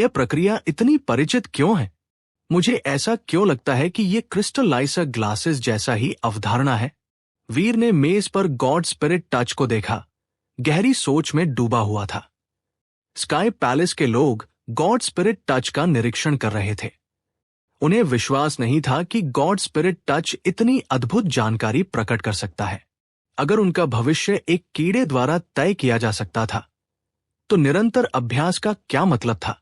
यह प्रक्रिया इतनी परिचित क्यों है? मुझे ऐसा क्यों लगता है कि यह क्रिस्टलाइजर ग्लासेस जैसा ही अवधारणा है? वीर ने मेज पर गॉड स्पिरिट टच को देखा, गहरी सोच में डूबा हुआ था। स्काई पैलेस के लोग गॉड स्पिरिट टच का निरीक्षण कर रहे थे। उन्हें विश्वास नहीं था कि गॉड स्पिरिट टच इतनी अद्भुत जानकारी प्रकट कर सकता है। अगर उनका भविष्य एक कीड़े द्वारा तय किया जा सकता था, तो निरंतर अभ्यास का क्या मतलब था?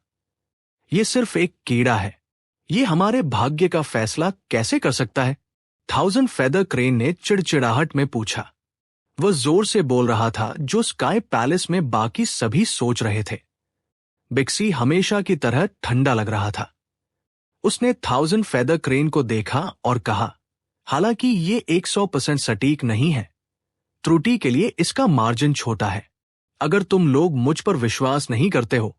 यह सिर्फ एक कीड़ा है। यह हमारे भाग्य का फैसला कैसे कर सकता है? 1000 फेदर क्रेन ने चिड़चिड़ाहट में पूछा। वह जोर से बोल रहा था जो स्काई पैलेस में बाकी सभी सोच रहे थे। बिक्सी हमेशा की तरह ठंडा लग रहा था। उसने 1000 फेदर क्रेन को देखा और कहा, हालांकि ये 100% सटीक नहीं है। त्रुटि के लिए इसका मार्जिन छोटा है। अगर तुम लोग मुझ पर विश्वास नहीं करते हो,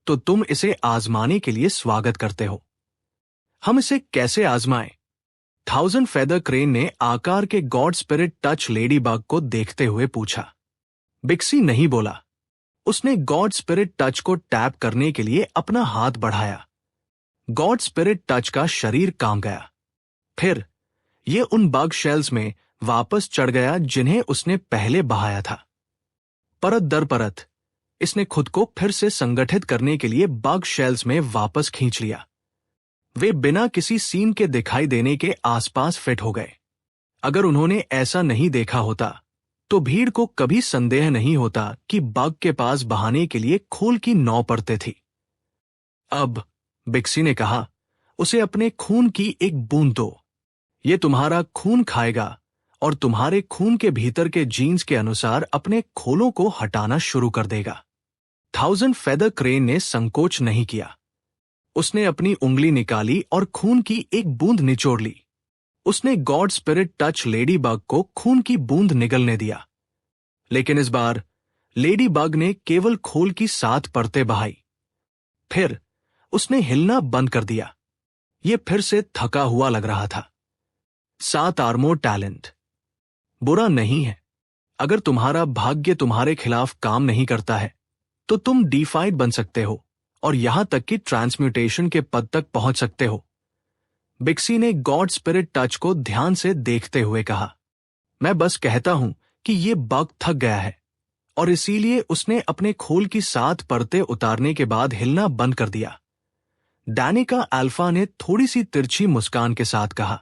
तो तुम इसे आजमाने के लिए स्वागत करते हो। हम इसे कैसे आजमाएं? 1000 फेदर क्रेन ने आकार के God spirit touch lady bug को देखते हुए पूछा। बिक्सी नहीं बोला। उसने गॉड स्पिरिट टच को टैप करने के लिए अपना हाथ बढ़ाया। गॉड स्पिरिट टच का शरीर कांप गया। फिर यह उन बग शेल्स में वापस चढ़ गया जिन्हें उसने पहले बहाया था। परत दर परत इसने खुद को फिर से संगठित करने के लिए बग शेल्स में वापस खींच लिया। वे बिना किसी सीन के दिखाई देने के आसपास फिट हो गए। अगर उन्होंने ऐसा नहीं देखा होता, तो भीड़ को कभी संदेह नहीं होता कि बग के पास बहाने के लिए खोल की 9 परतें थी। अब बिक्सी ने कहा, उसे अपने खून की एक बूंद दो। ये तुम्हारा खून खाएगा और तुम्हारे खून के भीतर के जीन्स के अनुसार अपने खोलों को हटाना शुरू कर देगा। 1000 फेदर क्रेन ने संकोच नहीं किया। उसने अपनी उंगली निकाली और खून की एक बूंद निचोड़ ली। उसने God spirit touch lady bug को खून की बूंद निगलने दिया। लेकिन इस बार लेडी बग ने केवल खोल की 7 परतें बहाई। फिर उसने हिलना बंद कर दिया। यह फिर से थका हुआ लग रहा था। 7 आर्मोर टैलेंट बुरा नहीं है। अगर तुम्हारा भाग्य तुम्हारे खिलाफ काम नहीं करता है, तो तुम डिफाइड बन सकते हो और यहां तक कि ट्रांसम्यूटेशन के पद तक पहुंच सकते हो। बिक्सी ने गॉड स्पिरिट टच को ध्यान से देखते हुए कहा, मैं बस कहता हूं कि यह बग थक गया है और इसीलिए उसने अपने खोल की 7 परतें उतारने के बाद हिलना बंद कर दिया। डैनिका अल्फा ने थोड़ी सी तिरछी मुस्कान के साथ कहा।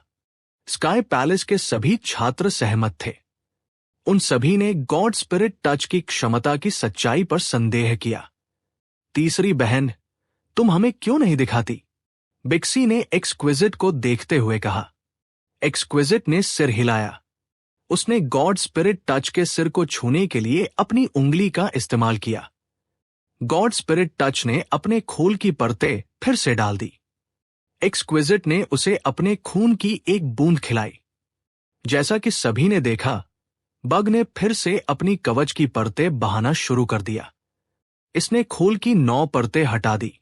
स्काई पैलेस के सभी छात्र सहमत थे। उन सभी ने गॉड स्पिरिट टच की क्षमता की सच्चाई पर संदेह किया। तीसरी बहन, तुम हमें क्यों नहीं दिखाती? बिक्सी ने एक्सक्विजिट को देखते हुए कहा। एक्सक्विजिट ने सिर हिलाया। उसने गॉड स्पिरिट टच के सिर को छूने के लिए अपनी उंगली का इस्तेमाल किया। गॉड स्पिरिट टच ने अपने खोल की परतें फिर से डाल दी। एक्सक्विजिट ने उसे अपने खून की एक बूंद खिलाई। जैसा कि सभी ने देखा, बग ने फिर से अपनी कवच की परतें बहाना शुरू कर दिया। इसने खोल की 9 परतें हटा दी।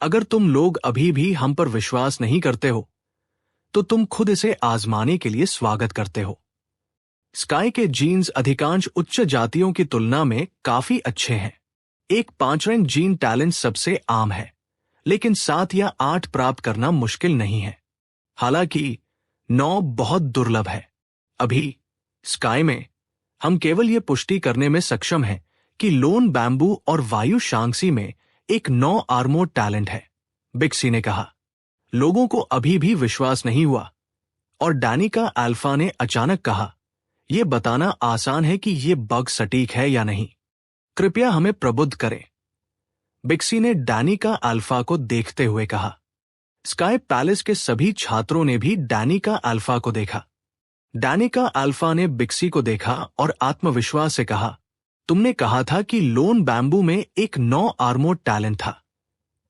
अगर तुम लोग अभी भी हम पर विश्वास नहीं करते हो, तो तुम खुद इसे आजमाने के लिए स्वागत करते हो। स्काई के जीन्स अधिकांश उच्च जातियों की तुलना में काफी अच्छे हैं। एक 5 रैंक जीन टैलेंट सबसे आम है, लेकिन 7 या 8 प्राप्त करना मुश्किल नहीं है। हालांकि 9 बहुत दुर्लभ है। अभी स्काई में हम केवल ये पुष्टि करने में सक्षम हैं कि लोन बैम्बू और वायु शांगसी में एक 9 आर्मोर टैलेंट है, बिक्सी ने कहा। लोगों को अभी भी विश्वास नहीं हुआ और डैनिका अल्फा ने अचानक कहा, यह बताना आसान है कि यह बग सटीक है या नहीं। कृपया हमें प्रबुद्ध करें। बिक्सी ने डैनिका अल्फा को देखते हुए कहा। स्काई पैलेस के सभी छात्रों ने भी डैनिका अल्फा को देखा। डैनिका अल्फा ने बिक्सी को देखा और आत्मविश्वास से कहा, तुमने कहा था कि लोन बैम्बू में एक 9 आर्मोर टैलेंट था,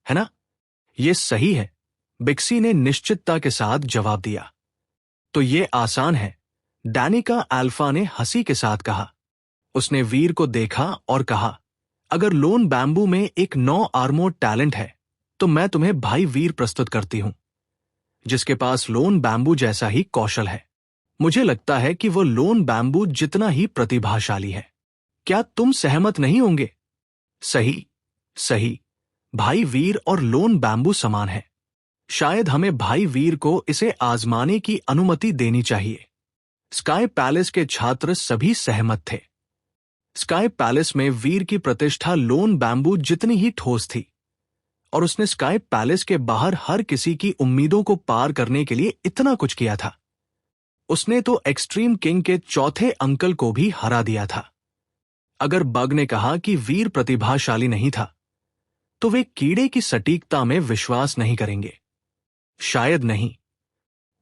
है ना? यह सही है, बिक्सी ने निश्चितता के साथ जवाब दिया। तो यह आसान है, डैनिका अल्फा ने हंसी के साथ कहा। उसने वीर को देखा और कहा, अगर लोन बैम्बू में एक 9 आर्मोर टैलेंट है, तो मैं तुम्हें भाई वीर प्रस्तुत करती हूं, जिसके पास लोन बैम्बू जैसा ही कौशल है। मुझे लगता है कि वो लोन बैम्बू जितना ही प्रतिभाशाली है। क्या तुम सहमत नहीं होंगे? सही, सही। भाई वीर और लोन बैम्बू समान है। शायद हमें भाई वीर को इसे आजमाने की अनुमति देनी चाहिए। स्काई पैलेस के छात्र सभी सहमत थे। स्काई पैलेस में वीर की प्रतिष्ठा लोन बैम्बू जितनी ही ठोस थी, और उसने स्काई पैलेस के बाहर हर किसी की उम्मीदों को पार करने के लिए इतना कुछ किया था। उसने तो एक्सट्रीम किंग के चौथे अंकल को भी हरा दिया था। अगर बग ने कहा कि वीर प्रतिभाशाली नहीं था, तो वे कीड़े की सटीकता में विश्वास नहीं करेंगे। शायद नहीं।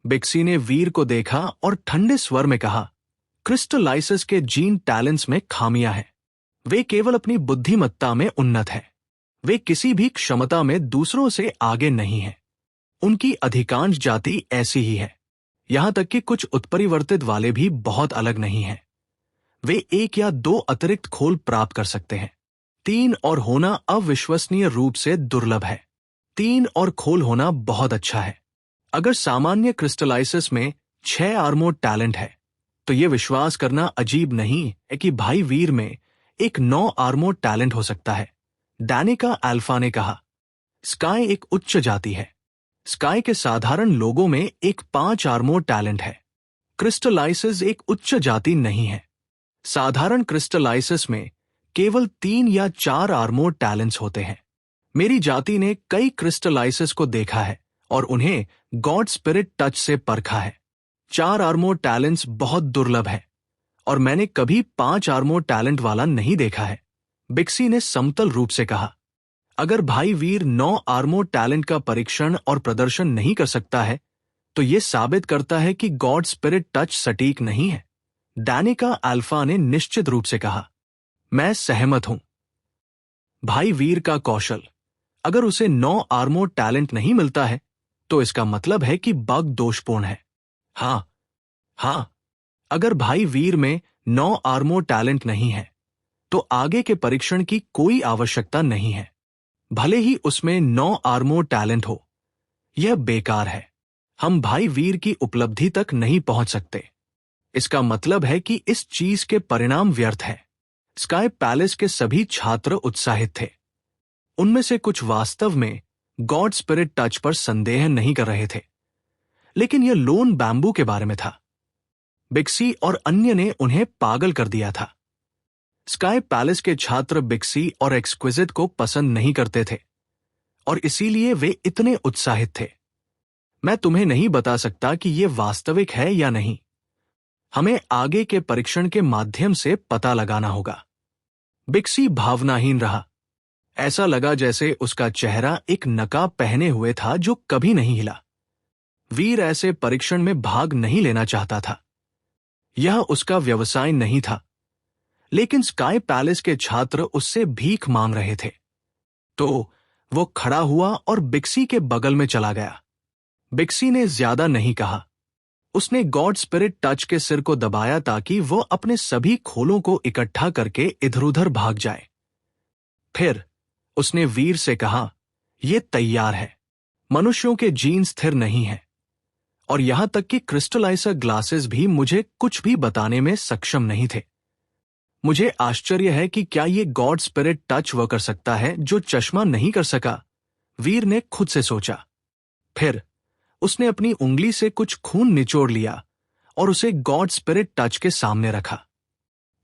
बिक्सी ने वीर को देखा और ठंडे स्वर में कहा, क्रिस्टलाइसिस के जीन टैलेंट्स में खामियां हैं। वे केवल अपनी बुद्धिमत्ता में उन्नत हैं। वे किसी भी क्षमता में दूसरों से आगे नहीं हैं। उनकी अधिकांश जाति ऐसी ही है। यहां तक कि कुछ उत्परिवर्तित वाले भी बहुत अलग नहीं हैं। वे 1 या 2 अतिरिक्त खोल प्राप्त कर सकते हैं। 3 और होना अविश्वसनीय रूप से दुर्लभ है। 3 और खोल होना बहुत अच्छा है। अगर सामान्य क्रिस्टलाइसिस में 6 आर्मोर्ड टैलेंट है, तो यह विश्वास करना अजीब नहीं है कि भाई वीर में एक 9 आर्मोर्ड टैलेंट हो सकता है। डैनिका अल्फा ने कहा, स्काई एक उच्च जाति है। स्काई के साधारण लोगों में एक 5 आर्मोर्ड टैलेंट है। क्रिस्टलाइसिस एक उच्च जाति नहीं है। साधारण क्रिस्टलाइसिस में केवल 3 या 4 आर्मोर्ड टैलेंट्स होते हैं। मेरी जाति ने कई क्रिस्टलाइसिस को देखा है और उन्हें गॉड स्पिरिट टच से परखा है। 4 आर्मोर्ड टैलेंट्स बहुत दुर्लभ है, और मैंने कभी 5 आर्मोर्ड टैलेंट वाला नहीं देखा है। बिक्सी ने समतल रूप से कहा, अगर भाई वीर 9 आर्मोर्ड टैलेंट का परीक्षण और प्रदर्शन नहीं कर सकता है, तो यह साबित करता है कि गॉड स्पिरिट टच सटीक नहीं है। डैनिका अल्फा ने निश्चित रूप से कहा, मैं सहमत हूं। भाई वीर का कौशल, अगर उसे 9 आर्मोर्ड टैलेंट नहीं मिलता है, तो इसका मतलब है कि बग दोषपूर्ण है। हां, अगर भाई वीर में 9 आर्मोर्ड टैलेंट नहीं है, तो आगे के परीक्षण की कोई आवश्यकता नहीं है। भले ही उसमें 9 आर्मोर्ड टैलेंट हो, यह बेकार है। हम भाई वीर की उपलब्धि तक नहीं पहुंच सकते। इसका मतलब है कि इस चीज के परिणाम व्यर्थ हैं। स्काई पैलेस के सभी छात्र उत्साहित थे। उनमें से कुछ वास्तव में गॉड स्पिरिट टच पर संदेह नहीं कर रहे थे, लेकिन यह लोन बैम्बू के बारे में था। बिक्सी और अन्य ने उन्हें पागल कर दिया था। स्काई पैलेस के छात्र बिक्सी और एक्सक्विजिट को पसंद नहीं करते थे, और इसीलिए वे इतने उत्साहित थे। मैं तुम्हें नहीं बता सकता कि यह वास्तविक है या नहीं। हमें आगे के परीक्षण के माध्यम से पता लगाना होगा। बिक्सी भावनाहीन रहा। ऐसा लगा जैसे उसका चेहरा एक नकाब पहने हुए था जो कभी नहीं हिला। वीर ऐसे परीक्षण में भाग नहीं लेना चाहता था। यह उसका व्यवसाय नहीं था, लेकिन स्काई पैलेस के छात्र उससे भीख मांग रहे थे। तो वो खड़ा हुआ और बिक्सी के बगल में चला गया। बिक्सी ने ज्यादा नहीं कहा। उसने गॉड स्पिरिट टच के सिर को दबाया ताकि वो अपने सभी खोलों को इकट्ठा करके इधर-उधर भाग जाए। फिर उसने वीर से कहा, यह तैयार है। मनुष्यों के जीन स्थिर नहीं हैं, और यहां तक कि क्रिस्टलाइजर ग्लासेस भी मुझे कुछ भी बताने में सक्षम नहीं थे। मुझे आश्चर्य है कि क्या ये गॉड स्पिरिट टच वह कर सकता है जो चश्मा नहीं कर सका, वीर ने खुद से सोचा। फिर उसने अपनी उंगली से कुछ खून निचोड़ लिया और उसे गॉड स्पिरिट टच के सामने रखा।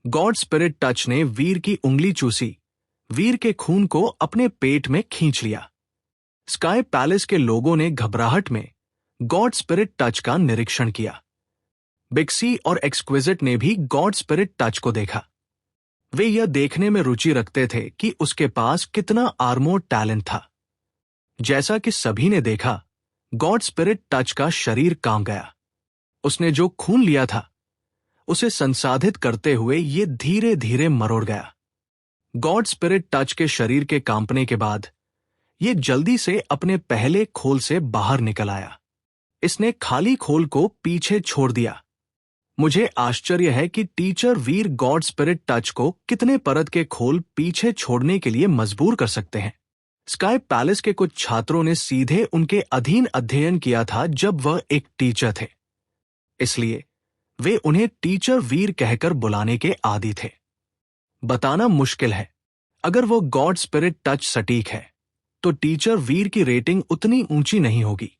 गॉड स्पिरिट टच ने वीर की उंगली चूसी, वीर के खून को अपने पेट में खींच लिया। स्काई पैलेस के लोगों ने घबराहट में गॉड स्पिरिट टच का निरीक्षण किया। बिक्सी और एक्सक्विजिट ने भी गॉड स्पिरिट टच को देखा। वे यह देखने में रुचि रखते थे कि उसके पास कितना आर्मोर्ड टैलेंट था। जैसा कि सभी ने देखा, गॉड स्पिरिट टच का शरीर कांप गया। उसने जो खून लिया था, उसे संसाधित करते हुए ये धीरे धीरे मरोड़ गया। गॉड स्पिरिट टच के शरीर के कांपने के बाद ये जल्दी से अपने पहले खोल से बाहर निकल आया। इसने खाली खोल को पीछे छोड़ दिया। मुझे आश्चर्य है कि टीचर वीर गॉड स्पिरिट टच को कितने परत के खोल पीछे छोड़ने के लिए मजबूर कर सकते हैं। स्काई पैलेस के कुछ छात्रों ने सीधे उनके अधीन अध्ययन किया था जब वह एक टीचर थे, इसलिए वे उन्हें टीचर वीर कहकर बुलाने के आदी थे। बताना मुश्किल है। अगर वो गॉड स्पिरिट टच सटीक है, तो टीचर वीर की रेटिंग उतनी ऊंची नहीं होगी।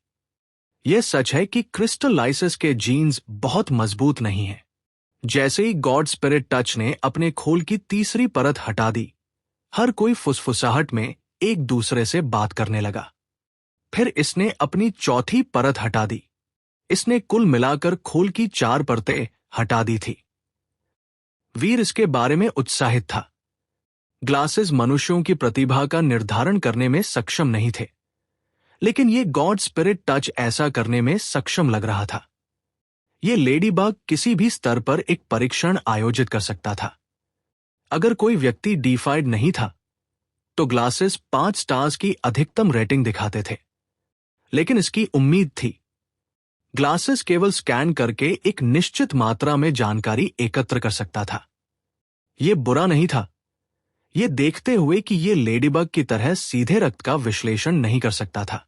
यह सच है कि क्रिस्टल लाइसिस के जीन्स बहुत मजबूत नहीं हैं। जैसे ही गॉड स्पिरिट टच ने अपने खोल की तीसरी परत हटा दी, हर कोई फुसफुसाहट में एक दूसरे से बात करने लगा। फिर इसने अपनी चौथी परत हटा दी। इसने कुल मिलाकर खोल की 4 परतें हटा दी थी। वीर इसके बारे में उत्साहित था। ग्लासेस मनुष्यों की प्रतिभा का निर्धारण करने में सक्षम नहीं थे, लेकिन ये गॉड स्पिरिट टच ऐसा करने में सक्षम लग रहा था। ये लेडीबग किसी भी स्तर पर एक परीक्षण आयोजित कर सकता था। अगर कोई व्यक्ति डिफाइड नहीं था, तो ग्लासेस 5 स्टार्स की अधिकतम रेटिंग दिखाते थे। लेकिन इसकी उम्मीद थी। ग्लासेस केवल स्कैन करके एक निश्चित मात्रा में जानकारी एकत्र कर सकता था। यह बुरा नहीं था, यह देखते हुए कि यह लेडीबग की तरह सीधे रक्त का विश्लेषण नहीं कर सकता था।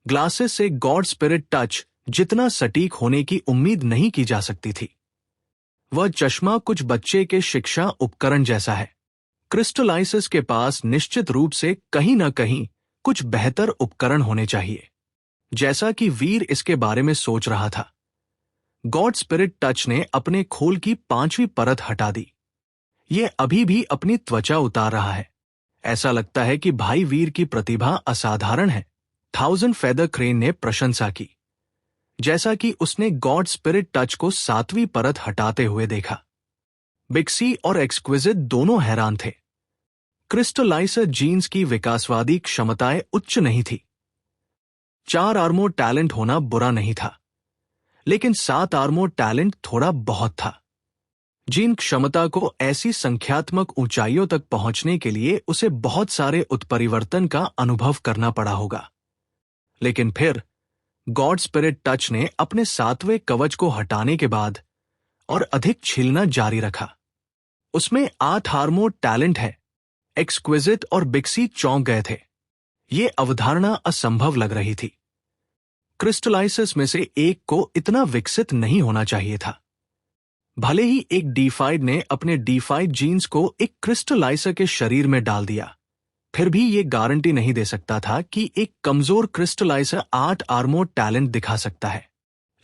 ग्लासेस से गॉड स्पिरिट टच जितना सटीक होने की उम्मीद नहीं की जा सकती थी। वह चश्मा कुछ बच्चे के शिक्षा उपकरण जैसा है। क्रिस्टल लाइसिस के पास निश्चित रूप से कहीं न कहीं कुछ बेहतर उपकरण होने चाहिए। जैसा कि वीर इसके बारे में सोच रहा था, गॉड स्पिरिट टच ने अपने खोल की 5वीं परत हटा दी। यह अभी भी अपनी त्वचा उतार रहा है। ऐसा लगता है कि भाई वीर की प्रतिभा असाधारण है, 1000 फेदर क्रेन ने प्रशंसा की, जैसा कि उसने गॉड स्पिरिट टच को 7वीं परत हटाते हुए देखा। बिक्सी और एक्सक्विजिट दोनों हैरान थे। क्रिस्टल लाइसिस जीन्स की विकासवादी क्षमताएं उच्च नहीं थी। 4 आर्मोर टैलेंट होना बुरा नहीं था, लेकिन 7 आर्मोर टैलेंट थोड़ा बहुत था। जीन क्षमता को ऐसी संख्यात्मक ऊंचाइयों तक पहुंचने के लिए उसे बहुत सारे उत्परिवर्तन का अनुभव करना पड़ा होगा। लेकिन फिर गॉड स्पिरिट टच ने अपने 7वें कवच को हटाने के बाद और अधिक छीलना जारी रखा। उसमें 8 आर्मोर टैलेंट है। एक्सक्विजिट और बिक्सी चौंक गए थे। ये अवधारणा असंभव लग रही थी। क्रिस्टलाइसिस में से एक को इतना विकसित नहीं होना चाहिए था। भले ही एक डिफाइड ने अपने डिफाइड जीन्स को एक क्रिस्टलाइसर के शरीर में डाल दिया, फिर भी ये गारंटी नहीं दे सकता था कि एक कमजोर क्रिस्टलाइसर 8 आर्मोर टैलेंट दिखा सकता है।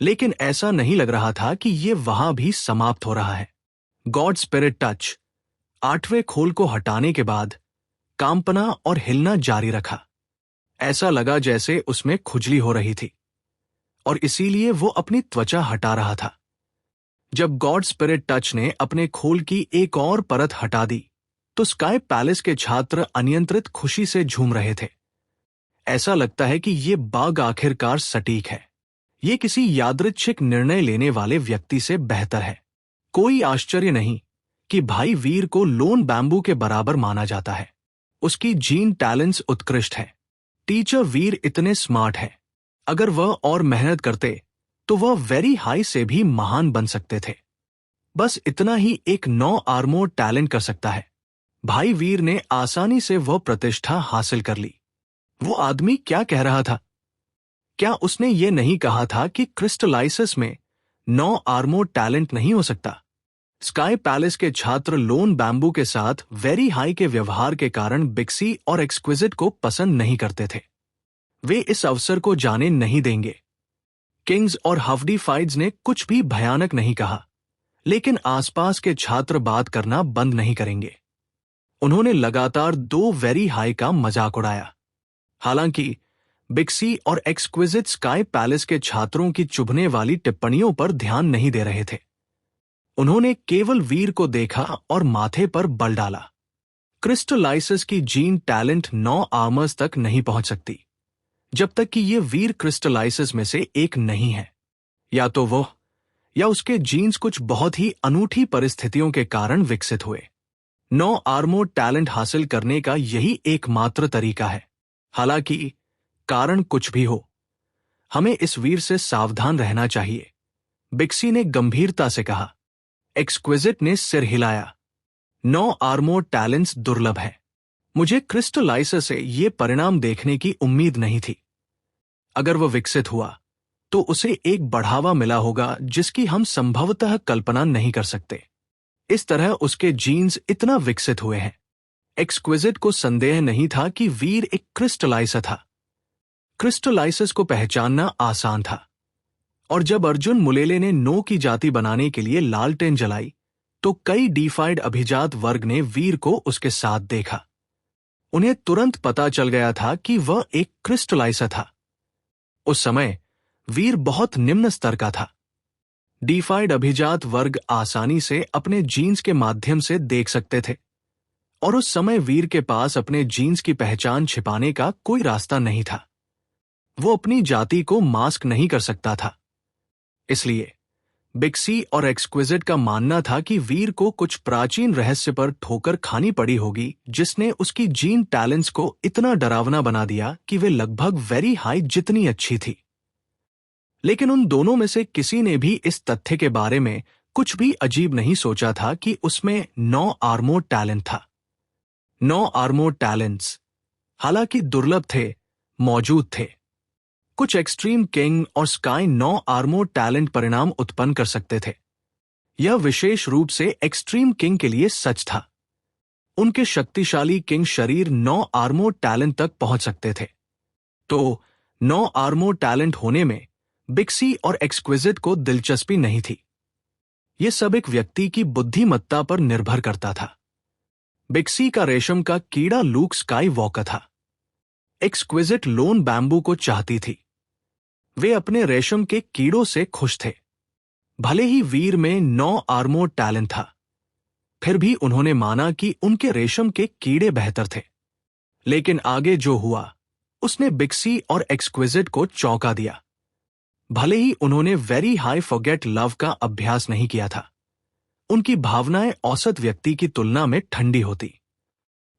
लेकिन ऐसा नहीं लग रहा था कि ये वहां भी समाप्त हो रहा है। गॉड स्पिरिट टच 8वें खोल को हटाने के बाद कांपना और हिलना जारी रखा। ऐसा लगा जैसे उसमें खुजली हो रही थी और इसीलिए वो अपनी त्वचा हटा रहा था। जब गॉड स्पिरिट टच ने अपने खोल की एक और परत हटा दी, तो स्काई पैलेस के छात्र अनियंत्रित खुशी से झूम रहे थे। ऐसा लगता है कि ये बाग आखिरकार सटीक है। ये किसी यादृच्छिक निर्णय लेने वाले व्यक्ति से बेहतर है। कोई आश्चर्य नहीं कि भाई वीर को लोन बैम्बू के बराबर माना जाता है। उसकी जीन टैलेंट्स उत्कृष्ट है। टीचर वीर इतने स्मार्ट है। अगर वह और मेहनत करते तो वह वेरी हाई से भी महान बन सकते थे। बस इतना ही एक 9 आर्मोर टैलेंट कर सकता है। भाई वीर ने आसानी से वह प्रतिष्ठा हासिल कर ली। वो आदमी क्या कह रहा था? क्या उसने ये नहीं कहा था कि क्रिस्टलाइसिस में 9 आर्मोर टैलेंट नहीं हो सकता? स्काई पैलेस के छात्र लोन बैम्बू के साथ वेरी हाई के व्यवहार के कारण बिक्सी और एक्सक्विजिट को पसंद नहीं करते थे। वे इस अवसर को जाने नहीं देंगे। किंग्स और हफ्डी फाइड्स ने कुछ भी भयानक नहीं कहा, लेकिन आसपास के छात्र बात करना बंद नहीं करेंगे। उन्होंने लगातार 2 वेरी हाई का मजाक उड़ाया। हालांकि बिक्सी और एक्सक्विजिट स्काई पैलेस के छात्रों की चुभने वाली टिप्पणियों पर ध्यान नहीं दे रहे थे। उन्होंने केवल वीर को देखा और माथे पर बल डाला। क्रिस्टलाइसिस की जीन टैलेंट 9 आर्मर्स तक नहीं पहुंच सकती, जब तक कि ये वीर क्रिस्टलाइसिस में से एक नहीं है। या तो वो या उसके जीन्स कुछ बहुत ही अनूठी परिस्थितियों के कारण विकसित हुए। 9 आर्मोर टैलेंट हासिल करने का यही एकमात्र तरीका है। हालांकि कारण कुछ भी हो, हमें इस वीर से सावधान रहना चाहिए, बिक्सी ने गंभीरता से कहा। एक्सक्विजिट ने सिर हिलाया। 9 आर्मोर टैलेंट्स दुर्लभ है। मुझे क्रिस्टलाइसिस से ये परिणाम देखने की उम्मीद नहीं थी। अगर वह विकसित हुआ तो उसे एक बढ़ावा मिला होगा जिसकी हम संभवतः कल्पना नहीं कर सकते। इस तरह उसके जीन्स इतना विकसित हुए हैं। एक्सक्विजिट को संदेह नहीं था कि वीर एक क्रिस्टलाइसर था। क्रिस्टलाइसस को पहचानना आसान था, और जब अर्जुन मुलेले ने नो की जाति बनाने के लिए लालटेन जलाई तो कई डिफाइड अभिजात वर्ग ने वीर को उसके साथ देखा। उन्हें तुरंत पता चल गया था कि वह एक क्रिस्टलाइसर था। उस समय वीर बहुत निम्न स्तर का था। डिफाइड अभिजात वर्ग आसानी से अपने जीन्स के माध्यम से देख सकते थे, और उस समय वीर के पास अपने जीन्स की पहचान छिपाने का कोई रास्ता नहीं था। वो अपनी जाति को मास्क नहीं कर सकता था। इसलिए बिक्सी और एक्सक्विजिट का मानना था कि वीर को कुछ प्राचीन रहस्य पर ठोकर खानी पड़ी होगी, जिसने उसकी जीन टैलेंट्स को इतना डरावना बना दिया कि वे लगभग वेरी हाई जितनी अच्छी थी। लेकिन उन दोनों में से किसी ने भी इस तथ्य के बारे में कुछ भी अजीब नहीं सोचा था कि उसमें 9 आर्मोर्ड टैलेंट था। 9 आर्मोर्ड टैलेंट्स, हालांकि दुर्लभ थे, मौजूद थे। कुछ एक्सट्रीम किंग और स्काई 9 आर्मोर्ड टैलेंट परिणाम उत्पन्न कर सकते थे। यह विशेष रूप से एक्सट्रीम किंग के लिए सच था। उनके शक्तिशाली किंग शरीर 9 आर्मोर्ड टैलेंट तक पहुंच सकते थे। तो 9 आर्मोर्ड टैलेंट होने में बिक्सी और एक्सक्विजिट को दिलचस्पी नहीं थी। यह सब एक व्यक्ति की बुद्धिमत्ता पर निर्भर करता था। बिक्सी का रेशम का कीड़ा लूक स्काई वॉकर था। एक्सक्विजिट लोन बैम्बू को चाहती थी। वे अपने रेशम के कीड़ों से खुश थे। भले ही वीर में 9 आर्मोर्ड टैलेंट था, फिर भी उन्होंने माना कि उनके रेशम के कीड़े बेहतर थे। लेकिन आगे जो हुआ उसने बिक्सी और एक्सक्विजिट को चौंका दिया। भले ही उन्होंने वेरी हाई फॉरगेट लव का अभ्यास नहीं किया था, उनकी भावनाएं औसत व्यक्ति की तुलना में ठंडी होती।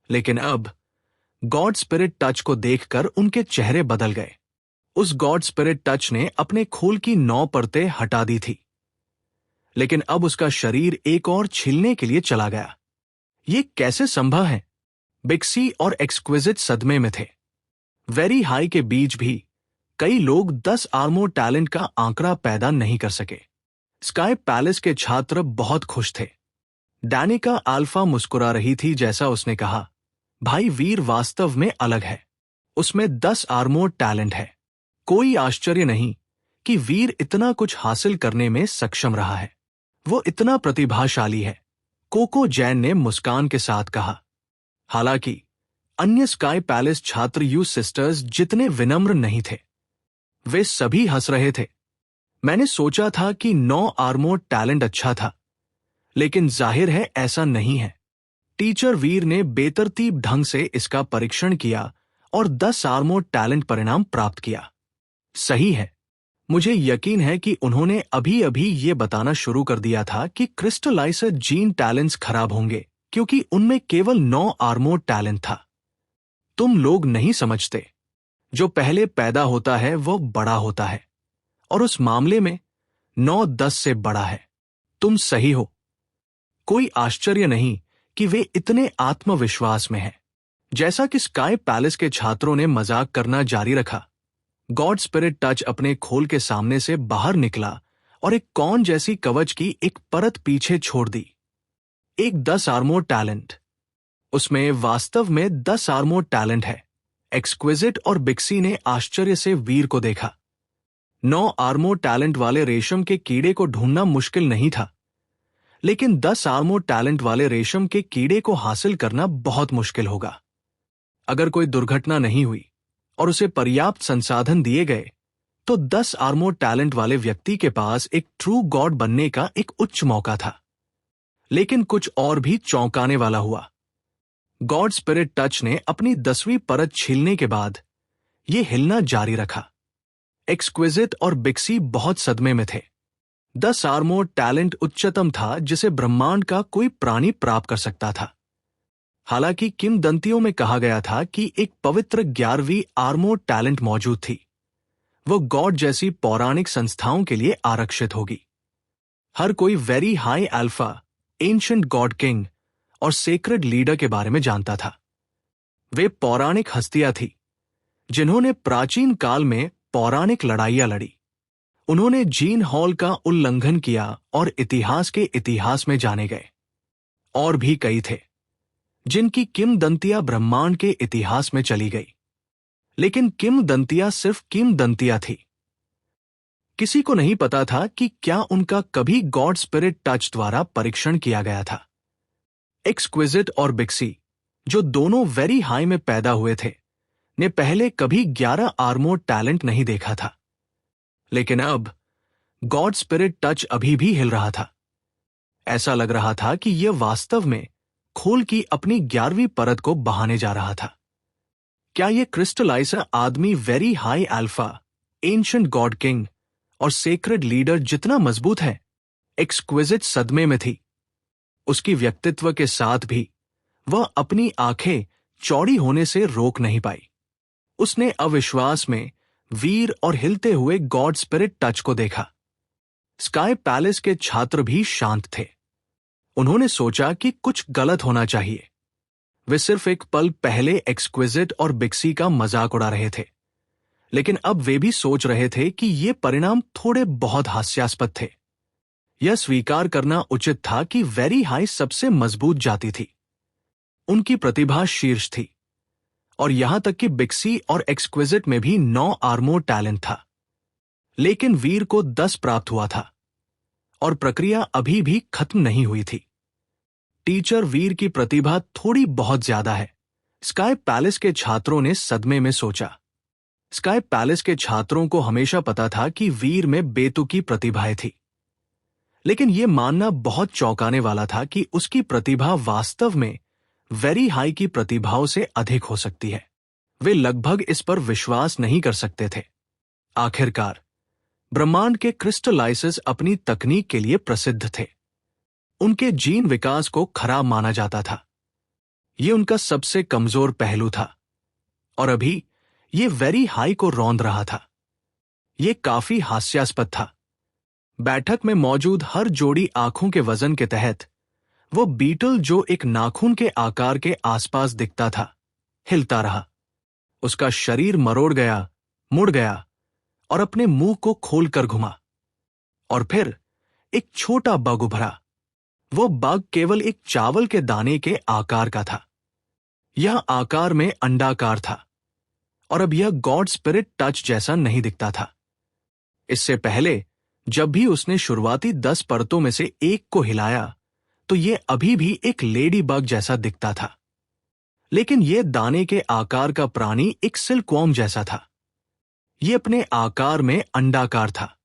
लेकिन अब गॉड स्पिरिट टच को देखकर उनके चेहरे बदल गए। उस गॉड स्पिरिट टच ने अपने खोल की 9 परतें हटा दी थी, लेकिन अब उसका शरीर एक और छीलने के लिए चला गया। ये कैसे संभव है? बिक्सी और एक्सक्विजिट सदमे में थे। वेरी हाई के बीच भी कई लोग 10 आर्मोर्ड टैलेंट का आंकड़ा पैदा नहीं कर सके। स्काई पैलेस के छात्र बहुत खुश थे। डैनिका अल्फा मुस्कुरा रही थी जैसा उसने कहा, भाई वीर वास्तव में अलग है। उसमें 10 आर्मोर्ड टैलेंट है। कोई आश्चर्य नहीं कि वीर इतना कुछ हासिल करने में सक्षम रहा है। वो इतना प्रतिभाशाली है, कोको जैन ने मुस्कान के साथ कहा। हालांकि अन्य स्काई पैलेस छात्र यू सिस्टर्स जितने विनम्र नहीं थे। वे सभी हंस रहे थे। मैंने सोचा था कि 9 आर्मोर्ड टैलेंट अच्छा था, लेकिन जाहिर है ऐसा नहीं है। टीचर वीर ने बेतरतीब ढंग से इसका परीक्षण किया और 10 आर्मोर्ड टैलेंट परिणाम प्राप्त किया। सही है। मुझे यकीन है कि उन्होंने अभी अभी ये बताना शुरू कर दिया था कि क्रिस्टलाइसर जीन टैलेंट्स खराब होंगे क्योंकि उनमें केवल 9 आर्मोर्ड टैलेंट था। तुम लोग नहीं समझते, जो पहले पैदा होता है वो बड़ा होता है, और उस मामले में 9-10 से बड़ा है। तुम सही हो। कोई आश्चर्य नहीं कि वे इतने आत्मविश्वास में हैं। जैसा कि स्काई पैलेस के छात्रों ने मजाक करना जारी रखा, गॉड स्पिरिट टच अपने खोल के सामने से बाहर निकला और एक कौन जैसी कवच की एक परत पीछे छोड़ दी। एक 10 आर्मोर्ड टैलेंट। उसमें वास्तव में 10 आर्मोर्ड टैलेंट है। एक्सक्विजिट और बिक्सी ने आश्चर्य से वीर को देखा। 9 आर्मोर्ड टैलेंट वाले रेशम के कीड़े को ढूंढना मुश्किल नहीं था, लेकिन 10 आर्मोर्ड टैलेंट वाले रेशम के कीड़े को हासिल करना बहुत मुश्किल होगा। अगर कोई दुर्घटना नहीं हुई और उसे पर्याप्त संसाधन दिए गए, तो 10 आर्मोर्ड टैलेंट वाले व्यक्ति के पास एक ट्रू गॉड बनने का एक उच्च मौका था। लेकिन कुछ और भी चौंकाने वाला हुआ। गॉड स्पिरिट टच ने अपनी 10वीं परत छीलने के बाद यह हिलना जारी रखा। एक्सक्विजिट और बिक्सी बहुत सदमे में थे। 10 आर्मोर्ड टैलेंट उच्चतम था जिसे ब्रह्मांड का कोई प्राणी प्राप्त कर सकता था। हालांकि किंवदंतियों में कहा गया था कि एक पवित्र 11वीं आर्मोर्ड टैलेंट मौजूद थी। वो गॉड जैसी पौराणिक संस्थाओं के लिए आरक्षित होगी। हर कोई very high alpha, ancient God king और सेक्रेड लीडर के बारे में जानता था। वे पौराणिक हस्तियां थी जिन्होंने प्राचीन काल में पौराणिक लड़ाइयां लड़ी। उन्होंने जीन हॉल का उल्लंघन किया और इतिहास के इतिहास में जाने गए। और भी कई थे जिनकी किंवदंतियां ब्रह्मांड के इतिहास में चली गई। लेकिन किंवदंतियां सिर्फ किंवदंतियां थी। किसी को नहीं पता था कि क्या उनका कभी गॉड स्पिरिट टच द्वारा परीक्षण किया गया था। एक्सक्विजिट और बिक्सी, जो दोनों वेरी हाई में पैदा हुए थे, ने पहले कभी 11 आर्मोर टैलेंट नहीं देखा था। लेकिन अब गॉड स्पिरिट टच अभी भी हिल रहा था। ऐसा लग रहा था कि यह वास्तव में खोल की अपनी 11वीं परत को बहाने जा रहा था। क्या यह क्रिस्टलाइजर आदमी very high alpha, ancient God king और सेक्रेड लीडर जितना मजबूत है? एक्सक्विजिट सदमे में थी। उसकी व्यक्तित्व के साथ भी वह अपनी आंखें चौड़ी होने से रोक नहीं पाई। उसने अविश्वास में वीर और हिलते हुए गॉड स्पिरिट टच को देखा। स्काई पैलेस के छात्र भी शांत थे। उन्होंने सोचा कि कुछ गलत होना चाहिए। वे सिर्फ एक पल पहले एक्सक्विजिट और बिक्सी का मजाक उड़ा रहे थे, लेकिन अब वे भी सोच रहे थे कि ये परिणाम थोड़े बहुत हास्यास्पद थे। यह स्वीकार करना उचित था कि वेरी हाई सबसे मजबूत जाति थी। उनकी प्रतिभा शीर्ष थी, और यहां तक कि बिक्सी और एक्सक्विजिट में भी 9 आर्मोर टैलेंट था। लेकिन वीर को 10 प्राप्त हुआ था, और प्रक्रिया अभी भी खत्म नहीं हुई थी। टीचर वीर की प्रतिभा थोड़ी बहुत ज्यादा है, स्काई पैलेस के छात्रों ने सदमे में सोचा। स्काई पैलेस के छात्रों को हमेशा पता था कि वीर में बेतुकी प्रतिभाएं थी, लेकिन यह मानना बहुत चौंकाने वाला था कि उसकी प्रतिभा वास्तव में वेरी हाई की प्रतिभाओं से अधिक हो सकती है। वे लगभग इस पर विश्वास नहीं कर सकते थे। आखिरकार ब्रह्मांड के क्रिस्टलाइसेस अपनी तकनीक के लिए प्रसिद्ध थे। उनके जीन विकास को खराब माना जाता था। यह उनका सबसे कमजोर पहलू था, और अभी यह वेरी हाई को रौंद रहा था। यह काफी हास्यास्पद था। बैठक में मौजूद हर जोड़ी आंखों के वजन के तहत वो बीटल, जो एक नाखून के आकार के आसपास दिखता था, हिलता रहा। उसका शरीर मरोड़ गया, मुड़ गया और अपने मुंह को खोलकर घुमा। और फिर एक छोटा बग उभरा। वो बग केवल एक चावल के दाने के आकार का था। यह आकार में अंडाकार था, और अब यह गॉड स्पिरिट टच जैसा नहीं दिखता था। इससे पहले जब भी उसने शुरुआती 10 परतों में से एक को हिलाया, तो यह अभी भी एक लेडी बग जैसा दिखता था। लेकिन यह दाने के आकार का प्राणी एक सिल्कवॉर्म जैसा था। यह अपने आकार में अंडाकार था।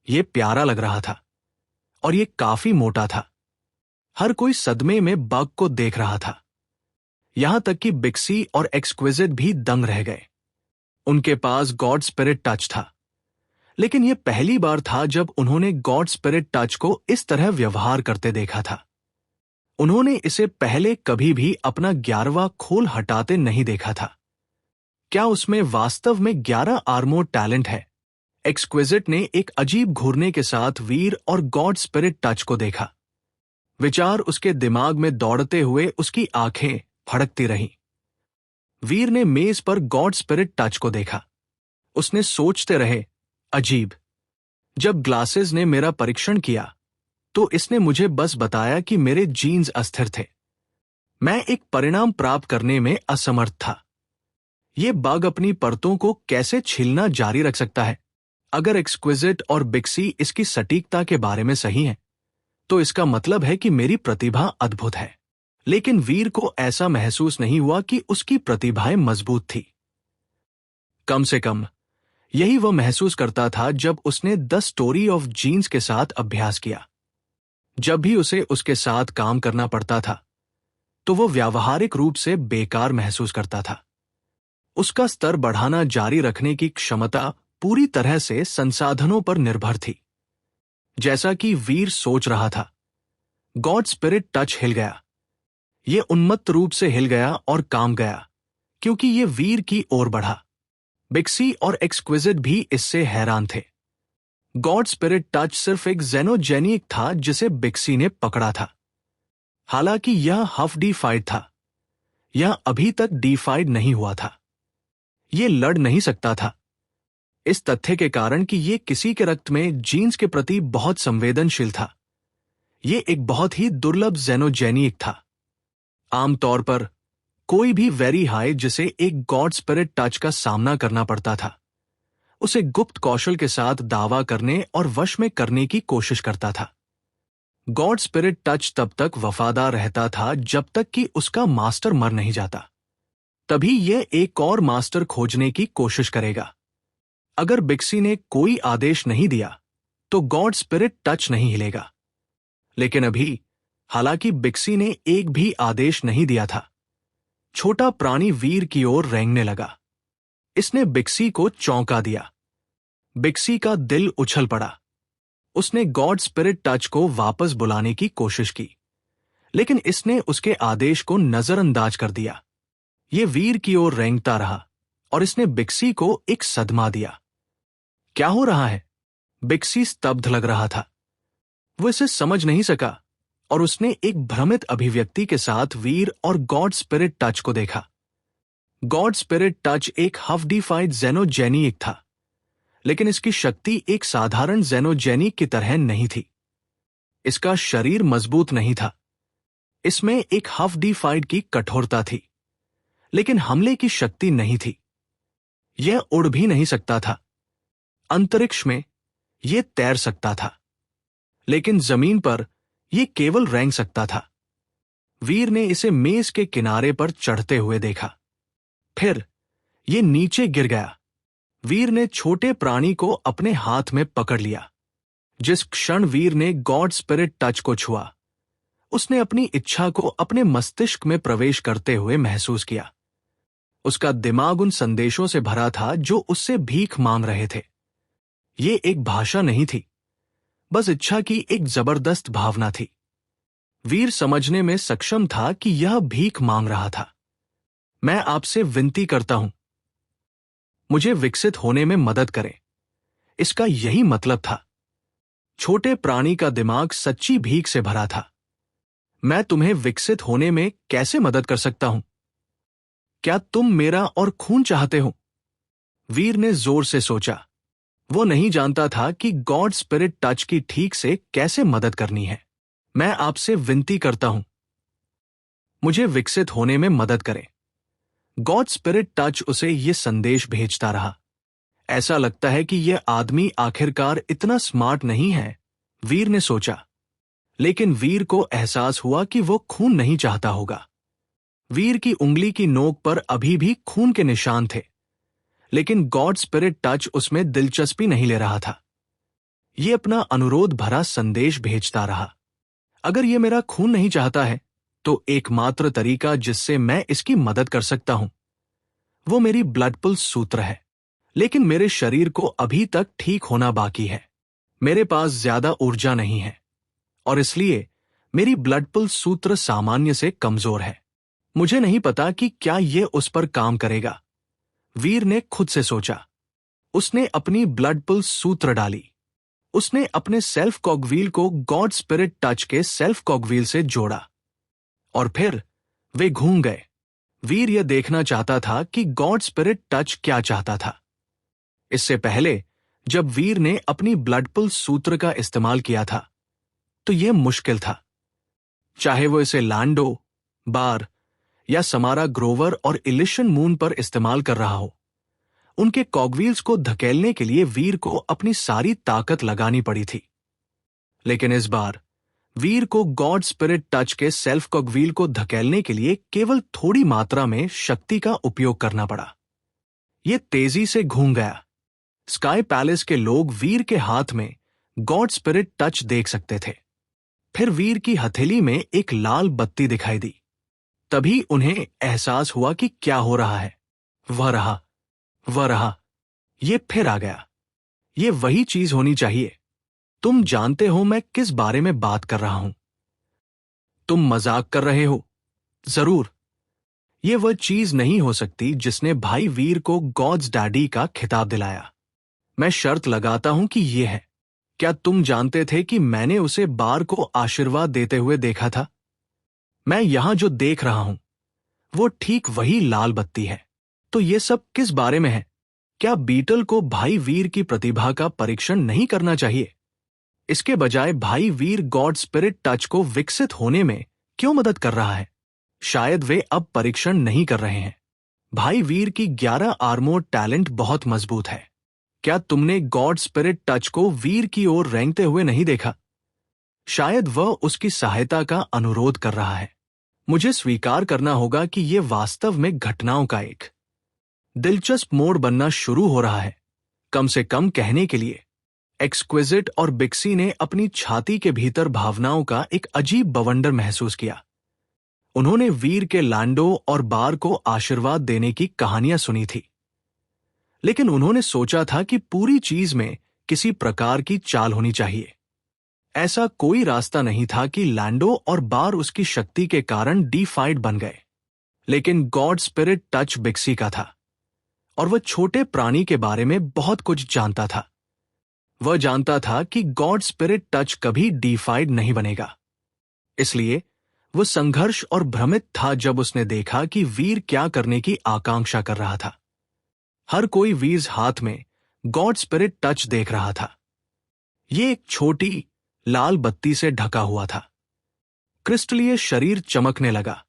यह प्यारा लग रहा था, और यह काफी मोटा था। हर कोई सदमे में बग को देख रहा था। यहां तक कि बिक्सी और एक्सक्विजिट भी दंग रह गए। उनके पास गॉड स्पिरिट टच था, लेकिन यह पहली बार था जब उन्होंने गॉड स्पिरिट टच को इस तरह व्यवहार करते देखा था। उन्होंने इसे पहले कभी भी अपना 11वां खोल हटाते नहीं देखा था। क्या उसमें वास्तव में 11 आर्मोर टैलेंट है? एक्सक्विजिट ने एक अजीब घूरने के साथ वीर और गॉड स्पिरिट टच को देखा। विचार उसके दिमाग में दौड़ते हुए उसकी आंखें फड़कती रहीं। वीर ने मेज पर गॉड स्पिरिट टच को देखा। उसने सोचते रहे, अजीब। जब ग्लासेस ने मेरा परीक्षण किया, तो इसने मुझे बस बताया कि मेरे जीन्स अस्थिर थे। मैं एक परिणाम प्राप्त करने में असमर्थ था। यह बग अपनी परतों को कैसे छीलना जारी रख सकता है? अगर एक्सक्विजिट और बिक्सी इसकी सटीकता के बारे में सही हैं, तो इसका मतलब है कि मेरी प्रतिभा अद्भुत है। लेकिन वीर को ऐसा महसूस नहीं हुआ कि उसकी प्रतिभाएं मजबूत थी। कम से कम यही वह महसूस करता था जब उसने द स्टोरी ऑफ जीन्स के साथ अभ्यास किया। जब भी उसे उसके साथ काम करना पड़ता था, तो वो व्यावहारिक रूप से बेकार महसूस करता था। उसका स्तर बढ़ाना जारी रखने की क्षमता पूरी तरह से संसाधनों पर निर्भर थी। जैसा कि वीर सोच रहा था, गॉड स्पिरिट टच हिल गया। यह उन्मत्त रूप से हिल गया और काम गया, क्योंकि यह वीर की ओर बढ़ा। बिक्सी और एक्सक्विजिट भी इससे हैरान थे। गॉड स्पिरिट टच सिर्फ एक जेनोजेनिक था जिसे बिक्सी ने पकड़ा था। हालांकि यह हाफ डिफाइड था। यह अभी तक डिफाइड नहीं हुआ था। यह लड़ नहीं सकता था, इस तथ्य के कारण कि यह किसी के रक्त में जीन्स के प्रति बहुत संवेदनशील था। यह एक बहुत ही दुर्लभ जेनोजेनिक था। आमतौर पर कोई भी वेरी हाई जिसे एक गॉड स्पिरिट टच का सामना करना पड़ता था, उसे गुप्त कौशल के साथ दावा करने और वश में करने की कोशिश करता था। गॉड स्पिरिट टच तब तक वफादार रहता था जब तक कि उसका मास्टर मर नहीं जाता। तभी यह एक और मास्टर खोजने की कोशिश करेगा। अगर बिक्सी ने कोई आदेश नहीं दिया तो गॉड स्पिरिट टच नहीं हिलेगा। लेकिन अभी, हालांकि बिक्सी ने एक भी आदेश नहीं दिया था, छोटा प्राणी वीर की ओर रेंगने लगा। इसने बिक्सी को चौंका दिया। बिक्सी का दिल उछल पड़ा। उसने गॉड स्पिरिट टच को वापस बुलाने की कोशिश की, लेकिन इसने उसके आदेश को नजरअंदाज कर दिया। यह वीर की ओर रेंगता रहा और इसने बिक्सी को एक सदमा दिया। क्या हो रहा है? बिक्सी स्तब्ध लग रहा था। वो इसे समझ नहीं सका और उसने एक भ्रमित अभिव्यक्ति के साथ वीर और गॉड स्पिरिट टच को देखा। गॉड स्पिरिट टच एक हफ्डीफाइड जेनोजेनिक था, लेकिन इसकी शक्ति एक साधारण जेनोजेनिक की तरह नहीं थी। इसका शरीर मजबूत नहीं था। इसमें एक हफ्डीफाइड की कठोरता थी, लेकिन हमले की शक्ति नहीं थी। यह उड़ भी नहीं सकता था। अंतरिक्ष में यह तैर सकता था, लेकिन जमीन पर यह केवल रेंग सकता था। वीर ने इसे मेज के किनारे पर चढ़ते हुए देखा। फिर यह नीचे गिर गया। वीर ने छोटे प्राणी को अपने हाथ में पकड़ लिया। जिस क्षण वीर ने गॉड स्पिरिट टच को छुआ, उसने अपनी इच्छा को अपने मस्तिष्क में प्रवेश करते हुए महसूस किया। उसका दिमाग उन संदेशों से भरा था जो उससे भीख मांग रहे थे। ये एक भाषा नहीं थी, बस इच्छा की एक जबरदस्त भावना थी। वीर समझने में सक्षम था कि यह भीख मांग रहा था। मैं आपसे विनती करता हूं, मुझे विकसित होने में मदद करें। इसका यही मतलब था। छोटे प्राणी का दिमाग सच्ची भीख से भरा था। मैं तुम्हें विकसित होने में कैसे मदद कर सकता हूं? क्या तुम मेरा और खून चाहते हो? वीर ने जोर से सोचा। वो नहीं जानता था कि गॉड स्पिरिट टच की ठीक से कैसे मदद करनी है। मैं आपसे विनती करता हूं, मुझे विकसित होने में मदद करें। गॉड स्पिरिट टच उसे यह संदेश भेजता रहा। ऐसा लगता है कि यह आदमी आखिरकार इतना स्मार्ट नहीं है, वीर ने सोचा। लेकिन वीर को एहसास हुआ कि वो खून नहीं चाहता होगा। वीर की उंगली की नोक पर अभी भी खून के निशान थे, लेकिन गॉड स्पिरिट टच उसमें दिलचस्पी नहीं ले रहा था। यह अपना अनुरोध भरा संदेश भेजता रहा। अगर यह मेरा खून नहीं चाहता है, तो एकमात्र तरीका जिससे मैं इसकी मदद कर सकता हूं, वो मेरी ब्लड पुल्स सूत्र है। लेकिन मेरे शरीर को अभी तक ठीक होना बाकी है। मेरे पास ज्यादा ऊर्जा नहीं है और इसलिए मेरी ब्लड पुल्स सूत्र सामान्य से कमजोर है। मुझे नहीं पता कि क्या यह उस पर काम करेगा, वीर ने खुद से सोचा। उसने अपनी ब्लड पुल्स सूत्र डाली। उसने अपने सेल्फ कॉगव्हील को गॉड स्पिरिट टच के सेल्फ कॉगव्हील से जोड़ा और फिर वे घूम गए। वीर यह देखना चाहता था कि गॉड स्पिरिट टच क्या चाहता था। इससे पहले जब वीर ने अपनी ब्लड पुल्स सूत्र का इस्तेमाल किया था, तो यह मुश्किल था। चाहे वो इसे लैंडो, बार या समारा ग्रोवर और इलिशन मून पर इस्तेमाल कर रहा हो, उनके कॉगव्हील्स को धकेलने के लिए वीर को अपनी सारी ताकत लगानी पड़ी थी। लेकिन इस बार वीर को गॉड स्पिरिट टच के सेल्फ कॉगव्हील को धकेलने के लिए केवल थोड़ी मात्रा में शक्ति का उपयोग करना पड़ा। यह तेजी से घूम गया। स्काई पैलेस के लोग वीर के हाथ में गॉड स्पिरिट टच देख सकते थे। फिर वीर की हथेली में एक लाल बत्ती दिखाई दी। तभी उन्हें एहसास हुआ कि क्या हो रहा है। वह रहा। ये फिर आ गया। ये वही चीज होनी चाहिए। तुम जानते हो मैं किस बारे में बात कर रहा हूं। तुम मजाक कर रहे हो? जरूर। ये वह चीज नहीं हो सकती जिसने भाई वीर को गॉड्स डैडी का खिताब दिलाया। मैं शर्त लगाता हूं कि ये है। क्या तुम जानते थे कि मैंने उसे बार को आशीर्वाद देते हुए देखा था? मैं यहां जो देख रहा हूं, वो ठीक वही लाल बत्ती है। तो ये सब किस बारे में है? क्या बीटल को भाई वीर की प्रतिभा का परीक्षण नहीं करना चाहिए? इसके बजाय भाई वीर गॉड स्पिरिट टच को विकसित होने में क्यों मदद कर रहा है? शायद वे अब परीक्षण नहीं कर रहे हैं। भाई वीर की 11 आर्मोर टैलेंट बहुत मजबूत है। क्या तुमने गॉड स्पिरिट टच को वीर की ओर रेंगते हुए नहीं देखा? शायद वह उसकी सहायता का अनुरोध कर रहा है। मुझे स्वीकार करना होगा कि यह वास्तव में घटनाओं का एक दिलचस्प मोड़ बनना शुरू हो रहा है। कम से कम कहने के लिए एक्सक्विजिट और बिक्सी ने अपनी छाती के भीतर भावनाओं का एक अजीब बवंडर महसूस किया। उन्होंने वीर के लैंडो और बार को आशीर्वाद देने की कहानियां सुनी थी, लेकिन उन्होंने सोचा था कि पूरी चीज में किसी प्रकार की चाल होनी चाहिए। ऐसा कोई रास्ता नहीं था कि लैंडो और बार उसकी शक्ति के कारण डीफाइड बन गए, लेकिन गॉड स्पिरिट टच बिक्सी का था और वह छोटे प्राणी के बारे में बहुत कुछ जानता था। वह जानता था कि गॉड स्पिरिट टच कभी डीफाइड नहीं बनेगा। इसलिए वह संघर्ष और भ्रमित था जब उसने देखा कि वीर क्या करने की आकांक्षा कर रहा था। हर कोई वीर हाथ में गॉड स्पिरिट टच देख रहा था। यह एक छोटी लाल बत्ती से ढका हुआ था। क्रिस्टलीय शरीर चमकने लगा।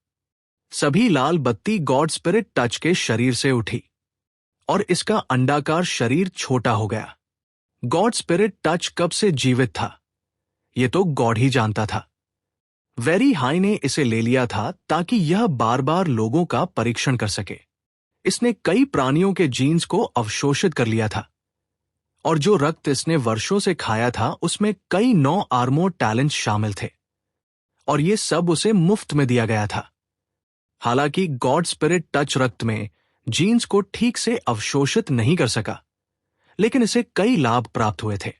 सभी लाल बत्ती गॉड स्पिरिट टच के शरीर से उठी और इसका अंडाकार शरीर छोटा हो गया। गॉड स्पिरिट टच कब से जीवित था, यह तो गॉड ही जानता था। वेरी हाई ने इसे ले लिया था ताकि यह बार बार लोगों का परीक्षण कर सके। इसने कई प्राणियों के जीन्स को अवशोषित कर लिया था और जो रक्त इसने वर्षों से खाया था उसमें कई 9 आर्मोर टैलेंट शामिल थे और यह सब उसे मुफ्त में दिया गया था। हालांकि गॉड स्पिरिट टच रक्त में जीन्स को ठीक से अवशोषित नहीं कर सका, लेकिन इसे कई लाभ प्राप्त हुए थे।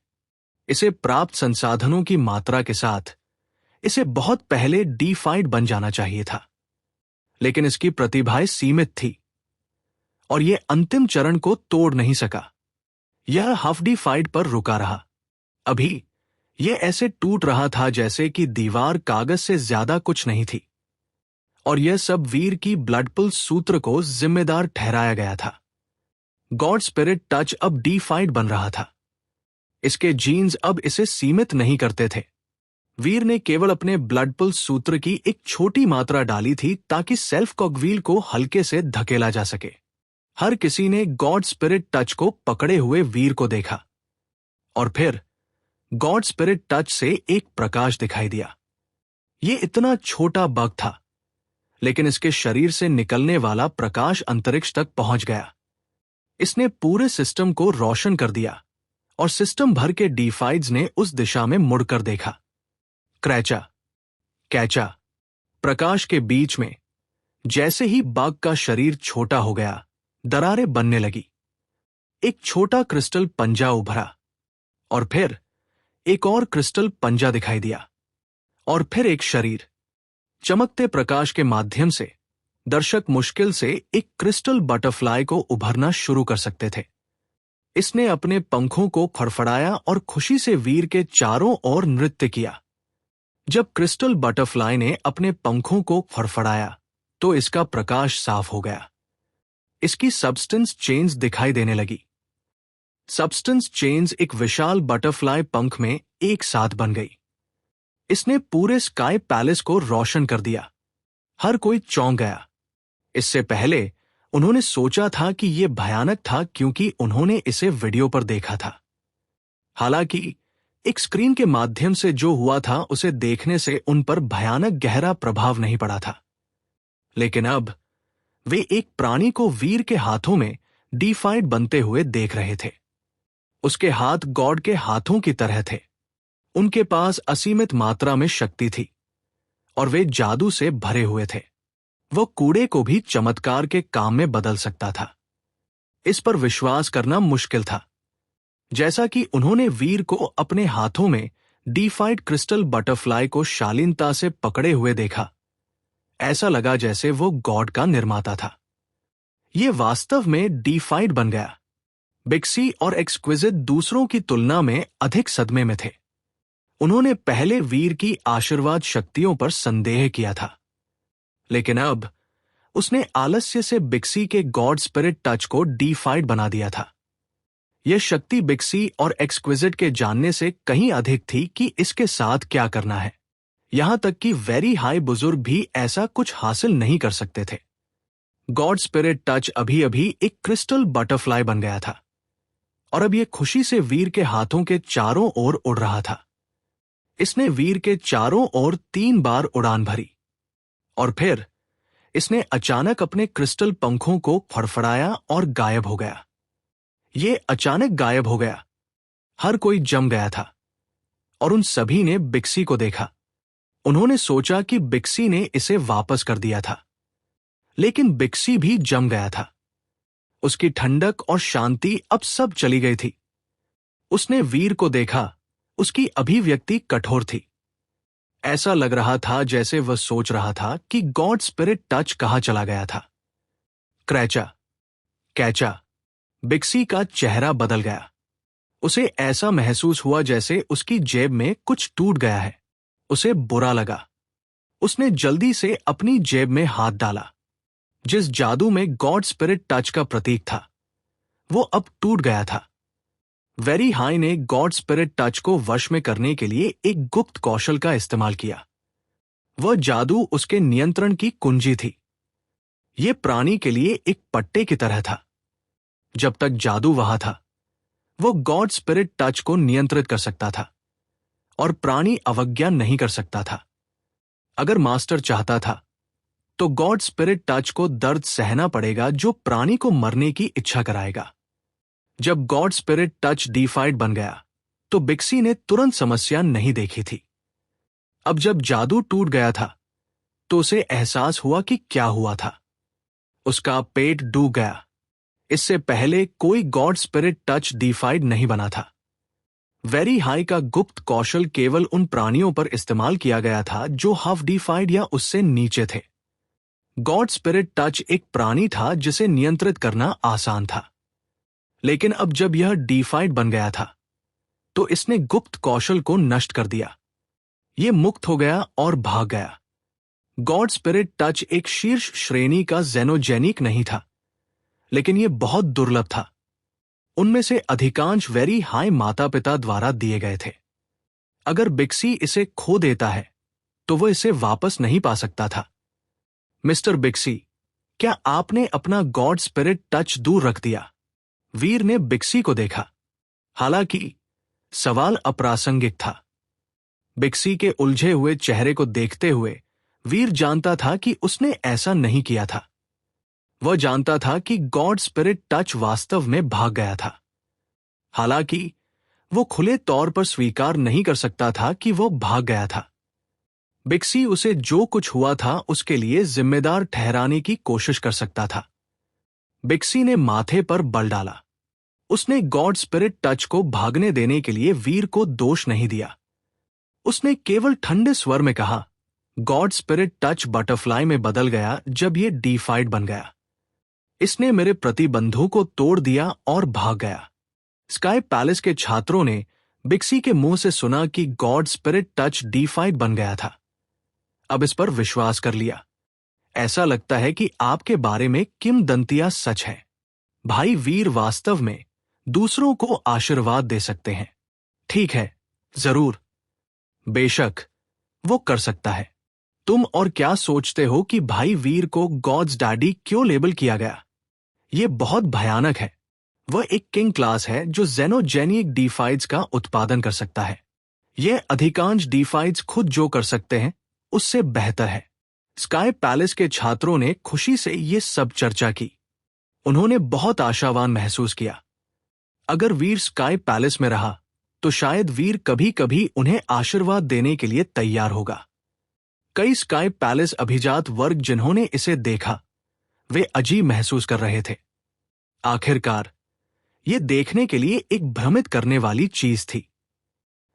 इसे प्राप्त संसाधनों की मात्रा के साथ इसे बहुत पहले डीफाइड बन जाना चाहिए था, लेकिन इसकी प्रतिभाएं सीमित थी और यह अंतिम चरण को तोड़ नहीं सका। यह हाफ डीफाइड पर रुका रहा। अभी यह ऐसे टूट रहा था जैसे कि दीवार कागज से ज्यादा कुछ नहीं थी और यह सब वीर की ब्लड पुल्स सूत्र को जिम्मेदार ठहराया गया था। गॉड स्पिरिट टच अब डीफाइड बन रहा था। इसके जीन्स अब इसे सीमित नहीं करते थे। वीर ने केवल अपने ब्लड पुल्स सूत्र की एक छोटी मात्रा डाली थी ताकि सेल्फ कॉगव्हील को हल्के से धकेला जा सके। हर किसी ने गॉड स्पिरिट टच को पकड़े हुए वीर को देखा और फिर गॉड स्पिरिट टच से एक प्रकाश दिखाई दिया। यह इतना छोटा बग था, लेकिन इसके शरीर से निकलने वाला प्रकाश अंतरिक्ष तक पहुंच गया। इसने पूरे सिस्टम को रोशन कर दिया और सिस्टम भर के डीफाइड्स ने उस दिशा में मुड़कर देखा। क्रैचा कैचा प्रकाश के बीच में जैसे ही बाघ का शरीर छोटा हो गया, दरारें बनने लगी। एक छोटा क्रिस्टल पंजा उभरा और फिर एक और क्रिस्टल पंजा दिखाई दिया और फिर एक शरीर। चमकते प्रकाश के माध्यम से दर्शक मुश्किल से एक क्रिस्टल बटरफ्लाई को उभरना शुरू कर सकते थे। इसने अपने पंखों को फड़फड़ाया और खुशी से वीर के चारों ओर नृत्य किया। जब क्रिस्टल बटरफ्लाई ने अपने पंखों को फड़फड़ाया तो इसका प्रकाश साफ हो गया। इसकी सब्सटेंस चेन्स दिखाई देने लगी। सब्सटेंस चेन्स एक विशाल बटरफ्लाई पंख में एक साथ बन गई। इसने पूरे स्काई पैलेस को रोशन कर दिया। हर कोई चौंक गया। इससे पहले उन्होंने सोचा था कि यह भयानक था क्योंकि उन्होंने इसे वीडियो पर देखा था। हालांकि एक स्क्रीन के माध्यम से जो हुआ था उसे देखने से उन पर भयानक गहरा प्रभाव नहीं पड़ा था, लेकिन अब वे एक प्राणी को वीर के हाथों में डीफाइड बनते हुए देख रहे थे। उसके हाथ गॉड के हाथों की तरह थे। उनके पास असीमित मात्रा में शक्ति थी और वे जादू से भरे हुए थे। वह कूड़े को भी चमत्कार के काम में बदल सकता था। इस पर विश्वास करना मुश्किल था। जैसा कि उन्होंने वीर को अपने हाथों में डीफाइड क्रिस्टल बटरफ्लाई को शालीनता से पकड़े हुए देखा, ऐसा लगा जैसे वो गॉड का निर्माता था। यह वास्तव में डीफाइड बन गया। बिक्सी और एक्सक्विजिट दूसरों की तुलना में अधिक सदमे में थे। उन्होंने पहले वीर की आशीर्वाद शक्तियों पर संदेह किया था, लेकिन अब उसने आलस्य से बिक्सी के गॉड स्पिरिट टच को डीफाइड बना दिया था। यह शक्ति बिक्सी और एक्सक्विजिट के जानने से कहीं अधिक थी कि इसके साथ क्या करना है। यहां तक कि वेरी हाई बुजुर्ग भी ऐसा कुछ हासिल नहीं कर सकते थे। गॉड स्पिरिट टच अभी अभी एक क्रिस्टल बटरफ्लाई बन गया था और अब यह खुशी से वीर के हाथों के चारों ओर उड़ रहा था। इसने वीर के चारों ओर 3 बार उड़ान भरी और फिर इसने अचानक अपने क्रिस्टल पंखों को फड़फड़ाया और गायब हो गया। ये अचानक गायब हो गया। हर कोई जम गया था और उन सभी ने बिक्सी को देखा। उन्होंने सोचा कि बिक्सी ने इसे वापस कर दिया था, लेकिन बिक्सी भी जम गया था। उसकी ठंडक और शांति अब सब चली गई थी। उसने वीर को देखा। उसकी अभिव्यक्ति कठोर थी। ऐसा लग रहा था जैसे वह सोच रहा था कि गॉड स्पिरिट टच कहां चला गया था। क्रैचा, कैचा, बिक्सी का चेहरा बदल गया। उसे ऐसा महसूस हुआ जैसे उसकी जेब में कुछ टूट गया है। उसे बुरा लगा। उसने जल्दी से अपनी जेब में हाथ डाला। जिस जादू में गॉड स्पिरिट टच का प्रतीक था, वो अब टूट गया था। वेरी हाई ने गॉड स्पिरिट टच को वश में करने के लिए एक गुप्त कौशल का इस्तेमाल किया। वह जादू उसके नियंत्रण की कुंजी थी। यह प्राणी के लिए एक पट्टे की तरह था। जब तक जादू वहां था, वो गॉड स्पिरिट टच को नियंत्रित कर सकता था और प्राणी अवज्ञा नहीं कर सकता था। अगर मास्टर चाहता था तो गॉड स्पिरिट टच को दर्द सहना पड़ेगा जो प्राणी को मरने की इच्छा कराएगा। जब गॉड स्पिरिट टच डीफाइड बन गया तो बिक्सी ने तुरंत समस्या नहीं देखी थी। अब जब जादू टूट गया था तो उसे एहसास हुआ कि क्या हुआ था। उसका पेट डूब गया। इससे पहले कोई गॉड स्पिरिट टच डीफाइड नहीं बना था। वेरी हाई का गुप्त कौशल केवल उन प्राणियों पर इस्तेमाल किया गया था जो हाफ डीफाइड या उससे नीचे थे। गॉड स्पिरिट टच एक प्राणी था जिसे नियंत्रित करना आसान था, लेकिन अब जब यह डीफाइड बन गया था तो इसने गुप्त कौशल को नष्ट कर दिया। यह मुक्त हो गया और भाग गया। गॉड स्पिरिट टच एक शीर्ष श्रेणी का जेनोजेनिक नहीं था, लेकिन यह बहुत दुर्लभ था। उनमें से अधिकांश वेरी हाई माता पिता द्वारा दिए गए थे। अगर बिक्सी इसे खो देता है तो वह इसे वापस नहीं पा सकता था। मिस्टर बिक्सी, क्या आपने अपना गॉड स्पिरिट टच दूर रख दिया? वीर ने बिक्सी को देखा। हालांकि सवाल अप्रासंगिक था। बिक्सी के उलझे हुए चेहरे को देखते हुए वीर जानता था कि उसने ऐसा नहीं किया था। वह जानता था कि गॉड स्पिरिट टच वास्तव में भाग गया था। हालांकि वो खुले तौर पर स्वीकार नहीं कर सकता था कि वो भाग गया था। बिक्सी उसे जो कुछ हुआ था उसके लिए जिम्मेदार ठहराने की कोशिश कर सकता था। बिक्सी ने माथे पर बल डाला। उसने गॉड स्पिरिट टच को भागने देने के लिए वीर को दोष नहीं दिया। उसने केवल ठंडे स्वर में कहा, गॉड स्पिरिट टच बटरफ्लाई में बदल गया जब यह डीफाइड बन गया। इसने मेरे प्रतिबंधों को तोड़ दिया और भाग गया। स्काई पैलेस के छात्रों ने बिक्सी के मुंह से सुना कि गॉड स्पिरिट टच डीफाइड बन गया था। अब इस पर विश्वास कर लिया। ऐसा लगता है कि आपके बारे में किंवदंतियां सच है। भाई वीर वास्तव में दूसरों को आशीर्वाद दे सकते हैं। ठीक है, जरूर, बेशक, वो कर सकता है। तुम और क्या सोचते हो कि भाई वीर को गॉड्स डैडी क्यों लेबल किया गया? यह बहुत भयानक है। वह एक किंग क्लास है जो जेनोजेनिक डीफाइड्स का उत्पादन कर सकता है। यह अधिकांश डीफाइड्स खुद जो कर सकते हैं उससे बेहतर है। स्काई पैलेस के छात्रों ने खुशी से ये सब चर्चा की। उन्होंने बहुत आशावान महसूस किया। अगर वीर स्काई पैलेस में रहा तो शायद वीर कभी कभी उन्हें आशीर्वाद देने के लिए तैयार होगा। कई स्काई पैलेस अभिजात वर्ग जिन्होंने इसे देखा, वे अजीब महसूस कर रहे थे। आखिरकार यह देखने के लिए एक भ्रमित करने वाली चीज थी,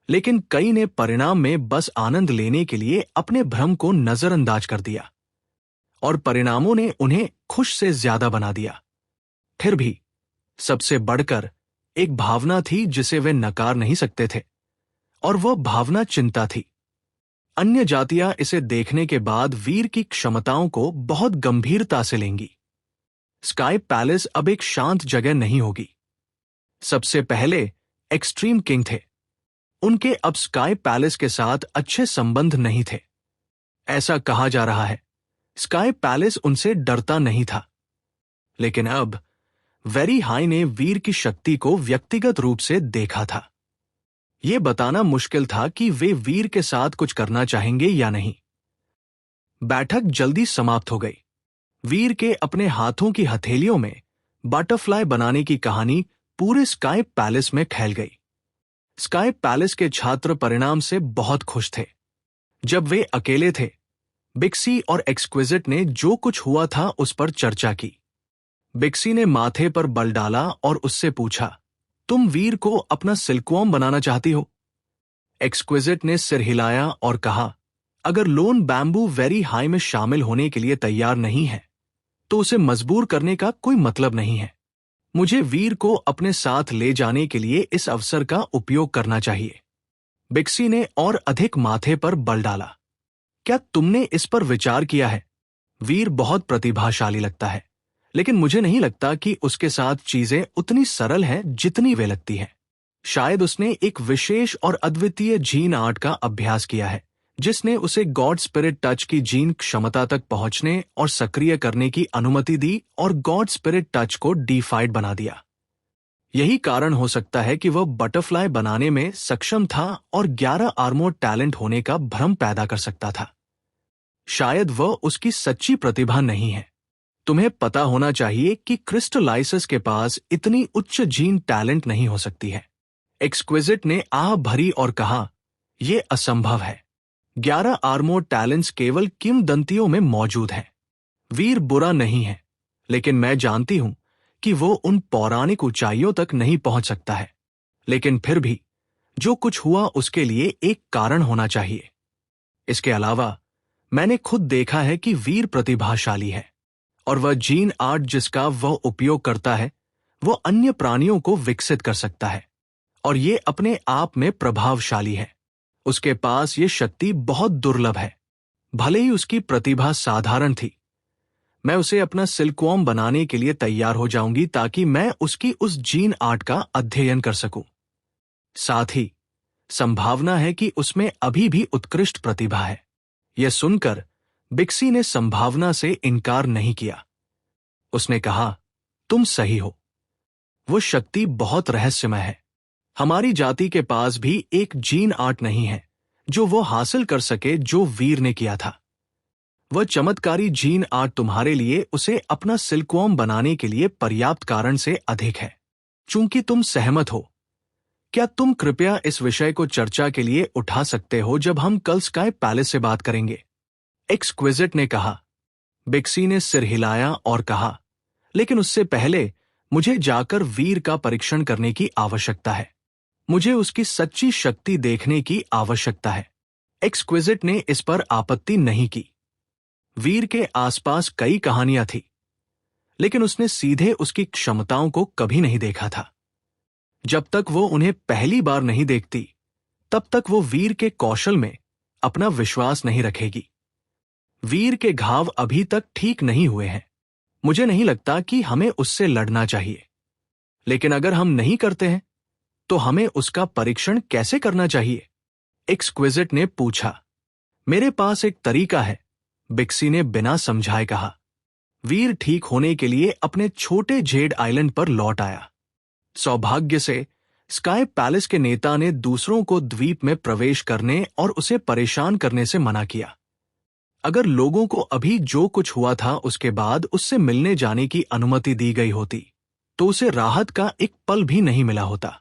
लेकिन कई ने परिणाम में बस आनंद लेने के लिए अपने भ्रम को नजरअंदाज कर दिया और परिणामों ने उन्हें खुश से ज्यादा बना दिया। फिर भी सबसे बढ़कर एक भावना थी जिसे वे नकार नहीं सकते थे, और वह भावना चिंता थी। अन्य जातियां इसे देखने के बाद वीर की क्षमताओं को बहुत गंभीरता से लेंगी। स्काई पैलेस अब एक शांत जगह नहीं होगी। सबसे पहले एक्सट्रीम किंग थे। उनके अब स्काई पैलेस के साथ अच्छे संबंध नहीं थे। ऐसा कहा जा रहा है स्काई पैलेस उनसे डरता नहीं था। लेकिन अब वेरी हाई ने वीर की शक्ति को व्यक्तिगत रूप से देखा था। यह बताना मुश्किल था कि वे वीर के साथ कुछ करना चाहेंगे या नहीं। बैठक जल्दी समाप्त हो गई। वीर के अपने हाथों की हथेलियों में बटरफ्लाई बनाने की कहानी पूरे स्काई पैलेस में फैल गई। स्काई पैलेस के छात्र परिणाम से बहुत खुश थे। जब वे अकेले थे, बिक्सी और एक्सक्विजिट ने जो कुछ हुआ था उस पर चर्चा की। बिक्सी ने माथे पर बल डाला और उससे पूछा, तुम वीर को अपना सिल्कवॉर्म बनाना चाहती हो? एक्सक्विजिट ने सिर हिलाया और कहा, अगर लोन बैम्बू वेरी हाई में शामिल होने के लिए तैयार नहीं है तो उसे मजबूर करने का कोई मतलब नहीं है। मुझे वीर को अपने साथ ले जाने के लिए इस अवसर का उपयोग करना चाहिए। बिक्सी ने और अधिक माथे पर बल डाला। क्या तुमने इस पर विचार किया है? वीर बहुत प्रतिभाशाली लगता है, लेकिन मुझे नहीं लगता कि उसके साथ चीजें उतनी सरल हैं जितनी वे लगती हैं। शायद उसने एक विशेष और अद्वितीय जीन आर्ट का अभ्यास किया है जिसने उसे गॉड स्पिरिट टच की जीन क्षमता तक पहुंचने और सक्रिय करने की अनुमति दी और गॉड स्पिरिट टच को डीफाइड बना दिया। यही कारण हो सकता है कि वह बटरफ्लाई बनाने में सक्षम था और 11 आर्मोर्ड टैलेंट होने का भ्रम पैदा कर सकता था। शायद वह उसकी सच्ची प्रतिभा नहीं है। तुम्हें पता होना चाहिए कि क्रिस्टलाइसिस के पास इतनी उच्च जीन टैलेंट नहीं हो सकती है। एक्सक्विजिट ने आह भरी और कहा, यह असंभव है। 11 आर्मोर्ड टैलेंट्स केवल किंवदंतियों में मौजूद हैं। वीर बुरा नहीं है, लेकिन मैं जानती हूं कि वो उन पौराणिक ऊंचाइयों तक नहीं पहुंच सकता है। लेकिन फिर भी जो कुछ हुआ उसके लिए एक कारण होना चाहिए। इसके अलावा मैंने खुद देखा है कि वीर प्रतिभाशाली है और वह जीन आर्ट जिसका वह उपयोग करता है वो अन्य प्राणियों को विकसित कर सकता है और ये अपने आप में प्रभावशाली है। उसके पास ये शक्ति बहुत दुर्लभ है। भले ही उसकी प्रतिभा साधारण थी, मैं उसे अपना सिल्कवॉर्म बनाने के लिए तैयार हो जाऊंगी ताकि मैं उसकी उस जीन आर्ट का अध्ययन कर सकूं। साथ ही संभावना है कि उसमें अभी भी उत्कृष्ट प्रतिभा है। यह सुनकर बिक्सी ने संभावना से इनकार नहीं किया। उसने कहा, तुम सही हो। वो शक्ति बहुत रहस्यमय है। हमारी जाति के पास भी एक जीन आर्ट नहीं है जो वो हासिल कर सके जो वीर ने किया था। वह चमत्कारी जीन आर्ट तुम्हारे लिए उसे अपना सिल्कवॉर्म बनाने के लिए पर्याप्त कारण से अधिक है। चूंकि तुम सहमत हो, क्या तुम कृपया इस विषय को चर्चा के लिए उठा सकते हो जब हम कल स्काई पैलेस से बात करेंगे? एक्सक्विजिट ने कहा। बिक्सी ने सिर हिलाया और कहा, लेकिन उससे पहले मुझे जाकर वीर का परीक्षण करने की आवश्यकता है। मुझे उसकी सच्ची शक्ति देखने की आवश्यकता है। एक्सक्विजिट ने इस पर आपत्ति नहीं की। वीर के आसपास कई कहानियां थी, लेकिन उसने सीधे उसकी क्षमताओं को कभी नहीं देखा था। जब तक वो उन्हें पहली बार नहीं देखती, तब तक वो वीर के कौशल में अपना विश्वास नहीं रखेगी। वीर के घाव अभी तक ठीक नहीं हुए हैं। मुझे नहीं लगता कि हमें उससे लड़ना चाहिए, लेकिन अगर हम नहीं करते हैं तो हमें उसका परीक्षण कैसे करना चाहिए? एक्सक्विजिट ने पूछा। मेरे पास एक तरीका है, बिक्सी ने बिना समझाए कहा। वीर ठीक होने के लिए अपने छोटे जेड आइलैंड पर लौट आया। सौभाग्य से स्काई पैलेस के नेता ने दूसरों को द्वीप में प्रवेश करने और उसे परेशान करने से मना किया। अगर लोगों को अभी जो कुछ हुआ था उसके बाद उससे मिलने जाने की अनुमति दी गई होती तो उसे राहत का एक पल भी नहीं मिला होता।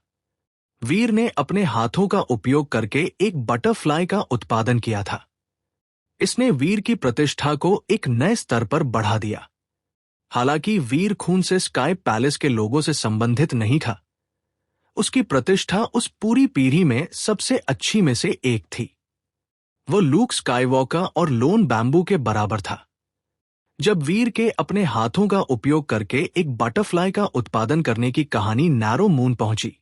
वीर ने अपने हाथों का उपयोग करके एक बटरफ्लाई का उत्पादन किया था। इसने वीर की प्रतिष्ठा को एक नए स्तर पर बढ़ा दिया। हालांकि वीर खून से स्काई पैलेस के लोगों से संबंधित नहीं था, उसकी प्रतिष्ठा उस पूरी पीढ़ी में सबसे अच्छी में से एक थी। वो लूक स्काईवॉकर और लोन बैम्बू के बराबर था। जब वीर के अपने हाथों का उपयोग करके एक बटरफ्लाई का उत्पादन करने की कहानी नैरो मून पहुंची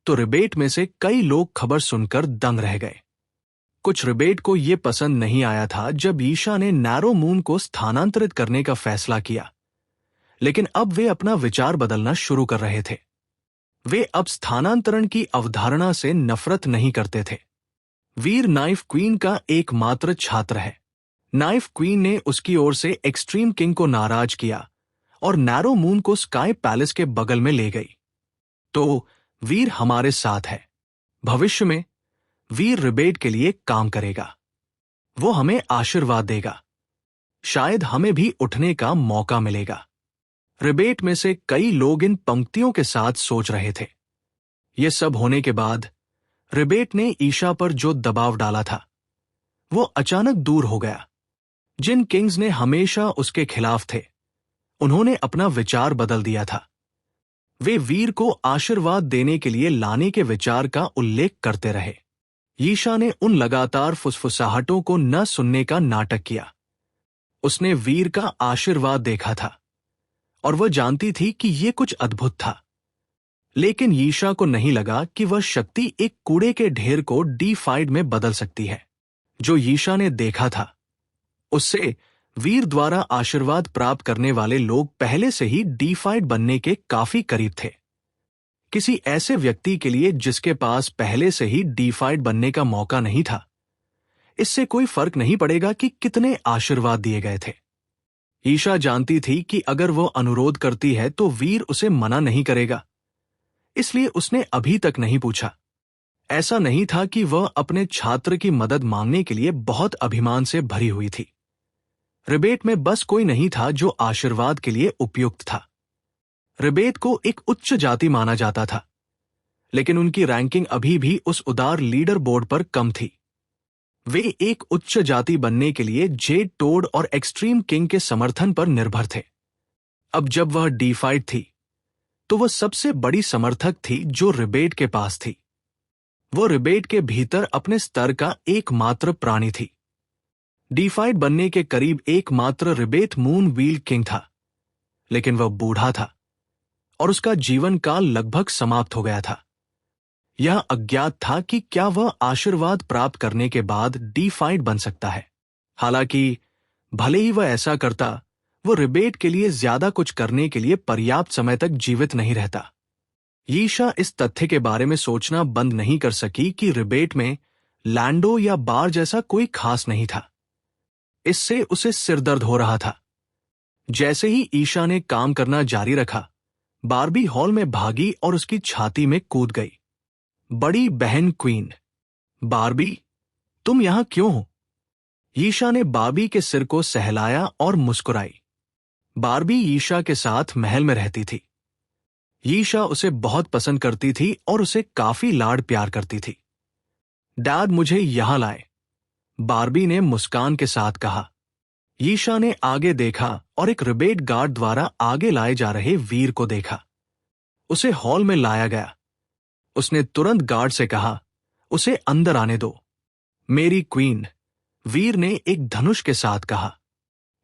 तो रिबेट में से कई लोग खबर सुनकर दंग रह गए। कुछ रिबेट को यह पसंद नहीं आया था जब ईशा ने नैरो मून को स्थानांतरित करने का फैसला किया, लेकिन अब वे अपना विचार बदलना शुरू कर रहे थे। वे अब स्थानांतरण की अवधारणा से नफरत नहीं करते थे। वीर नाइफ क्वीन का एकमात्र छात्र है। नाइफ क्वीन ने उसकी ओर से एक्सट्रीम किंग को नाराज किया और नैरो मून को स्काई पैलेस के बगल में ले गई। तो वीर हमारे साथ है। भविष्य में वीर रिबेट के लिए काम करेगा। वो हमें आशीर्वाद देगा। शायद हमें भी उठने का मौका मिलेगा। रिबेट में से कई लोग इन पंक्तियों के साथ सोच रहे थे। यह सब होने के बाद रिबेट ने ईशा पर जो दबाव डाला था वो अचानक दूर हो गया। जिन किंग्स ने हमेशा उसके खिलाफ थे उन्होंने अपना विचार बदल दिया था। वे वीर को आशीर्वाद देने के लिए लाने के विचार का उल्लेख करते रहे। ईशा ने उन लगातार फुसफुसाहटों को न सुनने का नाटक किया। उसने वीर का आशीर्वाद देखा था और वह जानती थी कि यह कुछ अद्भुत था। लेकिन ईशा को नहीं लगा कि वह शक्ति एक कूड़े के ढेर को डीफाइड में बदल सकती है। जो ईशा ने देखा था उससे वीर द्वारा आशीर्वाद प्राप्त करने वाले लोग पहले से ही डीफाइड बनने के काफी करीब थे। किसी ऐसे व्यक्ति के लिए जिसके पास पहले से ही डीफाइड बनने का मौका नहीं था, इससे कोई फर्क नहीं पड़ेगा कि कितने आशीर्वाद दिए गए थे। ईशा जानती थी कि अगर वो अनुरोध करती है तो वीर उसे मना नहीं करेगा, इसलिए उसने अभी तक नहीं पूछा। ऐसा नहीं था कि वह अपने छात्र की मदद मांगने के लिए बहुत अभिमान से भरी हुई थी। रिबेट में बस कोई नहीं था जो आशीर्वाद के लिए उपयुक्त था। रिबेट को एक उच्च जाति माना जाता था, लेकिन उनकी रैंकिंग अभी भी उस उदार लीडर बोर्ड पर कम थी। वे एक उच्च जाति बनने के लिए जेड टोड और एक्सट्रीम किंग के समर्थन पर निर्भर थे। अब जब वह डीफाइड थी तो वह सबसे बड़ी समर्थक थी जो रिबेट के पास थी। वो रिबेट के भीतर अपने स्तर का एकमात्र प्राणी थी। डीफाइड बनने के करीब एकमात्र रिबेट मून व्हील किंग था, लेकिन वह बूढ़ा था और उसका जीवन काल लगभग समाप्त हो गया था। यह अज्ञात था कि क्या वह आशीर्वाद प्राप्त करने के बाद डीफाइड बन सकता है। हालांकि भले ही वह ऐसा करता, वो रिबेट के लिए ज्यादा कुछ करने के लिए पर्याप्त समय तक जीवित नहीं रहता। ईशा इस तथ्य के बारे में सोचना बंद नहीं कर सकी कि रिबेट में लैंडो या बार जैसा कोई खास नहीं था। इससे उसे सिरदर्द हो रहा था। जैसे ही ईशा ने काम करना जारी रखा, बारबी हॉल में भागी और उसकी छाती में कूद गई। बड़ी बहन क्वीन, बारबी, तुम यहां क्यों हो? ईशा ने बारबी के सिर को सहलाया और मुस्कुराई। बारबी ईशा के साथ महल में रहती थी। ईशा उसे बहुत पसंद करती थी और उसे काफी लाड प्यार करती थी। डैड मुझे यहां लाए, बारबी ने मुस्कान के साथ कहा। ईशा ने आगे देखा और एक रिबेट गार्ड द्वारा आगे लाए जा रहे वीर को देखा। उसे हॉल में लाया गया। उसने तुरंत गार्ड से कहा, उसे अंदर आने दो। मेरी क्वीन, वीर ने एक धनुष के साथ कहा।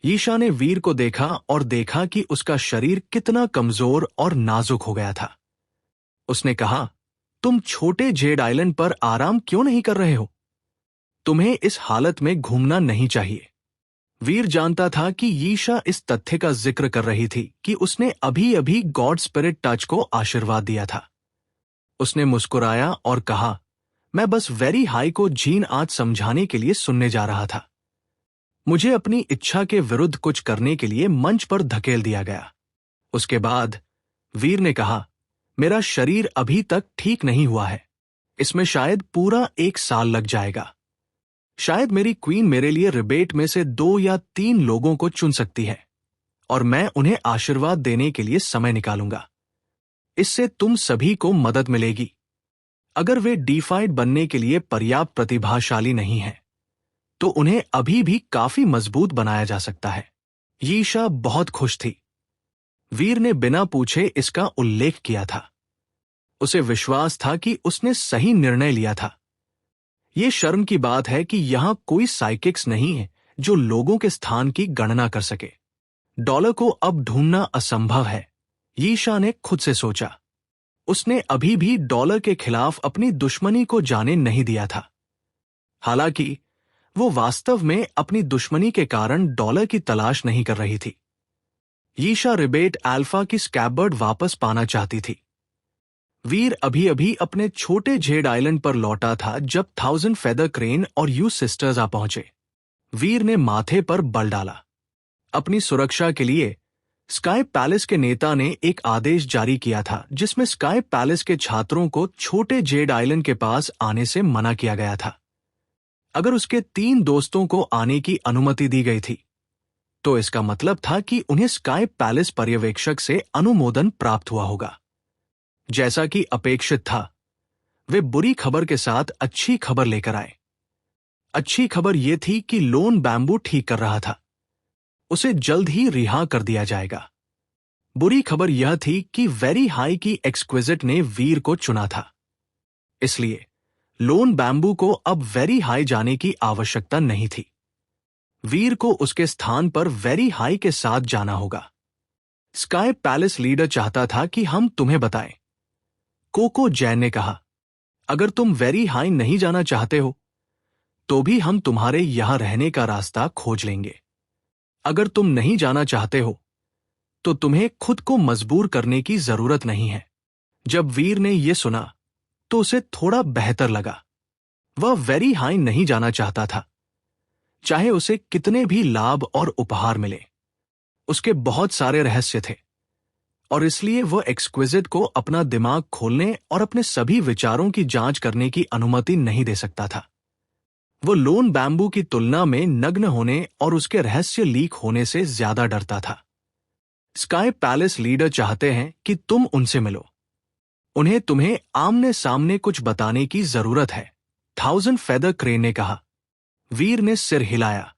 ईशा ने वीर को देखा और देखा कि उसका शरीर कितना कमजोर और नाजुक हो गया था। उसने कहा, तुम छोटे जेड आइलैंड पर आराम क्यों नहीं कर रहे हो? तुम्हें इस हालत में घूमना नहीं चाहिए। वीर जानता था कि ईशा इस तथ्य का जिक्र कर रही थी कि उसने अभी अभी गॉड स्पिरिट टच को आशीर्वाद दिया था। उसने मुस्कुराया और कहा, मैं बस वेरी हाई को जीन आज समझाने के लिए सुनने जा रहा था। मुझे अपनी इच्छा के विरुद्ध कुछ करने के लिए मंच पर धकेल दिया गया। उसके बाद वीर ने कहा, मेरा शरीर अभी तक ठीक नहीं हुआ है। इसमें शायद पूरा 1 साल लग जाएगा। शायद मेरी क्वीन मेरे लिए रिबेट में से 2 या 3 लोगों को चुन सकती है और मैं उन्हें आशीर्वाद देने के लिए समय निकालूंगा। इससे तुम सभी को मदद मिलेगी। अगर वे डीफाइड बनने के लिए पर्याप्त प्रतिभाशाली नहीं हैं, तो उन्हें अभी भी काफी मजबूत बनाया जा सकता है। ईशा बहुत खुश थी। वीर ने बिना पूछे इसका उल्लेख किया था। उसे विश्वास था कि उसने सही निर्णय लिया था। यह शर्म की बात है कि यहां कोई साइकिक्स नहीं है जो लोगों के स्थान की गणना कर सके। डॉलर को अब ढूंढना असंभव है, ईशा ने खुद से सोचा। उसने अभी भी डॉलर के खिलाफ अपनी दुश्मनी को जाने नहीं दिया था। हालांकि वो वास्तव में अपनी दुश्मनी के कारण डॉलर की तलाश नहीं कर रही थी। ईशा रिबेट अल्फा की स्कैबर्ड वापस पाना चाहती थी। वीर अभी अभी अपने छोटे जेड आइलैंड पर लौटा था जब 1000 फेदर क्रेन और यू सिस्टर्स आ पहुंचे। वीर ने माथे पर बल डाला। अपनी सुरक्षा के लिए स्काई पैलेस के नेता ने एक आदेश जारी किया था जिसमें स्काई पैलेस के छात्रों को छोटे जेड आइलैंड के पास आने से मना किया गया था। अगर उसके 3 दोस्तों को आने की अनुमति दी गई थी तो इसका मतलब था कि उन्हें स्काई पैलेस पर्यवेक्षक से अनुमोदन प्राप्त हुआ होगा। जैसा कि अपेक्षित था, वे बुरी खबर के साथ अच्छी खबर लेकर आए। अच्छी खबर यह थी कि लोन बैम्बू ठीक कर रहा था, उसे जल्द ही रिहा कर दिया जाएगा। बुरी खबर यह थी कि वेरी हाई की एक्सक्विजिट ने वीर को चुना था, इसलिए लोन बैम्बू को अब वेरी हाई जाने की आवश्यकता नहीं थी। वीर को उसके स्थान पर वेरी हाई के साथ जाना होगा। स्काई पैलेस लीडर चाहता था कि हम तुम्हें बताएं, कोको जैन ने कहा। अगर तुम वेरी हाई नहीं जाना चाहते हो तो भी हम तुम्हारे यहां रहने का रास्ता खोज लेंगे। अगर तुम नहीं जाना चाहते हो तो तुम्हें खुद को मजबूर करने की जरूरत नहीं है। जब वीर ने यह सुना तो उसे थोड़ा बेहतर लगा। वह वेरी हाई नहीं जाना चाहता था, चाहे उसे कितने भी लाभ और उपहार मिले। उसके बहुत सारे रहस्य थे और इसलिए वह एक्सक्विजिट को अपना दिमाग खोलने और अपने सभी विचारों की जांच करने की अनुमति नहीं दे सकता था। वो लोन बैम्बू की तुलना में नग्न होने और उसके रहस्य लीक होने से ज्यादा डरता था। स्काई पैलेस लीडर चाहते हैं कि तुम उनसे मिलो। उन्हें तुम्हें आमने सामने कुछ बताने की जरूरत है, 1000 फेदर क्रेन ने कहा। वीर ने सिर हिलाया।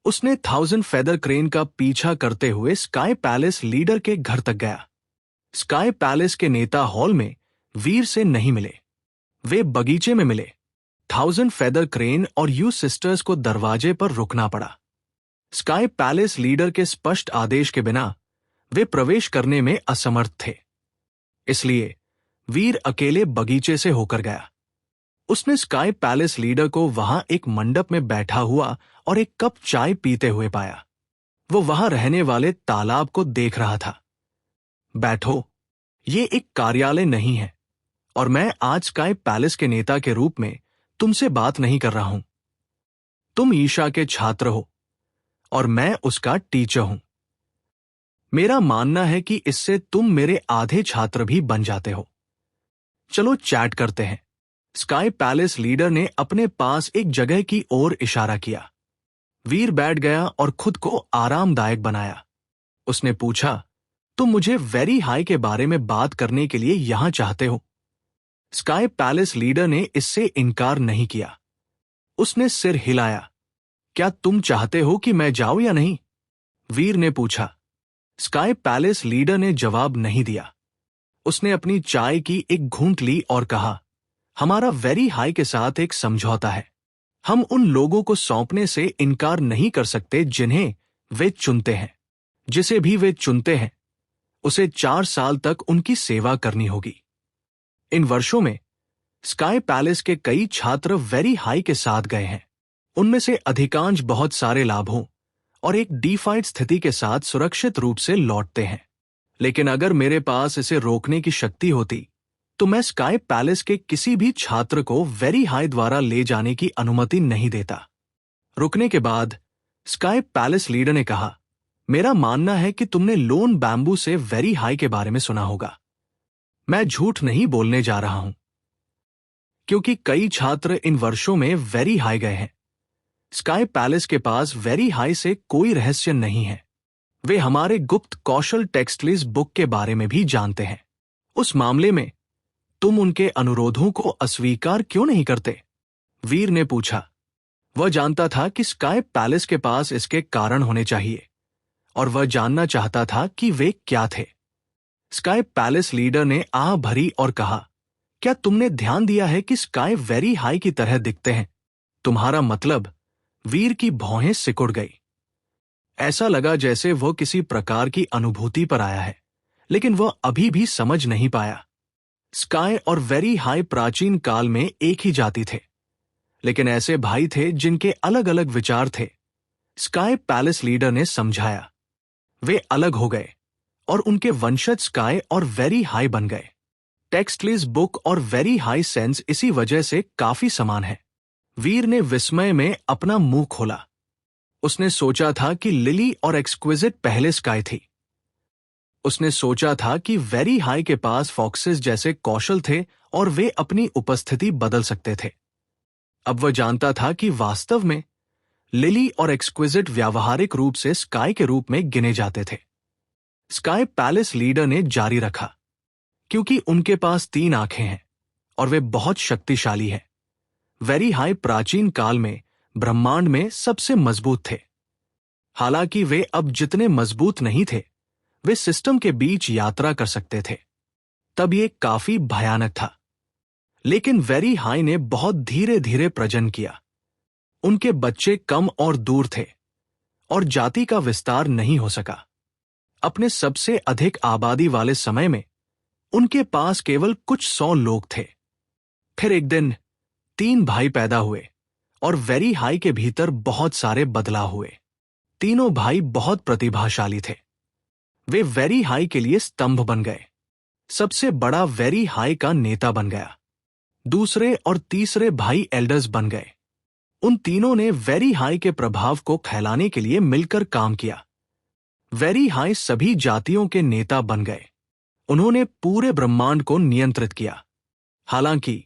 उसने 1000 फेदर क्रेन का पीछा करते हुए स्काई पैलेस लीडर के घर तक गया। स्काई पैलेस के नेता हॉल में वीर से नहीं मिले, वे बगीचे में मिले। 1000 फेदर क्रेन और यू सिस्टर्स को दरवाजे पर रुकना पड़ा। स्काई पैलेस लीडर के स्पष्ट आदेश के बिना वे प्रवेश करने में असमर्थ थे, इसलिए वीर अकेले बगीचे से होकर गया। उसने स्काई पैलेस लीडर को वहां एक मंडप में बैठा हुआ और एक कप चाय पीते हुए पाया। वो वहां रहने वाले तालाब को देख रहा था। बैठो, ये एक कार्यालय नहीं है और मैं आज स्काई पैलेस के नेता के रूप में तुमसे बात नहीं कर रहा हूं। तुम ईशा के छात्र हो और मैं उसका टीचर हूं। मेरा मानना है कि इससे तुम मेरे आधे छात्र भी बन जाते हो। चलो चैट करते हैं। स्काई पैलेस लीडर ने अपने पास एक जगह की ओर इशारा किया। वीर बैठ गया और खुद को आरामदायक बनाया। उसने पूछा, तुम मुझे वेरी हाई के बारे में बात करने के लिए यहां चाहते हो? स्काई पैलेस लीडर ने इससे इनकार नहीं किया। उसने सिर हिलाया। क्या तुम चाहते हो कि मैं जाऊं या नहीं? वीर ने पूछा। स्काई पैलेस लीडर ने जवाब नहीं दिया। उसने अपनी चाय की एक घूंट ली और कहा, हमारा वेरी हाई के साथ एक समझौता है। हम उन लोगों को सौंपने से इनकार नहीं कर सकते जिन्हें वे चुनते हैं। जिसे भी वे चुनते हैं उसे 4 साल तक उनकी सेवा करनी होगी। इन वर्षों में स्काई पैलेस के कई छात्र वेरी हाई के साथ गए हैं। उनमें से अधिकांश बहुत सारे लाभों और एक डिफाइड स्थिति के साथ सुरक्षित रूप से लौटते हैं। लेकिन अगर मेरे पास इसे रोकने की शक्ति होती तो मैं स्काई पैलेस के किसी भी छात्र को वेरी हाई द्वारा ले जाने की अनुमति नहीं देता। रुकने के बाद स्काई पैलेस लीडर ने कहा, मेरा मानना है कि तुमने लोन बैम्बू से वेरी हाई के बारे में सुना होगा। मैं झूठ नहीं बोलने जा रहा हूं, क्योंकि कई छात्र इन वर्षों में वेरी हाई गए हैं। स्काई पैलेस के पास वेरी हाई से कोई रहस्य नहीं है। वे हमारे गुप्त कौशल टेक्स्टलिस्ट बुक के बारे में भी जानते हैं। उस मामले में तुम उनके अनुरोधों को अस्वीकार क्यों नहीं करते? वीर ने पूछा। वह जानता था कि स्काई पैलेस के पास इसके कारण होने चाहिए और वह जानना चाहता था कि वे क्या थे। स्काई पैलेस लीडर ने आह भरी और कहा, क्या तुमने ध्यान दिया है कि स्काई वेरी हाई की तरह दिखते हैं? तुम्हारा मतलब? वीर की भौहें सिकुड़ गई। ऐसा लगा जैसे वह किसी प्रकार की अनुभूति पर आया है, लेकिन वह अभी भी समझ नहीं पाया। स्काई और वेरी हाई प्राचीन काल में एक ही जाति थे, लेकिन ऐसे भाई थे जिनके अलग अलग विचार थे। स्काई पैलेस लीडर ने समझाया। वे अलग हो गए और उनके वंशज स्काई और वेरी हाई बन गए। टेक्स्टलेस बुक और वेरी हाई सेंस इसी वजह से काफी समान है। वीर ने विस्मय में अपना मुंह खोला। उसने सोचा था कि लिली और एक्सक्विजिट पहले स्काई थी। उसने सोचा था कि वेरी हाई के पास फॉक्सेस जैसे कौशल थे और वे अपनी उपस्थिति बदल सकते थे। अब वह जानता था कि वास्तव में लिली और एक्सक्विजिट व्यावहारिक रूप से स्काई के रूप में गिने जाते थे। स्काई पैलेस लीडर ने जारी रखा, क्योंकि उनके पास 3 आंखें हैं और वे बहुत शक्तिशाली हैं। वेरी हाई प्राचीन काल में ब्रह्मांड में सबसे मजबूत थे। हालांकि वे अब जितने मजबूत नहीं थे, वे सिस्टम के बीच यात्रा कर सकते थे। तब ये काफी भयानक था। लेकिन वेरी हाई ने बहुत धीरे धीरे प्रजनन किया। उनके बच्चे कम और दूर थे और जाति का विस्तार नहीं हो सका। अपने सबसे अधिक आबादी वाले समय में उनके पास केवल कुछ 100 लोग थे। फिर एक दिन 3 भाई पैदा हुए और वेरी हाई के भीतर बहुत सारे बदलाव हुए। तीनों भाई बहुत प्रतिभाशाली थे। वे वेरी हाई के लिए स्तंभ बन गए। सबसे बड़ा वेरी हाई का नेता बन गया। दूसरे और तीसरे भाई एल्डर्स बन गए। उन तीनों ने वेरी हाई के प्रभाव को फैलाने के लिए मिलकर काम किया। वेरी हाई सभी जातियों के नेता बन गए। उन्होंने पूरे ब्रह्मांड को नियंत्रित किया। हालांकि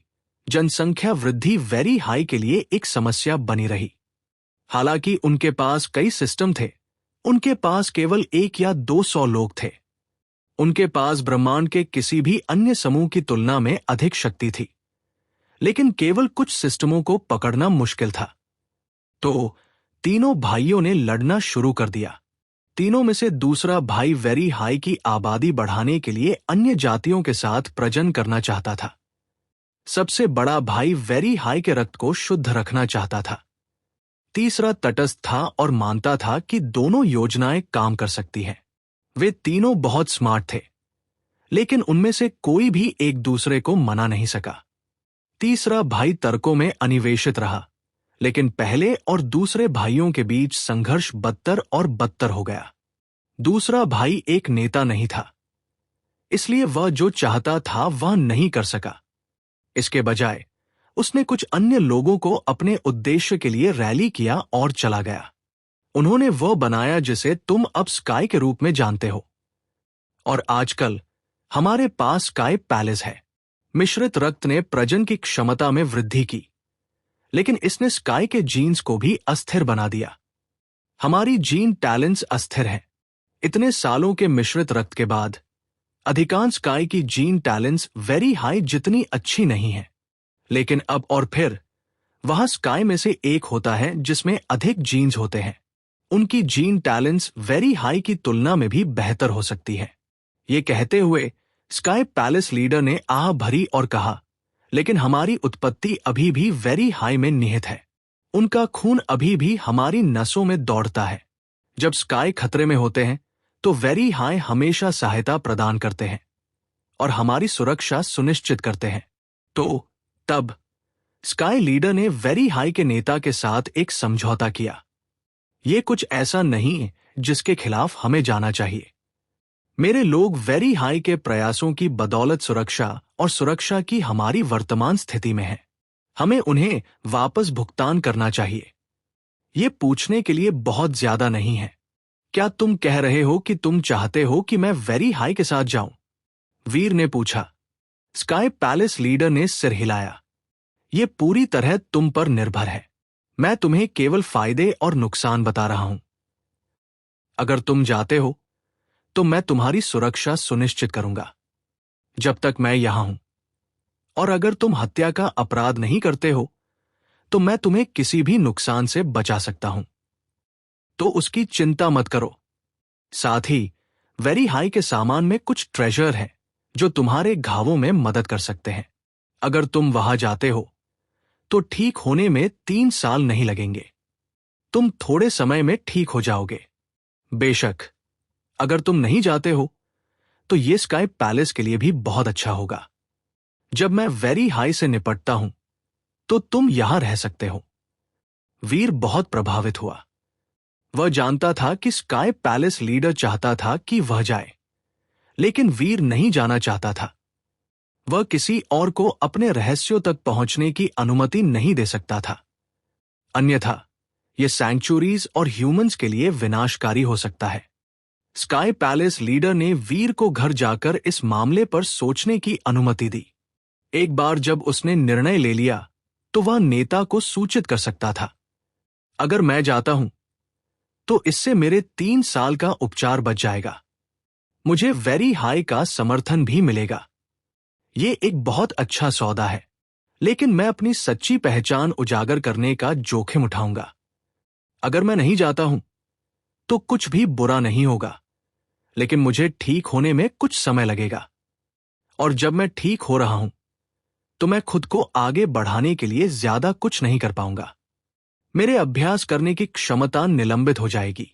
जनसंख्या वृद्धि वेरी हाई के लिए एक समस्या बनी रही। हालांकि उनके पास कई सिस्टम थे, उनके पास केवल 1 या 200 लोग थे। उनके पास ब्रह्मांड के किसी भी अन्य समूह की तुलना में अधिक शक्ति थी, लेकिन केवल कुछ सिस्टमों को पकड़ना मुश्किल था। तो तीनों भाइयों ने लड़ना शुरू कर दिया। तीनों में से दूसरा भाई वेरी हाई की आबादी बढ़ाने के लिए अन्य जातियों के साथ प्रजनन करना चाहता था। सबसे बड़ा भाई वेरी हाई के रक्त को शुद्ध रखना चाहता था। तीसरा तटस्थ था और मानता था कि दोनों योजनाएं काम कर सकती हैं। वे तीनों बहुत स्मार्ट थे, लेकिन उनमें से कोई भी एक दूसरे को मना नहीं सका। तीसरा भाई तर्कों में अनिवेशित रहा, लेकिन पहले और दूसरे भाइयों के बीच संघर्ष बदतर और बदतर हो गया। दूसरा भाई एक नेता नहीं था, इसलिए वह जो चाहता था वह नहीं कर सका। इसके बजाय उसने कुछ अन्य लोगों को अपने उद्देश्य के लिए रैली किया और चला गया। उन्होंने वह बनाया जिसे तुम अब स्काई के रूप में जानते हो। और आजकल हमारे पास स्काई पैलेस है। मिश्रित रक्त ने प्रजनन की क्षमता में वृद्धि की, लेकिन इसने स्काई के जीन्स को भी अस्थिर बना दिया। हमारी जीन टैलेंट्स अस्थिर हैं। इतने सालों के मिश्रित रक्त के बाद अधिकांश स्काई की जीन टैलेंट्स वेरी हाई जितनी अच्छी नहीं है। लेकिन अब और फिर वहां स्काई में से एक होता है जिसमें अधिक जीन्स होते हैं। उनकी जीन टैलेंट्स वेरी हाई की तुलना में भी बेहतर हो सकती है। ये कहते हुए स्काई पैलेस लीडर ने आह भरी और कहा, लेकिन हमारी उत्पत्ति अभी भी वेरी हाई में निहित है। उनका खून अभी भी हमारी नसों में दौड़ता है। जब स्काई खतरे में होते हैं तो वेरी हाई हमेशा सहायता प्रदान करते हैं और हमारी सुरक्षा सुनिश्चित करते हैं। तो तब स्काई लीडर ने वेरी हाई के नेता के साथ एक समझौता किया। ये कुछ ऐसा नहीं है जिसके खिलाफ हमें जाना चाहिए। मेरे लोग वेरी हाई के प्रयासों की बदौलत सुरक्षा और सुरक्षा की हमारी वर्तमान स्थिति में हैं। हमें उन्हें वापस भुगतान करना चाहिए। ये पूछने के लिए बहुत ज्यादा नहीं है। क्या तुम कह रहे हो कि तुम चाहते हो कि मैं वेरी हाई के साथ जाऊं? वीर ने पूछा। स्काई पैलेस लीडर ने सिर हिलाया। यह पूरी तरह तुम पर निर्भर है। मैं तुम्हें केवल फायदे और नुकसान बता रहा हूं। अगर तुम जाते हो तो मैं तुम्हारी सुरक्षा सुनिश्चित करूंगा जब तक मैं यहां हूं, और अगर तुम हत्या का अपराध नहीं करते हो तो मैं तुम्हें किसी भी नुकसान से बचा सकता हूं। तो उसकी चिंता मत करो। साथ ही वेरी हाई के सामान में कुछ ट्रेजर है जो तुम्हारे घावों में मदद कर सकते हैं। अगर तुम वहां जाते हो तो ठीक होने में 3 साल नहीं लगेंगे। तुम थोड़े समय में ठीक हो जाओगे। बेशक अगर तुम नहीं जाते हो तो ये स्काई पैलेस के लिए भी बहुत अच्छा होगा। जब मैं वेरी हाई से निपटता हूं तो तुम यहां रह सकते हो। वीर बहुत प्रभावित हुआ। वह जानता था कि स्काई पैलेस लीडर चाहता था कि वह जाए, लेकिन वीर नहीं जाना चाहता था। वह किसी और को अपने रहस्यों तक पहुंचने की अनुमति नहीं दे सकता था। अन्यथा यह सैंक्चुरीज और ह्यूमंस के लिए विनाशकारी हो सकता है। स्काई पैलेस लीडर ने वीर को घर जाकर इस मामले पर सोचने की अनुमति दी। एक बार जब उसने निर्णय ले लिया तो वह नेता को सूचित कर सकता था। अगर मैं जाता हूं तो इससे मेरे 3 साल का उपचार बच जाएगा। मुझे वेरी हाई का समर्थन भी मिलेगा। ये एक बहुत अच्छा सौदा है, लेकिन मैं अपनी सच्ची पहचान उजागर करने का जोखिम उठाऊंगा। अगर मैं नहीं जाता हूं तो कुछ भी बुरा नहीं होगा, लेकिन मुझे ठीक होने में कुछ समय लगेगा। और जब मैं ठीक हो रहा हूं तो मैं खुद को आगे बढ़ाने के लिए ज्यादा कुछ नहीं कर पाऊंगा। मेरे अभ्यास करने की क्षमता निलंबित हो जाएगी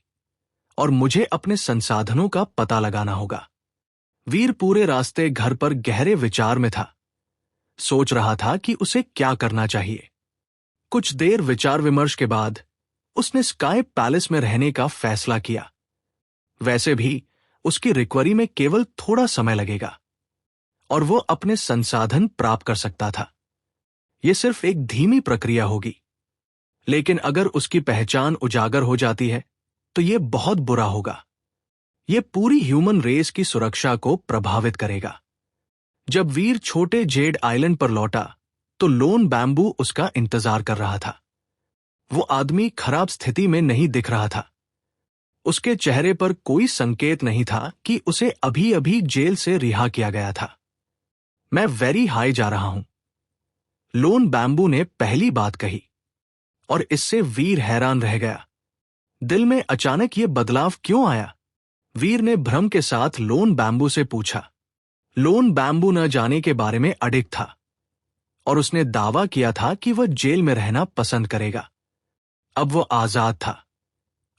और मुझे अपने संसाधनों का पता लगाना होगा। वीर पूरे रास्ते घर पर गहरे विचार में था। सोच रहा था कि उसे क्या करना चाहिए। कुछ देर विचार विमर्श के बाद उसने स्काई पैलेस में रहने का फैसला किया। वैसे भी उसकी रिकवरी में केवल थोड़ा समय लगेगा और वो अपने संसाधन प्राप्त कर सकता था। यह सिर्फ एक धीमी प्रक्रिया होगी, लेकिन अगर उसकी पहचान उजागर हो जाती है तो यह बहुत बुरा होगा। यह पूरी ह्यूमन रेस की सुरक्षा को प्रभावित करेगा। जब वीर छोटे जेड आइलैंड पर लौटा तो लोन बैम्बू उसका इंतजार कर रहा था। वो आदमी खराब स्थिति में नहीं दिख रहा था। उसके चेहरे पर कोई संकेत नहीं था कि उसे अभी अभी जेल से रिहा किया गया था। मैं वेरी हाई जा रहा हूं, लोन बैम्बू ने पहली बात कही, और इससे वीर हैरान रह गया। दिल में अचानक ये बदलाव क्यों आया? वीर ने भ्रम के साथ लोन बैम्बू से पूछा। लोन बैम्बू न जाने के बारे में अडिग था और उसने दावा किया था कि वह जेल में रहना पसंद करेगा। अब वह आजाद था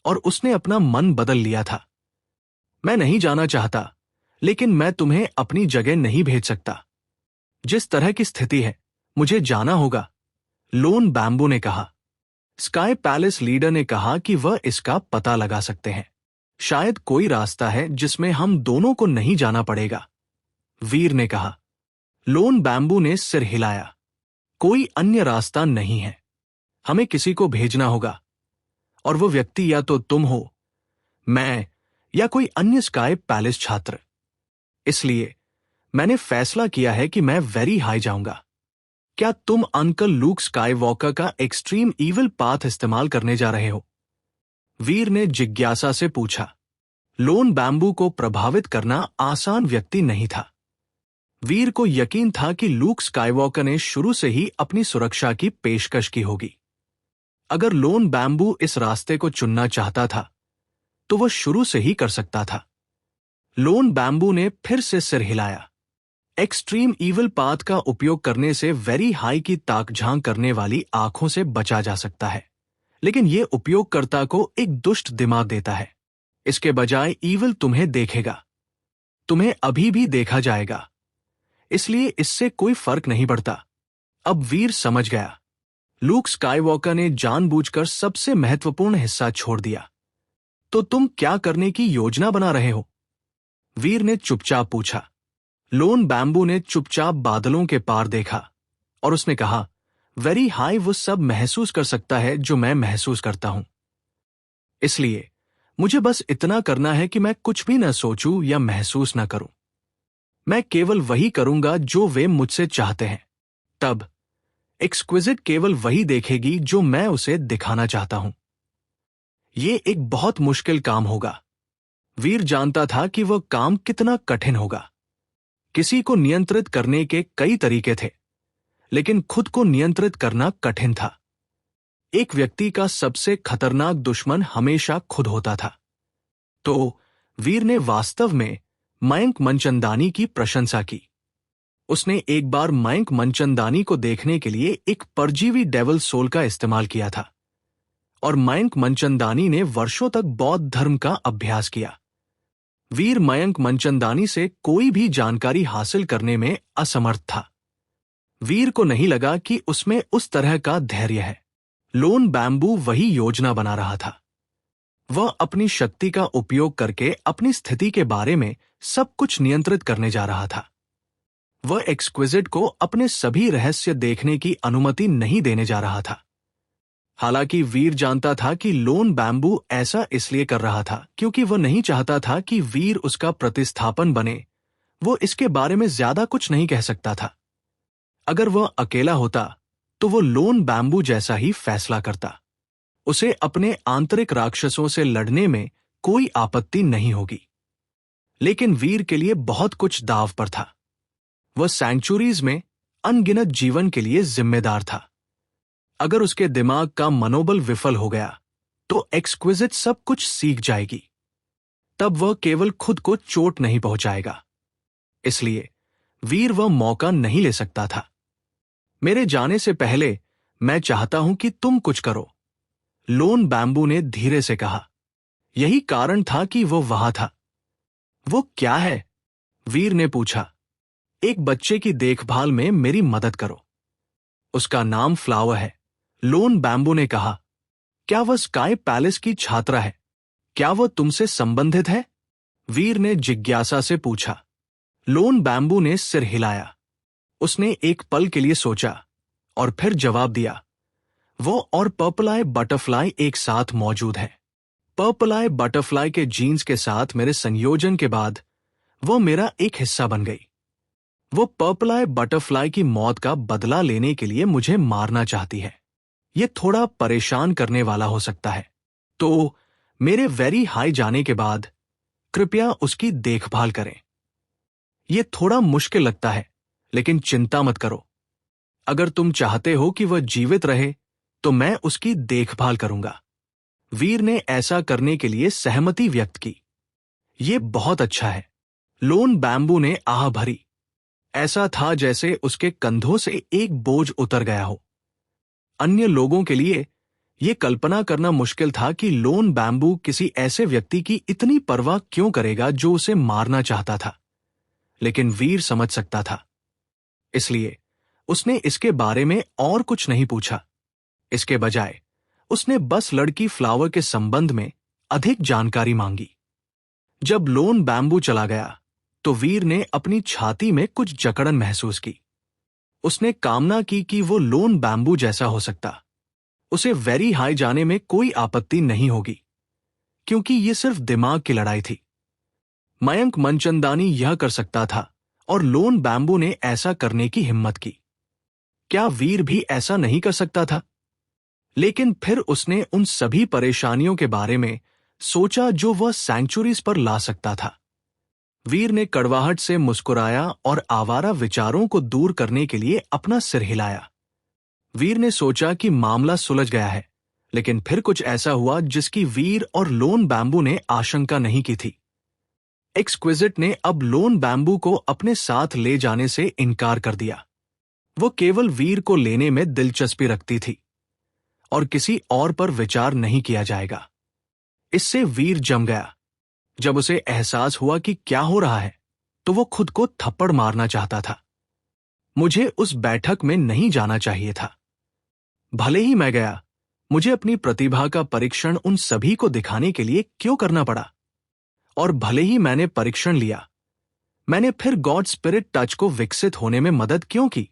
और उसने अपना मन बदल लिया था। मैं नहीं जाना चाहता, लेकिन मैं तुम्हें अपनी जगह नहीं भेज सकता। जिस तरह की स्थिति है, मुझे जाना होगा, लोन बैम्बू ने कहा। स्काई पैलेस लीडर ने कहा कि वह इसका पता लगा सकते हैं। शायद कोई रास्ता है जिसमें हम दोनों को नहीं जाना पड़ेगा, वीर ने कहा। लोन बैम्बू ने सिर हिलाया। कोई अन्य रास्ता नहीं है। हमें किसी को भेजना होगा, और वो व्यक्ति या तो तुम हो, मैं, या कोई अन्य स्काई पैलेस छात्र। इसलिए मैंने फैसला किया है कि मैं वेरी हाई जाऊंगा। क्या तुम अंकल लूक स्काईवॉकर का एक्सट्रीम इविल पाथ इस्तेमाल करने जा रहे हो? वीर ने जिज्ञासा से पूछा। लोन बैम्बू को प्रभावित करना आसान व्यक्ति नहीं था। वीर को यकीन था कि लूक स्काईवॉकर ने शुरू से ही अपनी सुरक्षा की पेशकश की होगी। अगर लोन बैम्बू इस रास्ते को चुनना चाहता था तो वह शुरू से ही कर सकता था। लोन बैम्बू ने फिर से सिर हिलाया। एक्सट्रीम इविल पाथ का उपयोग करने से वेरी हाई की ताकझांक करने वाली आंखों से बचा जा सकता है, लेकिन यह उपयोगकर्ता को एक दुष्ट दिमाग देता है। इसके बजाय इविल तुम्हें देखेगा। तुम्हें अभी भी देखा जाएगा, इसलिए इससे कोई फर्क नहीं पड़ता। अब वीर समझ गया। लूक स्काईवॉकर ने जानबूझकर सबसे महत्वपूर्ण हिस्सा छोड़ दिया। तो तुम क्या करने की योजना बना रहे हो? वीर ने चुपचाप पूछा। लोन बैम्बू ने चुपचाप बादलों के पार देखा और उसने कहा, वेरी हाई वो सब महसूस कर सकता है जो मैं महसूस करता हूं। इसलिए मुझे बस इतना करना है कि मैं कुछ भी न सोचूं या महसूस न करूं। मैं केवल वही करूंगा जो वे मुझसे चाहते हैं। तब एक्सक्विजिट केवल वही देखेगी जो मैं उसे दिखाना चाहता हूं। यह एक बहुत मुश्किल काम होगा। वीर जानता था कि वह काम कितना कठिन होगा। किसी को नियंत्रित करने के कई तरीके थे, लेकिन खुद को नियंत्रित करना कठिन था। एक व्यक्ति का सबसे खतरनाक दुश्मन हमेशा खुद होता था। तो वीर ने वास्तव में मयंक मनचंदानी की प्रशंसा की। उसने एक बार मयंक मनचंदानी को देखने के लिए एक परजीवी डेविल सोल का इस्तेमाल किया था, और मयंक मनचंदानी ने वर्षों तक बौद्ध धर्म का अभ्यास किया। वीर मयंक मनचंदानी से कोई भी जानकारी हासिल करने में असमर्थ था। वीर को नहीं लगा कि उसमें उस तरह का धैर्य है। लोन बैम्बू वही योजना बना रहा था। वह अपनी शक्ति का उपयोग करके अपनी स्थिति के बारे में सब कुछ नियंत्रित करने जा रहा था। वह एक्सक्विजिट को अपने सभी रहस्य देखने की अनुमति नहीं देने जा रहा था। हालांकि वीर जानता था कि लोन बैम्बू ऐसा इसलिए कर रहा था क्योंकि वह नहीं चाहता था कि वीर उसका प्रतिस्थापन बने। वो इसके बारे में ज्यादा कुछ नहीं कह सकता था। अगर वह अकेला होता तो वो लोन बैम्बू जैसा ही फैसला करता। उसे अपने आंतरिक राक्षसों से लड़ने में कोई आपत्ति नहीं होगी। लेकिन वीर के लिए बहुत कुछ दांव पर था। वह सेंचुरीज में अनगिनत जीवन के लिए जिम्मेदार था। अगर उसके दिमाग का मनोबल विफल हो गया तो एक्सक्विजिट सब कुछ सीख जाएगी। तब वह केवल खुद को चोट नहीं पहुंचाएगा। इसलिए वीर वह मौका नहीं ले सकता था। मेरे जाने से पहले मैं चाहता हूं कि तुम कुछ करो, लोन बैम्बू ने धीरे से कहा। यही कारण था कि वो वहां था। वो क्या है? वीर ने पूछा। एक बच्चे की देखभाल में मेरी मदद करो। उसका नाम फ्लावर है, लोन बैम्बू ने कहा। क्या वह स्काई पैलेस की छात्रा है? क्या वह तुमसे संबंधित है? वीर ने जिज्ञासा से पूछा। लोन बैम्बू ने सिर हिलाया। उसने एक पल के लिए सोचा और फिर जवाब दिया। वो और पर्पल आई बटरफ्लाई एक साथ मौजूद है। पर्पल आई बटरफ्लाई के जीन्स के साथ मेरे संयोजन के बाद वो मेरा एक हिस्सा बन गई। वो पर्पल आई बटरफ्लाई की मौत का बदला लेने के लिए मुझे मारना चाहती है। ये थोड़ा परेशान करने वाला हो सकता है, तो मेरे वेरी हाई जाने के बाद कृपया उसकी देखभाल करें। ये थोड़ा मुश्किल लगता है, लेकिन चिंता मत करो। अगर तुम चाहते हो कि वह जीवित रहे तो मैं उसकी देखभाल करूंगा। वीर ने ऐसा करने के लिए सहमति व्यक्त की। ये बहुत अच्छा है, लोन बैम्बू ने आह भरी। ऐसा था जैसे उसके कंधों से एक बोझ उतर गया हो। अन्य लोगों के लिए यह कल्पना करना मुश्किल था कि लोन बैम्बू किसी ऐसे व्यक्ति की इतनी परवाह क्यों करेगा जो उसे मारना चाहता था। लेकिन वीर समझ सकता था। इसलिए उसने इसके बारे में और कुछ नहीं पूछा। इसके बजाय उसने बस लड़की फ्लावर के संबंध में अधिक जानकारी मांगी। जब लोन बैम्बू चला गया तो वीर ने अपनी छाती में कुछ जकड़न महसूस की। उसने कामना की कि वो लोन बैम्बू जैसा हो सकता। उसे वेरी हाई जाने में कोई आपत्ति नहीं होगी, क्योंकि ये सिर्फ दिमाग की लड़ाई थी। मयंक मनचंदानी यह कर सकता था और लोन बैम्बू ने ऐसा करने की हिम्मत की। क्या वीर भी ऐसा नहीं कर सकता था? लेकिन फिर उसने उन सभी परेशानियों के बारे में सोचा जो वह सेंचुरीज पर ला सकता था। वीर ने कड़वाहट से मुस्कुराया और आवारा विचारों को दूर करने के लिए अपना सिर हिलाया। वीर ने सोचा कि मामला सुलझ गया है, लेकिन फिर कुछ ऐसा हुआ जिसकी वीर और लोन बैम्बू ने आशंका नहीं की थी। एक्सक्विजिट ने अब लोन बैम्बू को अपने साथ ले जाने से इनकार कर दिया। वो केवल वीर को लेने में दिलचस्पी रखती थी और किसी और पर विचार नहीं किया जाएगा। इससे वीर जम गया। जब उसे एहसास हुआ कि क्या हो रहा है तो वो खुद को थप्पड़ मारना चाहता था। मुझे उस बैठक में नहीं जाना चाहिए था। भले ही मैं गया, मुझे अपनी प्रतिभा का परीक्षण उन सभी को दिखाने के लिए क्यों करना पड़ा? और भले ही मैंने परीक्षण लिया, मैंने फिर गॉड स्पिरिट टच को विकसित होने में मदद क्यों की?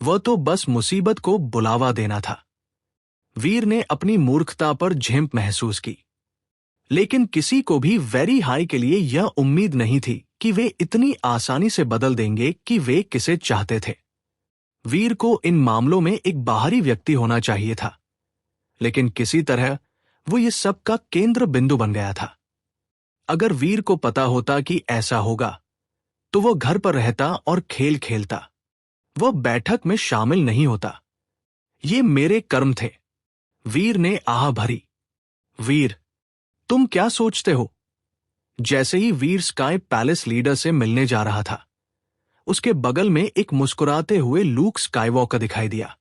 वह तो बस मुसीबत को बुलावा देना था। वीर ने अपनी मूर्खता पर झेंप महसूस की। लेकिन किसी को भी वेरी हाई के लिए यह उम्मीद नहीं थी कि वे इतनी आसानी से बदल देंगे कि वे किसे चाहते थे। वीर को इन मामलों में एक बाहरी व्यक्ति होना चाहिए था, लेकिन किसी तरह वो ये सब का केंद्र बिंदु बन गया था। अगर वीर को पता होता कि ऐसा होगा तो वो घर पर रहता और खेल खेलता। वह बैठक में शामिल नहीं होता। ये मेरे कर्म थे। वीर ने आह भरी। वीर, तुम क्या सोचते हो? जैसे ही वीर स्काई पैलेस लीडर से मिलने जा रहा था, उसके बगल में एक मुस्कुराते हुए लूक स्काईवॉकर दिखाई दिया।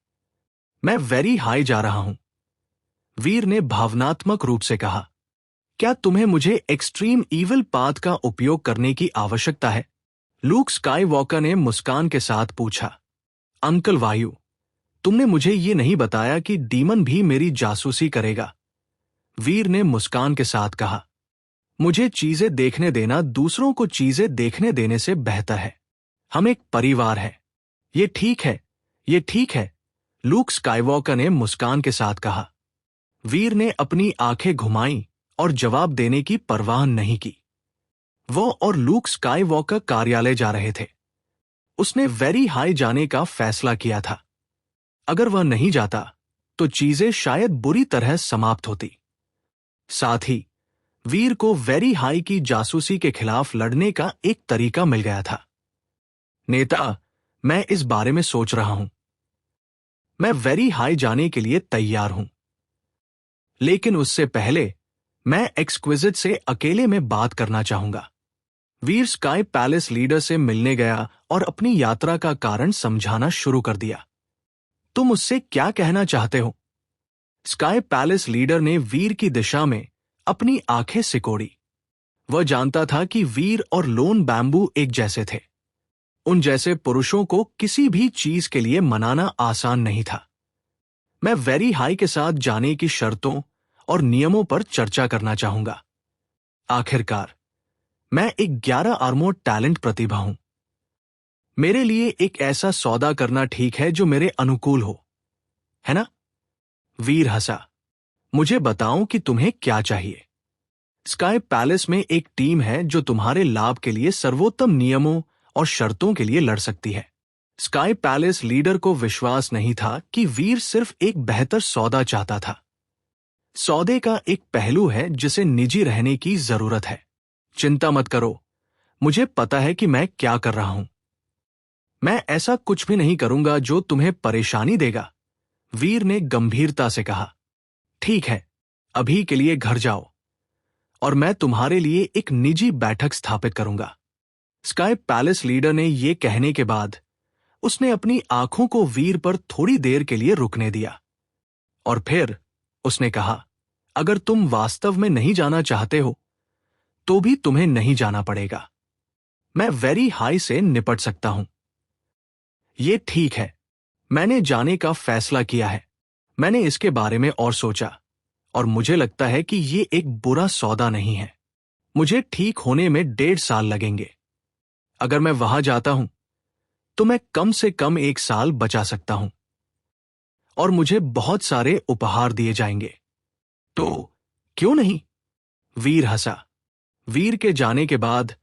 मैं वेरी हाई जा रहा हूं, वीर ने भावनात्मक रूप से कहा। क्या तुम्हें मुझे एक्सट्रीम ईविल पाथ का उपयोग करने की आवश्यकता है? लूक स्काईवॉकर ने मुस्कान के साथ पूछा। अंकल वायु, तुमने मुझे ये नहीं बताया कि डीमन भी मेरी जासूसी करेगा। वीर ने मुस्कान के साथ कहा। मुझे चीजें देखने देना दूसरों को चीजें देखने देने से बेहतर है। हम एक परिवार हैं। ये ठीक है, ये ठीक है, लूक स्काईवॉकर ने मुस्कान के साथ कहा। वीर ने अपनी आंखें घुमाई और जवाब देने की परवाह नहीं की। वो और लूक स्काईवॉकर कार्यालय जा रहे थे। उसने वेरी हाई जाने का फैसला किया था। अगर वह नहीं जाता तो चीजें शायद बुरी तरह समाप्त होती। साथ ही वीर को वेरी हाई की जासूसी के खिलाफ लड़ने का एक तरीका मिल गया था। नेता, मैं इस बारे में सोच रहा हूं। मैं वेरी हाई जाने के लिए तैयार हूं, लेकिन उससे पहले मैं एक्सक्विजिट से अकेले में बात करना चाहूंगा। वीर स्काई पैलेस लीडर से मिलने गया और अपनी यात्रा का कारण समझाना शुरू कर दिया। तुम उससे क्या कहना चाहते हो? स्काई पैलेस लीडर ने वीर की दिशा में अपनी आंखें सिकोड़ी। वह जानता था कि वीर और लोन बैम्बू एक जैसे थे। उन जैसे पुरुषों को किसी भी चीज के लिए मनाना आसान नहीं था। मैं वेरी हाई के साथ जाने की शर्तों और नियमों पर चर्चा करना चाहूंगा। आखिरकार मैं एक 11 आर्मोर्ड टैलेंट प्रतिभा हूं। मेरे लिए एक ऐसा सौदा करना ठीक है जो मेरे अनुकूल हो, है ना? वीर हंसा। मुझे बताओ कि तुम्हें क्या चाहिए। स्काई पैलेस में एक टीम है जो तुम्हारे लाभ के लिए सर्वोत्तम नियमों और शर्तों के लिए लड़ सकती है। स्काई पैलेस लीडर को विश्वास नहीं था कि वीर सिर्फ एक बेहतर सौदा चाहता था। सौदे का एक पहलू है जिसे निजी रहने की जरूरत है। चिंता मत करो, मुझे पता है कि मैं क्या कर रहा हूं। मैं ऐसा कुछ भी नहीं करूंगा जो तुम्हें परेशानी देगा, वीर ने गंभीरता से कहा। ठीक है, अभी के लिए घर जाओ और मैं तुम्हारे लिए एक निजी बैठक स्थापित करूंगा। स्काई पैलेस लीडर ने यह कहने के बाद उसने अपनी आंखों को वीर पर थोड़ी देर के लिए रुकने दिया और फिर उसने कहा, अगर तुम वास्तव में नहीं जाना चाहते हो तो भी तुम्हें नहीं जाना पड़ेगा। मैं वेरी हाई से निपट सकता हूं। ये ठीक है, मैंने जाने का फैसला किया है। मैंने इसके बारे में और सोचा और मुझे लगता है कि ये एक बुरा सौदा नहीं है। मुझे ठीक होने में 1.5 साल लगेंगे। अगर मैं वहां जाता हूं तो मैं कम से कम 1 साल बचा सकता हूं और मुझे बहुत सारे उपहार दिए जाएंगे। तो क्यों नहीं? वीर हंसा। वीर के जाने के बाद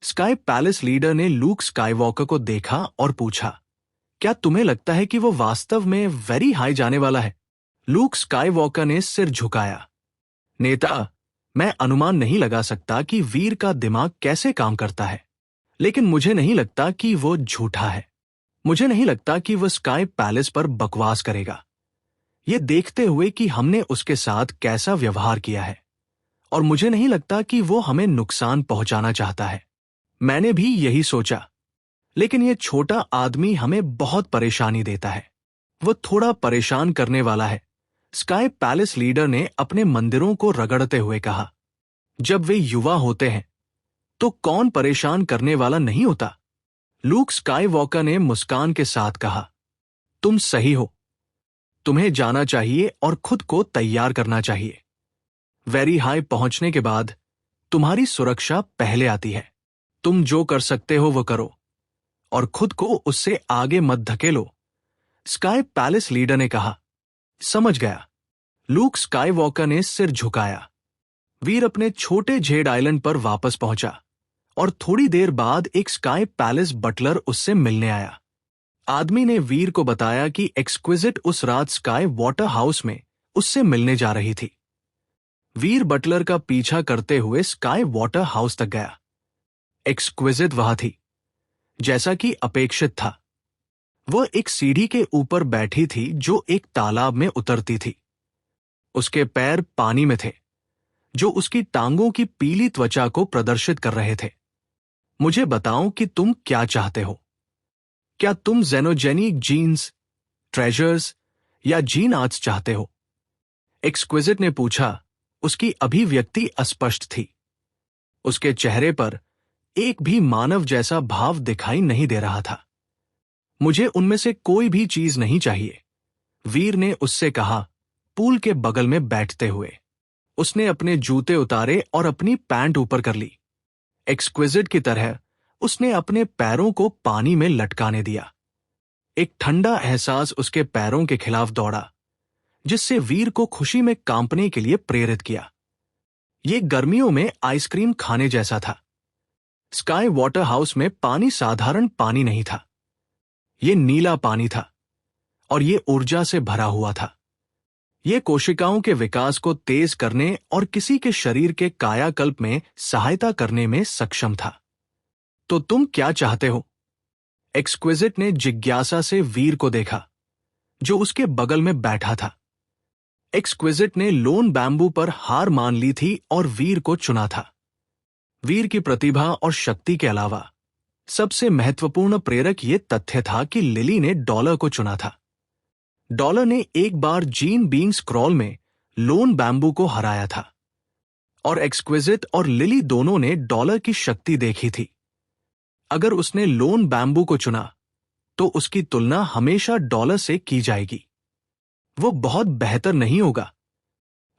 स्काई पैलेस लीडर ने लूक स्काईवॉकर को देखा और पूछा, क्या तुम्हें लगता है कि वो वास्तव में वेरी हाई जाने वाला है? लूक स्काईवॉकर ने सिर झुकाया। नेता, मैं अनुमान नहीं लगा सकता कि वीर का दिमाग कैसे काम करता है, लेकिन मुझे नहीं लगता कि वो झूठा है। मुझे नहीं लगता कि वो स्काई पैलेस पर बकवास करेगा। ये देखते हुए कि हमने उसके साथ कैसा व्यवहार किया है, और मुझे नहीं लगता कि वो हमें नुकसान पहुंचाना चाहता है। मैंने भी यही सोचा, लेकिन ये छोटा आदमी हमें बहुत परेशानी देता है। वो थोड़ा परेशान करने वाला है, स्काई पैलेस लीडर ने अपने मंदिरों को रगड़ते हुए कहा। जब वे युवा होते हैं तो कौन परेशान करने वाला नहीं होता? लूक स्काईवॉकर ने मुस्कान के साथ कहा, तुम सही हो। तुम्हें जाना चाहिए और खुद को तैयार करना चाहिए। वेरी हाई पहुंचने के बाद तुम्हारी सुरक्षा पहले आती है। तुम जो कर सकते हो वो करो और खुद को उससे आगे मत धकेलो, स्काई पैलेस लीडर ने कहा। समझ गया। लूक स्काईवॉकर ने सिर झुकाया। वीर अपने छोटे जेड आइलैंड पर वापस पहुंचा और थोड़ी देर बाद एक स्काई पैलेस बटलर उससे मिलने आया। आदमी ने वीर को बताया कि एक्सक्विजिट उस रात स्काई वाटर हाउस में उससे मिलने जा रही थी। वीर बटलर का पीछा करते हुए स्काई वाटर हाउस तक गया। एक्सक्विजिट वहां थी, जैसा कि अपेक्षित था। वह एक सीढ़ी के ऊपर बैठी थी जो एक तालाब में उतरती थी। उसके पैर पानी में थे, जो उसकी टांगों की पीली त्वचा को प्रदर्शित कर रहे थे। मुझे बताओ कि तुम क्या चाहते हो। क्या तुम जेनोजेनिक जीन्स, ट्रेजर्स या जीन आर्ट्स चाहते हो? एक्सक्विजिट ने पूछा। उसकी अभिव्यक्ति अस्पष्ट थी। उसके चेहरे पर एक भी मानव जैसा भाव दिखाई नहीं दे रहा था। मुझे उनमें से कोई भी चीज नहीं चाहिए, वीर ने उससे कहा, पूल के बगल में बैठते हुए। उसने अपने जूते उतारे और अपनी पैंट ऊपर कर ली। एक्सक्विजिट की तरह उसने अपने पैरों को पानी में लटकाने दिया। एक ठंडा एहसास उसके पैरों के खिलाफ दौड़ा, जिससे वीर को खुशी में कांपने के लिए प्रेरित किया। ये गर्मियों में आइसक्रीम खाने जैसा था। स्काई वाटर हाउस में पानी साधारण पानी नहीं था। ये नीला पानी था और ये ऊर्जा से भरा हुआ था। ये कोशिकाओं के विकास को तेज करने और किसी के शरीर के कायाकल्प में सहायता करने में सक्षम था। तो तुम क्या चाहते हो? एक्सक्विजिट ने जिज्ञासा से वीर को देखा, जो उसके बगल में बैठा था। एक्सक्विजिट ने लोन बैम्बू पर हार मान ली थी और वीर को चुना था। वीर की प्रतिभा और शक्ति के अलावा सबसे महत्वपूर्ण प्रेरक ये तथ्य था कि लिली ने डॉलर को चुना था। डॉलर ने एक बार जीन बीइंग स्क्रॉल में लोन बैम्बू को हराया था और एक्सक्विजिट और लिली दोनों ने डॉलर की शक्ति देखी थी। अगर उसने लोन बैम्बू को चुना तो उसकी तुलना हमेशा डॉलर से की जाएगी। वो बहुत बेहतर नहीं होगा।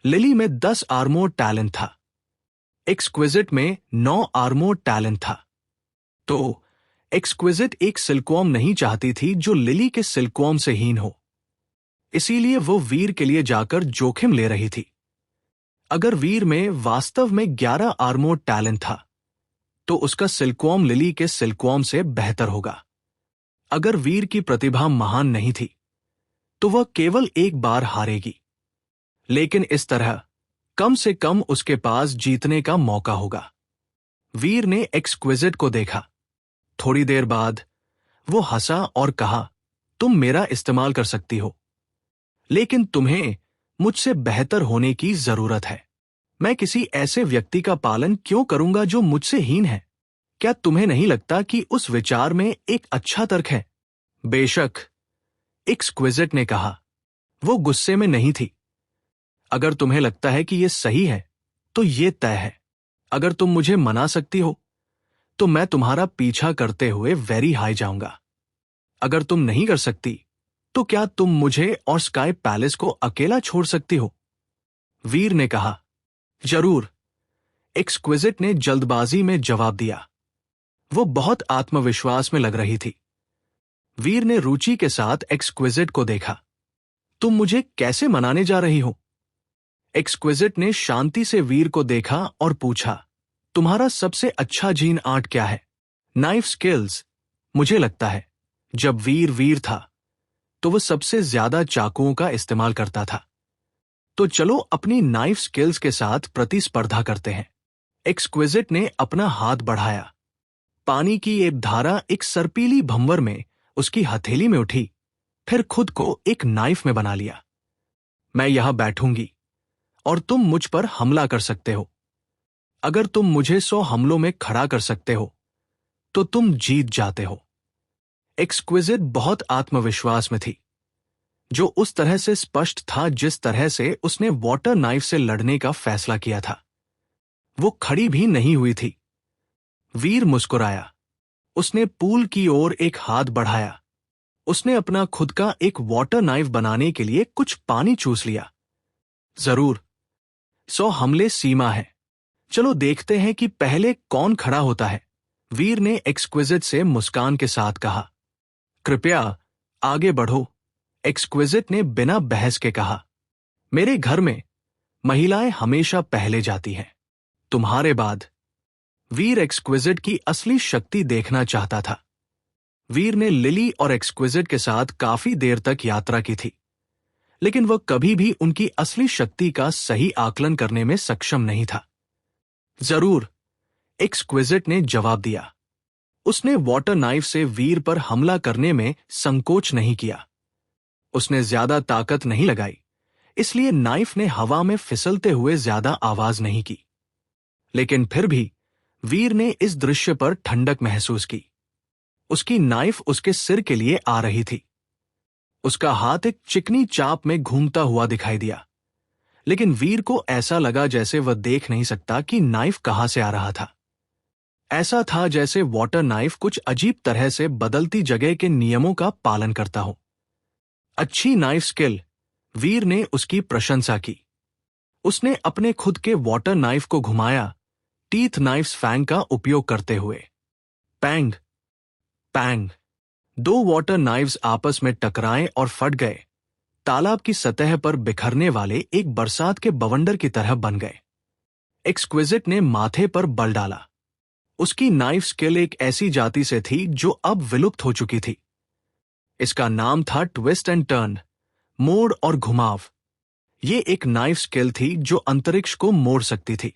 लिली में 10 आर्मोर टैलेंट था, एक्सक्विजिट में 9 आर्मोर टैलेंट था। तो एक्सक्विजिट एक सिल्कवॉर्म नहीं चाहती थी जो लिली के सिल्कवॉर्म से हीन हो। इसीलिए वो वीर के लिए जाकर जोखिम ले रही थी। अगर वीर में वास्तव में 11 आर्मोर टैलेंट था तो उसका सिल्कवॉर्म लिली के सिल्कवॉर्म से बेहतर होगा। अगर वीर की प्रतिभा महान नहीं थी तो वह केवल एक बार हारेगी, लेकिन इस तरह कम से कम उसके पास जीतने का मौका होगा। वीर ने एक्सक्विजिट को देखा। थोड़ी देर बाद वो हंसा और कहा, तुम मेरा इस्तेमाल कर सकती हो, लेकिन तुम्हें मुझसे बेहतर होने की जरूरत है। मैं किसी ऐसे व्यक्ति का पालन क्यों करूंगा जो मुझसे हीन है? क्या तुम्हें नहीं लगता कि उस विचार में एक अच्छा तर्क है? बेशक, एक्सक्विजिट ने कहा। वो गुस्से में नहीं थी। अगर तुम्हें लगता है कि यह सही है तो यह तय है। अगर तुम मुझे मना सकती हो तो मैं तुम्हारा पीछा करते हुए वेरी हाई जाऊंगा। अगर तुम नहीं कर सकती तो क्या तुम मुझे और स्काई पैलेस को अकेला छोड़ सकती हो? वीर ने कहा, जरूर। एक्सक्विजिट ने जल्दबाजी में जवाब दिया। वो बहुत आत्मविश्वास में लग रही थी। वीर ने रुचि के साथ एक्सक्विजिट को देखा। तुम मुझे कैसे मनाने जा रही हो? एक्सक्विजिट ने शांति से वीर को देखा और पूछा, तुम्हारा सबसे अच्छा जीन आर्ट क्या है? Knife skills. मुझे लगता है जब वीर था तो वह सबसे ज्यादा चाकुओं का इस्तेमाल करता था। तो चलो अपनी नाइफ स्किल्स के साथ प्रतिस्पर्धा करते हैं। एक्सक्विजिट ने अपना हाथ बढ़ाया। पानी की एक धारा एक सर्पीली भंवर में उसकी हथेली में उठी, फिर खुद को एक नाइफ में बना लिया। मैं यहां बैठूंगी और तुम मुझ पर हमला कर सकते हो। अगर तुम मुझे 100 हमलों में खड़ा कर सकते हो तो तुम जीत जाते हो। एक्सक्विजिट बहुत आत्मविश्वास में थी, जो उस तरह से स्पष्ट था जिस तरह से उसने वाटर नाइफ से लड़ने का फैसला किया था। वो खड़ी भी नहीं हुई थी। वीर मुस्कुराया। उसने पूल की ओर एक हाथ बढ़ाया। उसने अपना खुद का एक वाटर नाइफ बनाने के लिए कुछ पानी चूस लिया। जरूर, 100 हमले सीमा है। चलो देखते हैं कि पहले कौन खड़ा होता है। वीर ने एक्सक्विजिट से मुस्कान के साथ कहा। कृपया आगे बढ़ो, एक्सक्विजिट ने बिना बहस के कहा। मेरे घर में महिलाएं हमेशा पहले जाती हैं, तुम्हारे बाद। वीर एक्सक्विजिट की असली शक्ति देखना चाहता था। वीर ने लिली और एक्सक्विजिट के साथ काफी देर तक यात्रा की थी, लेकिन वह कभी भी उनकी असली शक्ति का सही आकलन करने में सक्षम नहीं था। जरूर, एक्सक्विजिट ने जवाब दिया। उसने वाटर नाइफ से वीर पर हमला करने में संकोच नहीं किया। उसने ज्यादा ताकत नहीं लगाई, इसलिए नाइफ ने हवा में फिसलते हुए ज्यादा आवाज नहीं की। लेकिन फिर भी वीर ने इस दृश्य पर ठंडक महसूस की। उसकी नाइफ उसके सिर के लिए आ रही थी। उसका हाथ एक चिकनी चाप में घूमता हुआ दिखाई दिया, लेकिन वीर को ऐसा लगा जैसे वह देख नहीं सकता कि नाइफ कहां से आ रहा था। ऐसा था जैसे वाटर नाइफ कुछ अजीब तरह से बदलती जगह के नियमों का पालन करता हो। अच्छी नाइफ स्किल, वीर ने उसकी प्रशंसा की। उसने अपने खुद के वाटर नाइफ को घुमाया, टीथ नाइफ्स फैंग का उपयोग करते हुए। पैंग, पैंग। दो वाटर नाइव्स आपस में टकराए और फट गए, तालाब की सतह पर बिखरने वाले एक बरसात के बवंडर की तरह बन गए। एक्सक्विजिट ने माथे पर बल डाला। उसकी नाइफ स्किल एक ऐसी जाति से थी जो अब विलुप्त हो चुकी थी। इसका नाम था ट्विस्ट एंड टर्न, मोड़ और घुमाव। ये एक नाइफ स्किल थी जो अंतरिक्ष को मोड़ सकती थी।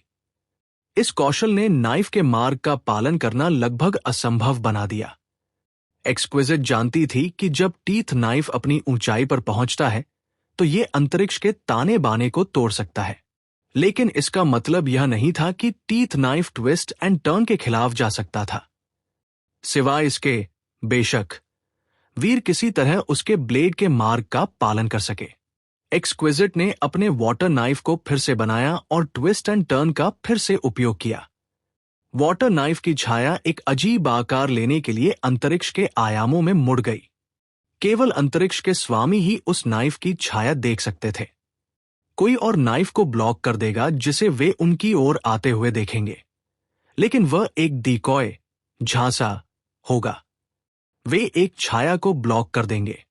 इस कौशल ने नाइफ के मार्ग का पालन करना लगभग असंभव बना दिया। एक्सक्विजिट जानती थी कि जब टीथ नाइफ अपनी ऊंचाई पर पहुंचता है तो ये अंतरिक्ष के ताने बाने को तोड़ सकता है, लेकिन इसका मतलब यह नहीं था कि teeth knife twist and turn के खिलाफ जा सकता था। सिवाय इसके, बेशक, वीर किसी तरह उसके ब्लेड के मार्ग का पालन कर सके। एक्सक्विजिट ने अपने वाटर नाइफ को फिर से बनाया और ट्विस्ट एंड टर्न का फिर से उपयोग किया। वाटर नाइफ की छाया एक अजीब आकार लेने के लिए अंतरिक्ष के आयामों में मुड़ गई। केवल अंतरिक्ष के स्वामी ही उस नाइफ की छाया देख सकते थे। कोई और नाइफ को ब्लॉक कर देगा जिसे वे उनकी ओर आते हुए देखेंगे, लेकिन वह एक डिकॉय, झांसा होगा। वे एक छाया को ब्लॉक कर देंगे,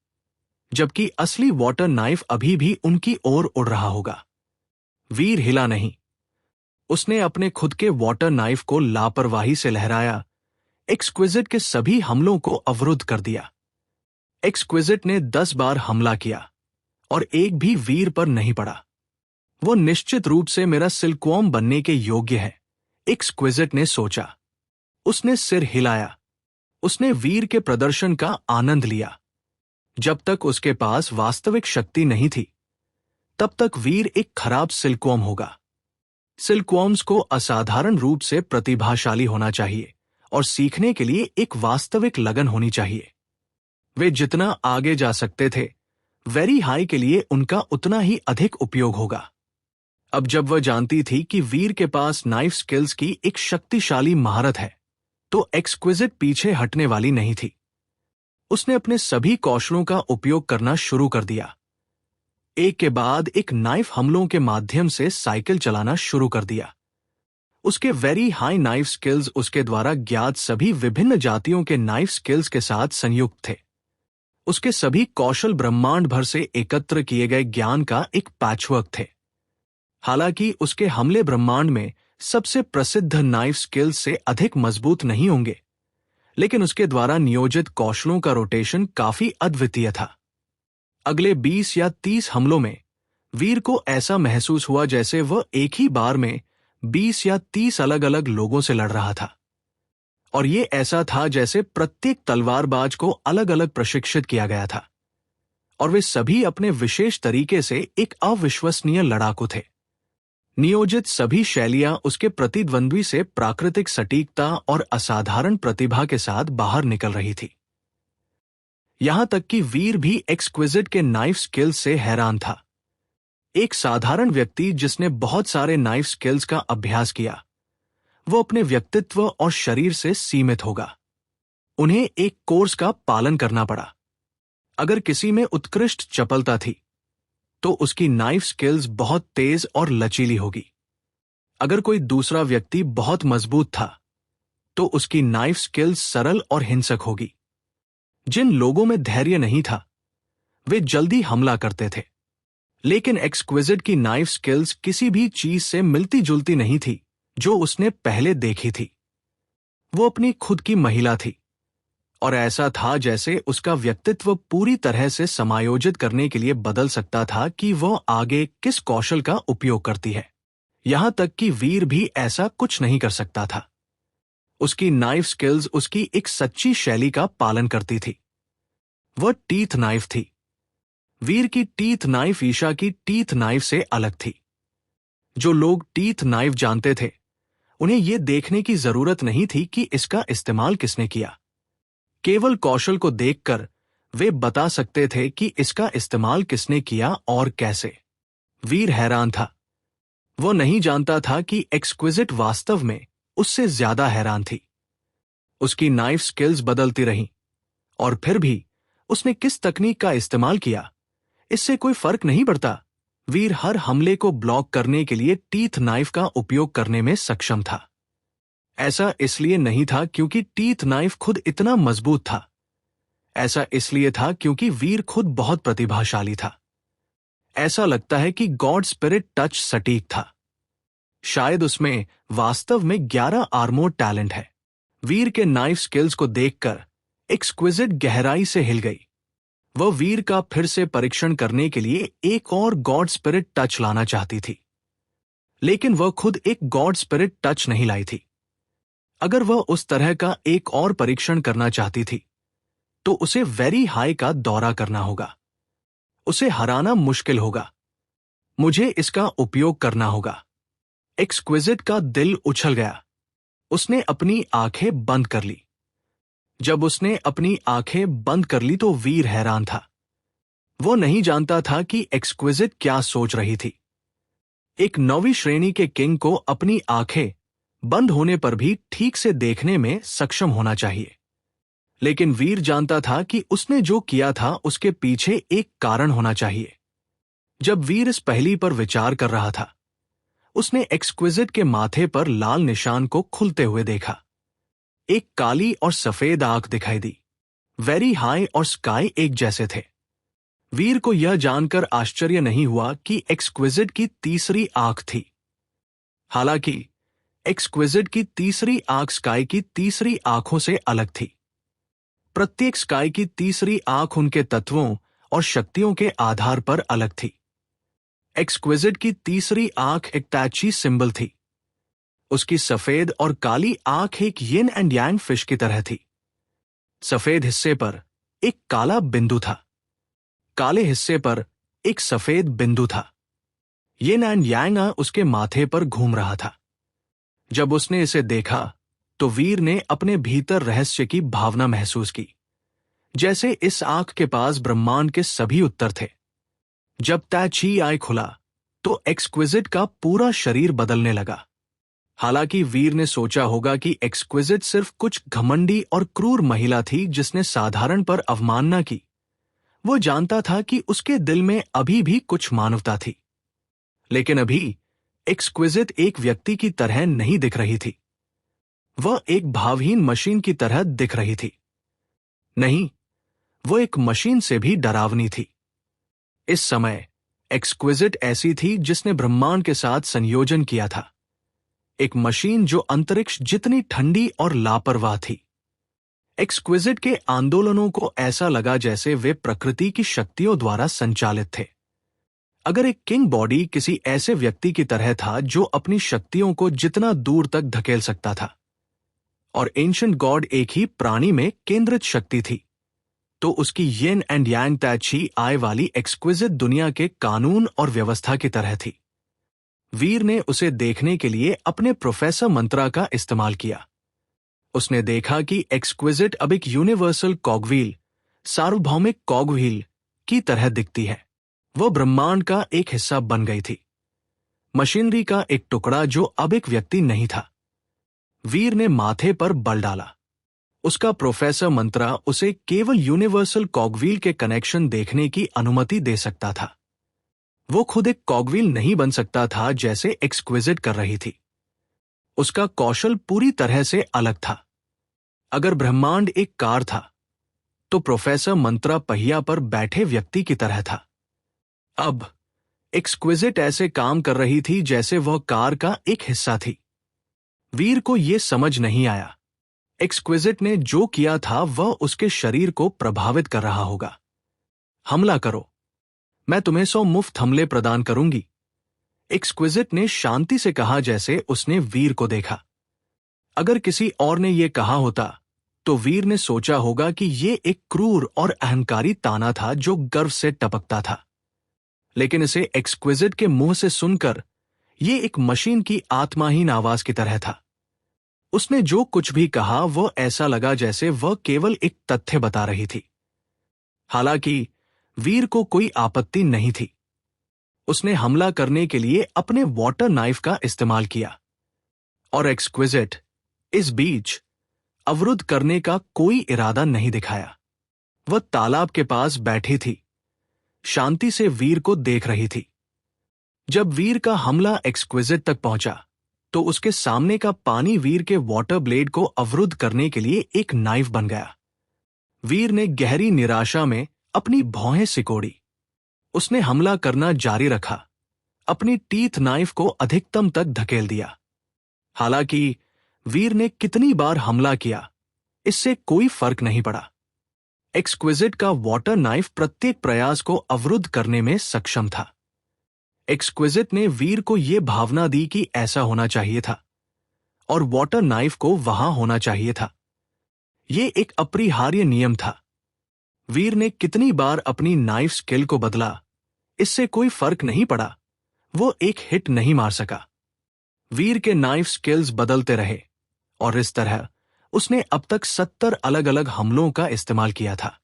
जबकि असली वाटर नाइफ अभी भी उनकी ओर उड़ रहा होगा। वीर हिला नहीं। उसने अपने खुद के वाटर नाइफ को लापरवाही से लहराया, एक्सक्विजिट के सभी हमलों को अवरुद्ध कर दिया। एक्सक्विजिट ने 10 बार हमला किया और एक भी वीर पर नहीं पड़ा। वो निश्चित रूप से मेरा सिल्कवॉर्म बनने के योग्य है, एक्सक्विजिट ने सोचा। उसने सिर हिलाया। उसने वीर के प्रदर्शन का आनंद लिया। जब तक उसके पास वास्तविक शक्ति नहीं थी, तब तक वीर एक खराब सिल्कवॉर्म होगा। सिल्कवॉर्म्स को असाधारण रूप से प्रतिभाशाली होना चाहिए और सीखने के लिए एक वास्तविक लगन होनी चाहिए। वे जितना आगे जा सकते थे, वेरी हाई के लिए उनका उतना ही अधिक उपयोग होगा। अब जब वह जानती थी कि वीर के पास नाइफ स्किल्स की एक शक्तिशाली महारत है, तो एक्सक्विजिट पीछे हटने वाली नहीं थी। उसने अपने सभी कौशलों का उपयोग करना शुरू कर दिया। एक के बाद एक नाइफ हमलों के माध्यम से साइकिल चलाना शुरू कर दिया। उसके वेरी हाई नाइफ स्किल्स उसके द्वारा ज्ञात सभी विभिन्न जातियों के नाइफ स्किल्स के साथ संयुक्त थे। उसके सभी कौशल ब्रह्मांड भर से एकत्र किए गए ज्ञान का एक पैचवर्क थे। हालांकि उसके हमले ब्रह्मांड में सबसे प्रसिद्ध नाइफ स्किल्स से अधिक मजबूत नहीं होंगे, लेकिन उसके द्वारा नियोजित कौशलों का रोटेशन काफी अद्वितीय था। अगले 20 या 30 हमलों में वीर को ऐसा महसूस हुआ जैसे वह एक ही बार में 20 या 30 अलग अलग लोगों से लड़ रहा था, और ये ऐसा था जैसे प्रत्येक तलवारबाज को अलग अलग प्रशिक्षित किया गया था, और वे सभी अपने विशेष तरीके से एक अविश्वसनीय लड़ाकू थे। नियोजित सभी शैलियां उसके प्रतिद्वंद्वी से प्राकृतिक सटीकता और असाधारण प्रतिभा के साथ बाहर निकल रही थी। यहां तक कि वीर भी एक्सक्विजिट के नाइफ स्किल्स से हैरान था। एक साधारण व्यक्ति जिसने बहुत सारे नाइफ स्किल्स का अभ्यास किया, वो अपने व्यक्तित्व और शरीर से सीमित होगा। उन्हें एक कोर्स का पालन करना पड़ा। अगर किसी में उत्कृष्ट चपलता थी, तो उसकी नाइफ स्किल्स बहुत तेज और लचीली होगी। अगर कोई दूसरा व्यक्ति बहुत मजबूत था, तो उसकी नाइफ स्किल्स सरल और हिंसक होगी। जिन लोगों में धैर्य नहीं था, वे जल्दी हमला करते थे। लेकिन एक्सक्विजिट की नाइफ स्किल्स किसी भी चीज से मिलती जुलती नहीं थी जो उसने पहले देखी थी। वो अपनी खुद की महिला थी, और ऐसा था जैसे उसका व्यक्तित्व पूरी तरह से समायोजित करने के लिए बदल सकता था कि वह आगे किस कौशल का उपयोग करती है। यहां तक कि वीर भी ऐसा कुछ नहीं कर सकता था। उसकी नाइफ स्किल्स उसकी एक सच्ची शैली का पालन करती थी। वह टीथ नाइफ थी। वीर की टीथ नाइफ ईशा की टीथ नाइफ से अलग थी। जो लोग टीथ नाइफ जानते थे, उन्हें यह देखने की जरूरत नहीं थी कि इसका इस्तेमाल किसने किया। केवल कौशल को देखकर वे बता सकते थे कि इसका इस्तेमाल किसने किया और कैसे। वीर हैरान था। वो नहीं जानता था कि एक्सक्विजिट वास्तव में उससे ज्यादा हैरान थी। उसकी नाइफ स्किल्स बदलती रहीं, और फिर भी उसने किस तकनीक का इस्तेमाल किया, इससे कोई फर्क नहीं पड़ता। वीर हर हमले को ब्लॉक करने के लिए टीथ नाइफ का उपयोग करने में सक्षम था। ऐसा इसलिए नहीं था क्योंकि टीथ नाइफ खुद इतना मजबूत था। ऐसा इसलिए था क्योंकि वीर खुद बहुत प्रतिभाशाली था। ऐसा लगता है कि गॉड स्पिरिट टच सटीक था। शायद उसमें वास्तव में 11 आर्मोर्ड टैलेंट है। वीर के नाइफ स्किल्स को देखकर एक्सक्विजिट गहराई से हिल गई। वह वीर का फिर से परीक्षण करने के लिए एक और गॉड स्पिरिट टच लाना चाहती थी, लेकिन वह खुद एक गॉड स्पिरिट टच नहीं लाई थी। अगर वह उस तरह का एक और परीक्षण करना चाहती थी तो उसे वेरी हाई का दौरा करना होगा। उसे हराना मुश्किल होगा। मुझे इसका उपयोग करना होगा। एक्सक्विजिट का दिल उछल गया। उसने अपनी आंखें बंद कर ली। जब उसने अपनी आंखें बंद कर ली तो वीर हैरान था। वो नहीं जानता था कि एक्सक्विजिट क्या सोच रही थी। एक 9वीं श्रेणी के किंग को अपनी आंखें बंद होने पर भी ठीक से देखने में सक्षम होना चाहिए, लेकिन वीर जानता था कि उसने जो किया था उसके पीछे एक कारण होना चाहिए। जब वीर इस पहेली पर विचार कर रहा था, उसने एक्सक्विजिट के माथे पर लाल निशान को खुलते हुए देखा। एक काली और सफेद आंख दिखाई दी। वेरी हाई और स्काई एक जैसे थे। वीर को यह जानकर आश्चर्य नहीं हुआ कि एक्सक्विजिट की तीसरी आंख थी। हालांकि एक्सक्विजिट की तीसरी आंख स्काई की तीसरी आंखों से अलग थी। प्रत्येक स्काई की तीसरी आंख उनके तत्वों और शक्तियों के आधार पर अलग थी। एक्सक्विजिट की तीसरी आंख एक टैची सिंबल थी। उसकी सफेद और काली आंख एक यिन एंड यांग फिश की तरह थी। सफेद हिस्से पर एक काला बिंदु था, काले हिस्से पर एक सफेद बिंदु था। यिन एंड यांग उसके माथे पर घूम रहा था। जब उसने इसे देखा तो वीर ने अपने भीतर रहस्य की भावना महसूस की, जैसे इस आंख के पास ब्रह्मांड के सभी उत्तर थे। जब तैची आई खुला तो एक्सक्विजिट का पूरा शरीर बदलने लगा। हालांकि वीर ने सोचा होगा कि एक्सक्विजिट सिर्फ कुछ घमंडी और क्रूर महिला थी जिसने साधारण पर अवमानना की, वो जानता था कि उसके दिल में अभी भी कुछ मानवता थी। लेकिन अभी एक्सक्विजिट एक व्यक्ति की तरह नहीं दिख रही थी। वह एक भावहीन मशीन की तरह दिख रही थी। नहीं, वो एक मशीन से भी डरावनी थी। इस समय एक्सक्विजिट ऐसी थी जिसने ब्रह्मांड के साथ संयोजन किया था। एक मशीन जो अंतरिक्ष जितनी ठंडी और लापरवाह थी। एक्सक्विजिट के आंदोलनों को ऐसा लगा जैसे वे प्रकृति की शक्तियों द्वारा संचालित थे। अगर एक किंग बॉडी किसी ऐसे व्यक्ति की तरह था जो अपनी शक्तियों को जितना दूर तक धकेल सकता था, और एंशिएंट गॉड एक ही प्राणी में केंद्रित शक्ति थी, तो उसकी यिन एंड यांग तैची आय वाली एक्सक्विजिट दुनिया के कानून और व्यवस्था की तरह थी। वीर ने उसे देखने के लिए अपने प्रोफेसर मंत्रा का इस्तेमाल किया। उसने देखा कि एक्सक्विजिट अब एक यूनिवर्सल कॉगव्हील, सार्वभौमिक कॉगव्हील की तरह दिखती है। वह ब्रह्मांड का एक हिस्सा बन गई थी, मशीनरी का एक टुकड़ा जो अब एक व्यक्ति नहीं था। वीर ने माथे पर बल डाला। उसका प्रोफेसर मंत्रा उसे केवल यूनिवर्सल कॉगव्हील के कनेक्शन देखने की अनुमति दे सकता था। वो खुद एक कॉगव्हील नहीं बन सकता था जैसे एक्सक्विजिट कर रही थी। उसका कौशल पूरी तरह से अलग था। अगर ब्रह्मांड एक कार था तो प्रोफेसर मंत्रा पहिया पर बैठे व्यक्ति की तरह था। अब एक्सक्विजिट ऐसे काम कर रही थी जैसे वह कार का एक हिस्सा थी। वीर को यह समझ नहीं आया। एक्सक्विजिट ने जो किया था वह उसके शरीर को प्रभावित कर रहा होगा। हमला करो, मैं तुम्हें 100 मुफ्त हमले प्रदान करूंगी, एक्सक्विजिट ने शांति से कहा जैसे उसने वीर को देखा। अगर किसी और ने यह कहा होता तो वीर ने सोचा होगा कि यह एक क्रूर और अहंकारी ताना था जो गर्व से टपकता था। लेकिन इसे एक्सक्विजिट के मुंह से सुनकर यह एक मशीन की आत्माहीन आवाज की तरह था। उसने जो कुछ भी कहा वह ऐसा लगा जैसे वह केवल एक तथ्य बता रही थी। हालांकि वीर को कोई आपत्ति नहीं थी। उसने हमला करने के लिए अपने वाटर नाइफ का इस्तेमाल किया, और एक्सक्विजिट इस बीच अवरुद्ध करने का कोई इरादा नहीं दिखाया। वह तालाब के पास बैठी थी, शांति से वीर को देख रही थी। जब वीर का हमला एक्सक्विजिट तक पहुंचा तो उसके सामने का पानी वीर के वाटर ब्लेड को अवरुद्ध करने के लिए एक नाइफ बन गया। वीर ने गहरी निराशा में अपनी भौहें सिकोड़ी। उसने हमला करना जारी रखा, अपनी टीथ नाइफ को अधिकतम तक धकेल दिया। हालांकि वीर ने कितनी बार हमला किया, इससे कोई फर्क नहीं पड़ा। एक्सक्विजिट का वाटर नाइफ प्रत्येक प्रयास को अवरुद्ध करने में सक्षम था। एक्सक्विजिट ने वीर को यह भावना दी कि ऐसा होना चाहिए था और वाटर नाइफ को वहां होना चाहिए था। यह एक अपरिहार्य नियम था। वीर ने कितनी बार अपनी नाइफ स्किल को बदला, इससे कोई फर्क नहीं पड़ा, वो एक हिट नहीं मार सका। वीर के नाइफ स्किल्स बदलते रहे और इस तरह उसने अब तक 70 अलग अलग हमलों का इस्तेमाल किया था।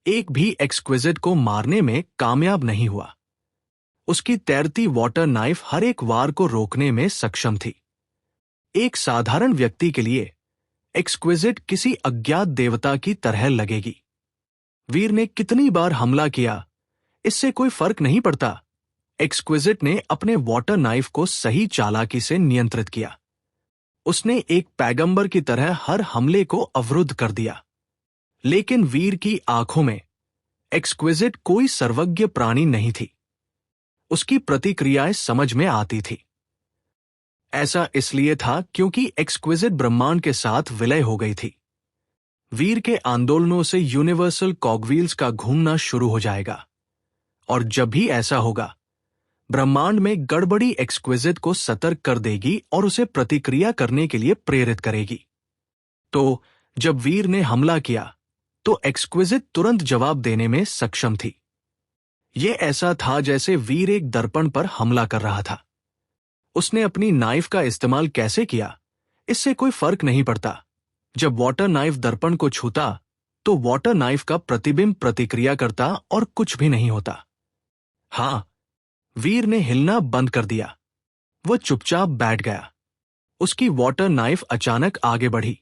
एक भी एक्सक्विजिट को मारने में कामयाब नहीं हुआ। उसकी तैरती वाटर नाइफ हर एक वार को रोकने में सक्षम थी। एक साधारण व्यक्ति के लिए एक्सक्विजिट किसी अज्ञात देवता की तरह लगेगी। वीर ने कितनी बार हमला किया, इससे कोई फर्क नहीं पड़ता। एक्सक्विजिट ने अपने वाटर नाइफ को सही चालाकी से नियंत्रित किया। उसने एक पैगंबर की तरह हर हमले को अवरुद्ध कर दिया। लेकिन वीर की आंखों में एक्सक्विजिट कोई सर्वज्ञ प्राणी नहीं थी। उसकी प्रतिक्रियाएं समझ में आती थी। ऐसा इसलिए था क्योंकि एक्सक्विजिट ब्रह्मांड के साथ विलय हो गई थी। वीर के आंदोलनों से यूनिवर्सल कॉगव्हील्स का घूमना शुरू हो जाएगा, और जब भी ऐसा होगा, ब्रह्मांड में गड़बड़ी एक्सक्विजिट को सतर्क कर देगी और उसे प्रतिक्रिया करने के लिए प्रेरित करेगी। तो जब वीर ने हमला किया, तो एक्सक्विजिट तुरंत जवाब देने में सक्षम थी। यह ऐसा था जैसे वीर एक दर्पण पर हमला कर रहा था। उसने अपनी नाइफ का इस्तेमाल कैसे किया, इससे कोई फर्क नहीं पड़ता। जब वाटर नाइफ दर्पण को छूता, तो वाटर नाइफ का प्रतिबिंब प्रतिक्रिया करता और कुछ भी नहीं होता। हां, वीर ने हिलना बंद कर दिया। वह चुपचाप बैठ गया। उसकी वाटर नाइफ अचानक आगे बढ़ी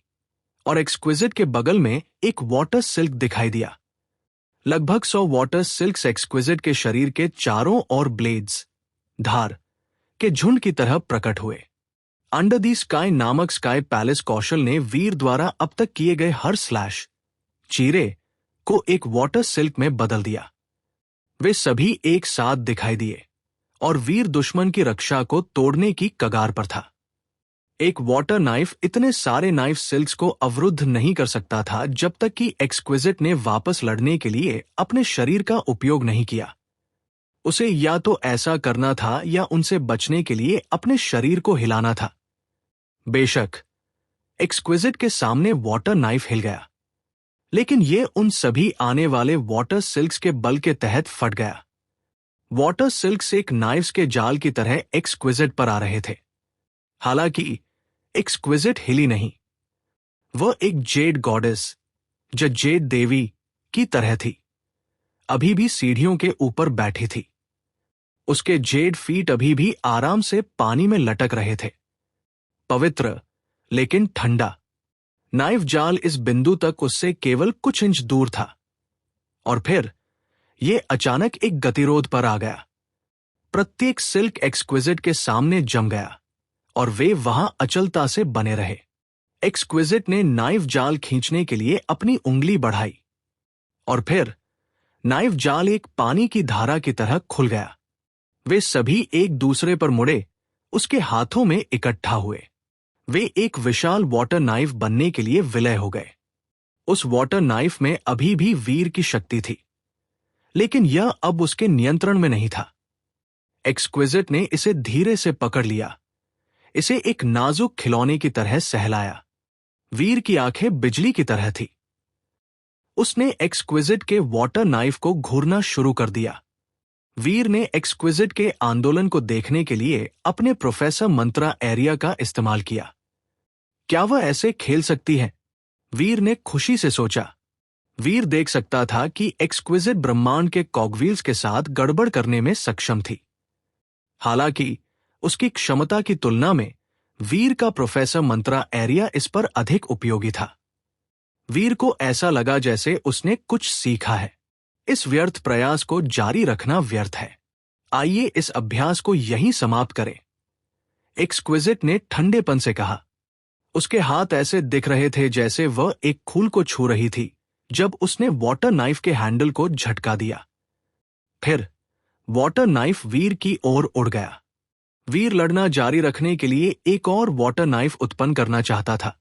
और एक्सक्विजिट के बगल में एक वाटर सिल्क दिखाई दिया। लगभग 100 वाटर सिल्क्स एक्सक्विजिट के शरीर के चारों ओर ब्लेड्स, धार के झुंड की तरह प्रकट हुए। अंडर दी स्काई नामक स्काई पैलेस कौशल ने वीर द्वारा अब तक किए गए हर स्लैश, चीरे को एक वाटर सिल्क में बदल दिया। वे सभी एक साथ दिखाई दिए और वीर दुश्मन की रक्षा को तोड़ने की कगार पर था। एक वाटर नाइफ इतने सारे नाइफ सिल्क्स को अवरुद्ध नहीं कर सकता था जब तक कि एक्सक्विजिट ने वापस लड़ने के लिए अपने शरीर का उपयोग नहीं किया। उसे या तो ऐसा करना था या उनसे बचने के लिए अपने शरीर को हिलाना था। बेशक एक्सक्विजिट के सामने वाटर नाइफ हिल गया, लेकिन यह उन सभी आने वाले वाटर सिल्क्स के बल के तहत फट गया। वाटर सिल्क्स एक नाइफ्स के जाल की तरह एक्सक्विजिट पर आ रहे थे। हालांकि एक्सक्विजिट हिली नहीं। वह एक जेड गॉडेस, जेड देवी की तरह थी, अभी भी सीढ़ियों के ऊपर बैठी थी। उसके जेड फीट अभी भी आराम से पानी में लटक रहे थे, पवित्र लेकिन ठंडा। नाइफ जाल इस बिंदु तक उससे केवल कुछ इंच दूर था, और फिर यह अचानक एक गतिरोध पर आ गया। प्रत्येक सिल्क एक्सक्विजिट के सामने जम गया और वे वहां अचलता से बने रहे। एक्सक्विजिट ने नाइफ जाल खींचने के लिए अपनी उंगली बढ़ाई और फिर नाइफ जाल एक पानी की धारा की तरह खुल गया। वे सभी एक दूसरे पर मुड़े उसके हाथों में इकट्ठा हुए। वे एक विशाल वाटर नाइफ बनने के लिए विलय हो गए। उस वाटर नाइफ में अभी भी वीर की शक्ति थी, लेकिन यह अब उसके नियंत्रण में नहीं था। एक्सक्विजिट ने इसे धीरे से पकड़ लिया, इसे एक नाजुक खिलौने की तरह सहलाया। वीर की आंखें बिजली की तरह थी। उसने एक्सक्विजिट के वाटर नाइफ को घूरना शुरू कर दिया। वीर ने एक्सक्विजिट के आंदोलन को देखने के लिए अपने प्रोफेसर मंत्रा एरिया का इस्तेमाल किया। क्या वह ऐसे खेल सकती है? वीर ने खुशी से सोचा। वीर देख सकता था कि एक्सक्विजिट ब्रह्मांड के कॉगव्हील्स के साथ गड़बड़ करने में सक्षम थी। हालांकि उसकी क्षमता की तुलना में वीर का प्रोफेसर मंत्रा एरिया इस पर अधिक उपयोगी था। वीर को ऐसा लगा जैसे उसने कुछ सीखा है। इस व्यर्थ प्रयास को जारी रखना व्यर्थ है। आइए इस अभ्यास को यहीं समाप्त करें। एक्सक्विजिट ने ठंडेपन से कहा। उसके हाथ ऐसे दिख रहे थे जैसे वह एक खूल को छू रही थी जब उसने वाटर नाइफ के हैंडल को झटका दिया। फिर वाटर नाइफ वीर की ओर उड़ गया। वीर लड़ना जारी रखने के लिए एक और वाटर नाइफ उत्पन्न करना चाहता था,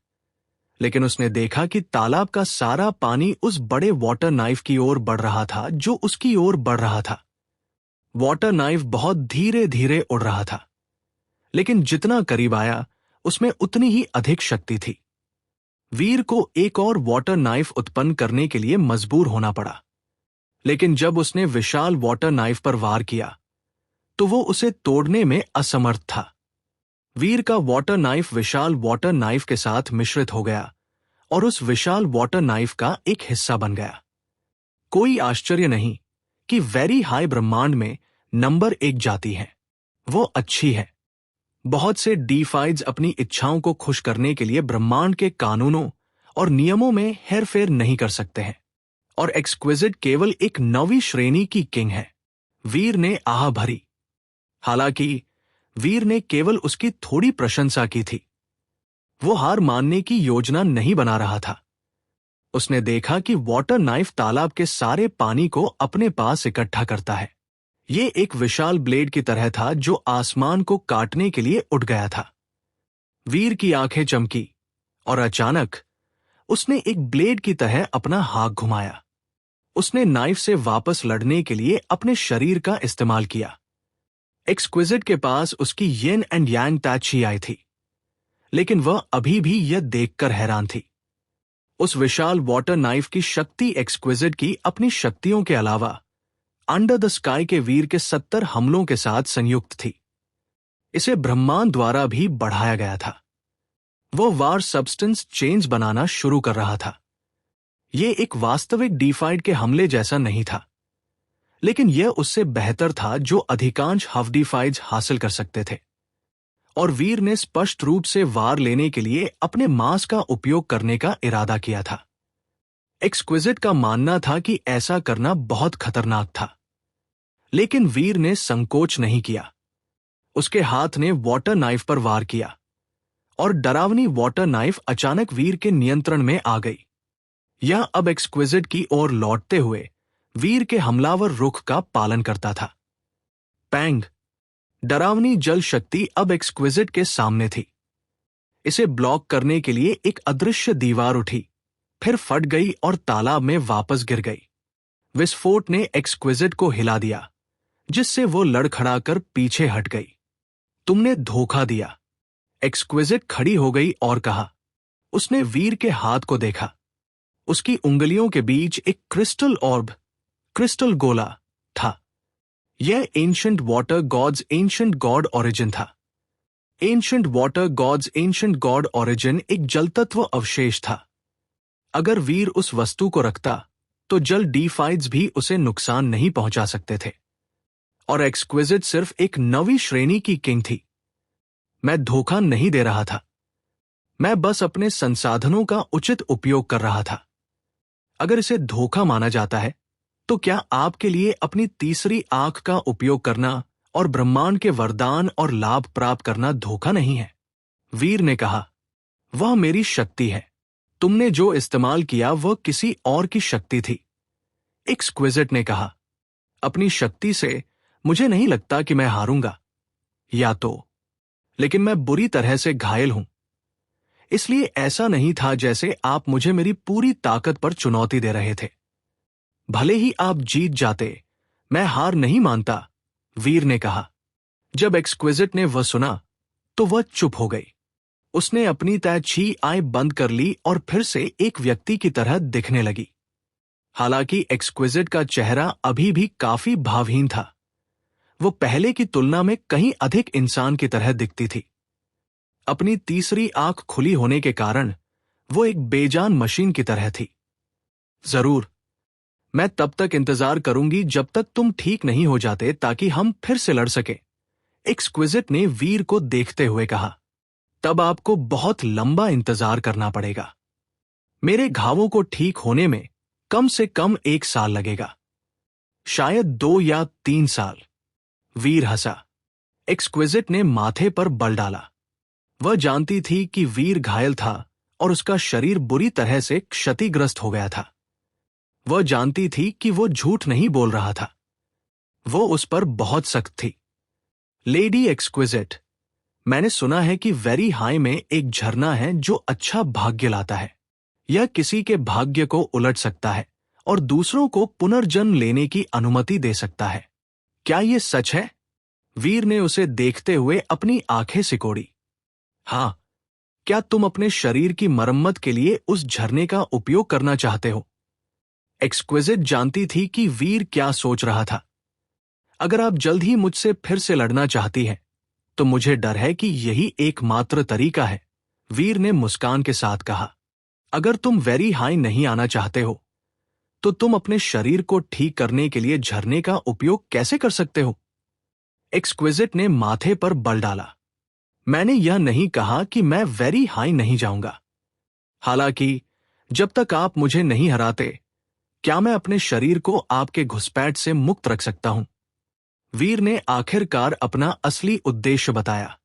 लेकिन उसने देखा कि तालाब का सारा पानी उस बड़े वाटर नाइफ की ओर बढ़ रहा था जो उसकी ओर बढ़ रहा था। वाटर नाइफ बहुत धीरे धीरे उड़ रहा था, लेकिन जितना करीब आया उसमें उतनी ही अधिक शक्ति थी। वीर को एक और वाटर नाइफ उत्पन्न करने के लिए मजबूर होना पड़ा, लेकिन जब उसने विशाल वाटर नाइफ पर वार किया तो वो उसे तोड़ने में असमर्थ था। वीर का वाटर नाइफ विशाल वाटर नाइफ के साथ मिश्रित हो गया और उस विशाल वाटर नाइफ का एक हिस्सा बन गया। कोई आश्चर्य नहीं कि वेरी हाई ब्रह्मांड में नंबर 1 जाति है। वो अच्छी है। बहुत से डीफाइड्स अपनी इच्छाओं को खुश करने के लिए ब्रह्मांड के कानूनों और नियमों में हेरफेर नहीं कर सकते हैं, और एक्सक्विजिट केवल एक नवी श्रेणी की किंग है। वीर ने आह भरी। हालांकि वीर ने केवल उसकी थोड़ी प्रशंसा की थी। वो हार मानने की योजना नहीं बना रहा था। उसने देखा कि वाटर नाइफ तालाब के सारे पानी को अपने पास इकट्ठा करता है। ये एक विशाल ब्लेड की तरह था जो आसमान को काटने के लिए उठ गया था। वीर की आंखें चमकी और अचानक उसने एक ब्लेड की तरह अपना हाथ घुमाया। उसने नाइफ से वापस लड़ने के लिए अपने शरीर का इस्तेमाल किया। एक्सक्विजिट के पास उसकी येन एंड यांग ताची आई थी, लेकिन वह अभी भी यह देखकर हैरान थी। उस विशाल वाटर नाइफ की शक्ति एक्सक्विजिट की अपनी शक्तियों के अलावा अंडर द स्काई के वीर के 70 हमलों के साथ संयुक्त थी। इसे ब्रह्मांड द्वारा भी बढ़ाया गया था। वो वार सब्सटेंस चेंज बनाना शुरू कर रहा था। यह एक वास्तविक डीफाइड के हमले जैसा नहीं था, लेकिन यह उससे बेहतर था जो अधिकांश हफडीफाइड्स हासिल कर सकते थे, और वीर ने स्पष्ट रूप से वार लेने के लिए अपने मांस का उपयोग करने का इरादा किया था। एक्सक्विजिट का मानना था कि ऐसा करना बहुत खतरनाक था, लेकिन वीर ने संकोच नहीं किया। उसके हाथ ने वाटर नाइफ पर वार किया और डरावनी वाटर नाइफ अचानक वीर के नियंत्रण में आ गई। यह अब एक्सक्विजिट की ओर लौटते हुए वीर के हमलावर रुख का पालन करता था। पैंग, डरावनी जल शक्ति अब एक्सक्विजिट के सामने थी। इसे ब्लॉक करने के लिए एक अदृश्य दीवार उठी, फिर फट गई और तालाब में वापस गिर गई। विस्फोट ने एक्सक्विजिट को हिला दिया, जिससे वो लड़खड़ाकर पीछे हट गई। तुमने धोखा दिया। एक्सक्विजिट खड़ी हो गई और कहा। उसने वीर के हाथ को देखा। उसकी उंगलियों के बीच एक क्रिस्टल ऑर्ब, क्रिस्टल गोला था। यह ancient water gods ancient god origin था। Ancient water gods ancient god origin एक जलतत्व अवशेष था। अगर वीर उस वस्तु को रखता तो जल डीफाइड्स भी उसे नुकसान नहीं पहुंचा सकते थे, और एक्सक्विजिट सिर्फ एक नवी श्रेणी की किंग थी। मैं धोखा नहीं दे रहा था। मैं बस अपने संसाधनों का उचित उपयोग कर रहा था। अगर इसे धोखा माना जाता है तो क्या आपके लिए अपनी तीसरी आंख का उपयोग करना और ब्रह्मांड के वरदान और लाभ प्राप्त करना धोखा नहीं है? वीर ने कहा, वह मेरी शक्ति है। तुमने जो इस्तेमाल किया वह किसी और की शक्ति थी। एक्सक्विजिट ने कहा, अपनी शक्ति से मुझे नहीं लगता कि मैं हारूंगा, या तो, लेकिन मैं बुरी तरह से घायल हूं। इसलिए ऐसा नहीं था जैसे आप मुझे मेरी पूरी ताकत पर चुनौती दे रहे थे। भले ही आप जीत जाते, मैं हार नहीं मानता, वीर ने कहा। जब एक्सक्विजिट ने वह सुना तो वह चुप हो गई। उसने अपनी तैछी आंखें बंद कर ली और फिर से एक व्यक्ति की तरह दिखने लगी। हालांकि एक्सक्विजिट का चेहरा अभी भी काफी भावहीन था। वो पहले की तुलना में कहीं अधिक इंसान की तरह दिखती थी। अपनी तीसरी आंख खुली होने के कारण वो एक बेजान मशीन की तरह थी। जरूर, मैं तब तक इंतजार करूंगी जब तक तुम ठीक नहीं हो जाते ताकि हम फिर से लड़ सके, एक्सक्विजिट ने वीर को देखते हुए कहा। तब आपको बहुत लंबा इंतजार करना पड़ेगा। मेरे घावों को ठीक होने में कम से कम 1 साल लगेगा, शायद 2 या 3 साल। वीर हंसा। एक्सक्विजिट ने माथे पर बल डाला। वह जानती थी कि वीर घायल था और उसका शरीर बुरी तरह से क्षतिग्रस्त हो गया था। वह जानती थी कि वो झूठ नहीं बोल रहा था। वो उस पर बहुत सख्त थी। लेडी एक्सक्विजिट, मैंने सुना है कि वेरी हाई में एक झरना है जो अच्छा भाग्य लाता है। यह किसी के भाग्य को उलट सकता है और दूसरों को पुनर्जन्म लेने की अनुमति दे सकता है। क्या यह सच है? वीर ने उसे देखते हुए अपनी आंखें सिकोड़ी। हाँ। क्या तुम अपने शरीर की मरम्मत के लिए उस झरने का उपयोग करना चाहते हो? एक्सक्विजिट जानती थी कि वीर क्या सोच रहा था। अगर आप जल्द ही मुझसे फिर से लड़ना चाहती हैं, तो मुझे डर है कि यही एकमात्र तरीका है, वीर ने मुस्कान के साथ कहा। अगर तुम वेरी हाई नहीं आना चाहते हो, तो तुम अपने शरीर को ठीक करने के लिए झरने का उपयोग कैसे कर सकते हो? एक्सक्विजिट ने माथे पर बल डाला। मैंने यह नहीं कहा कि मैं वेरी हाई नहीं जाऊंगा। हालांकि जब तक आप मुझे नहीं हराते, क्या मैं अपने शरीर को आपके घुसपैठ से मुक्त रख सकता हूं? वीर ने आखिरकार अपना असली उद्देश्य बताया।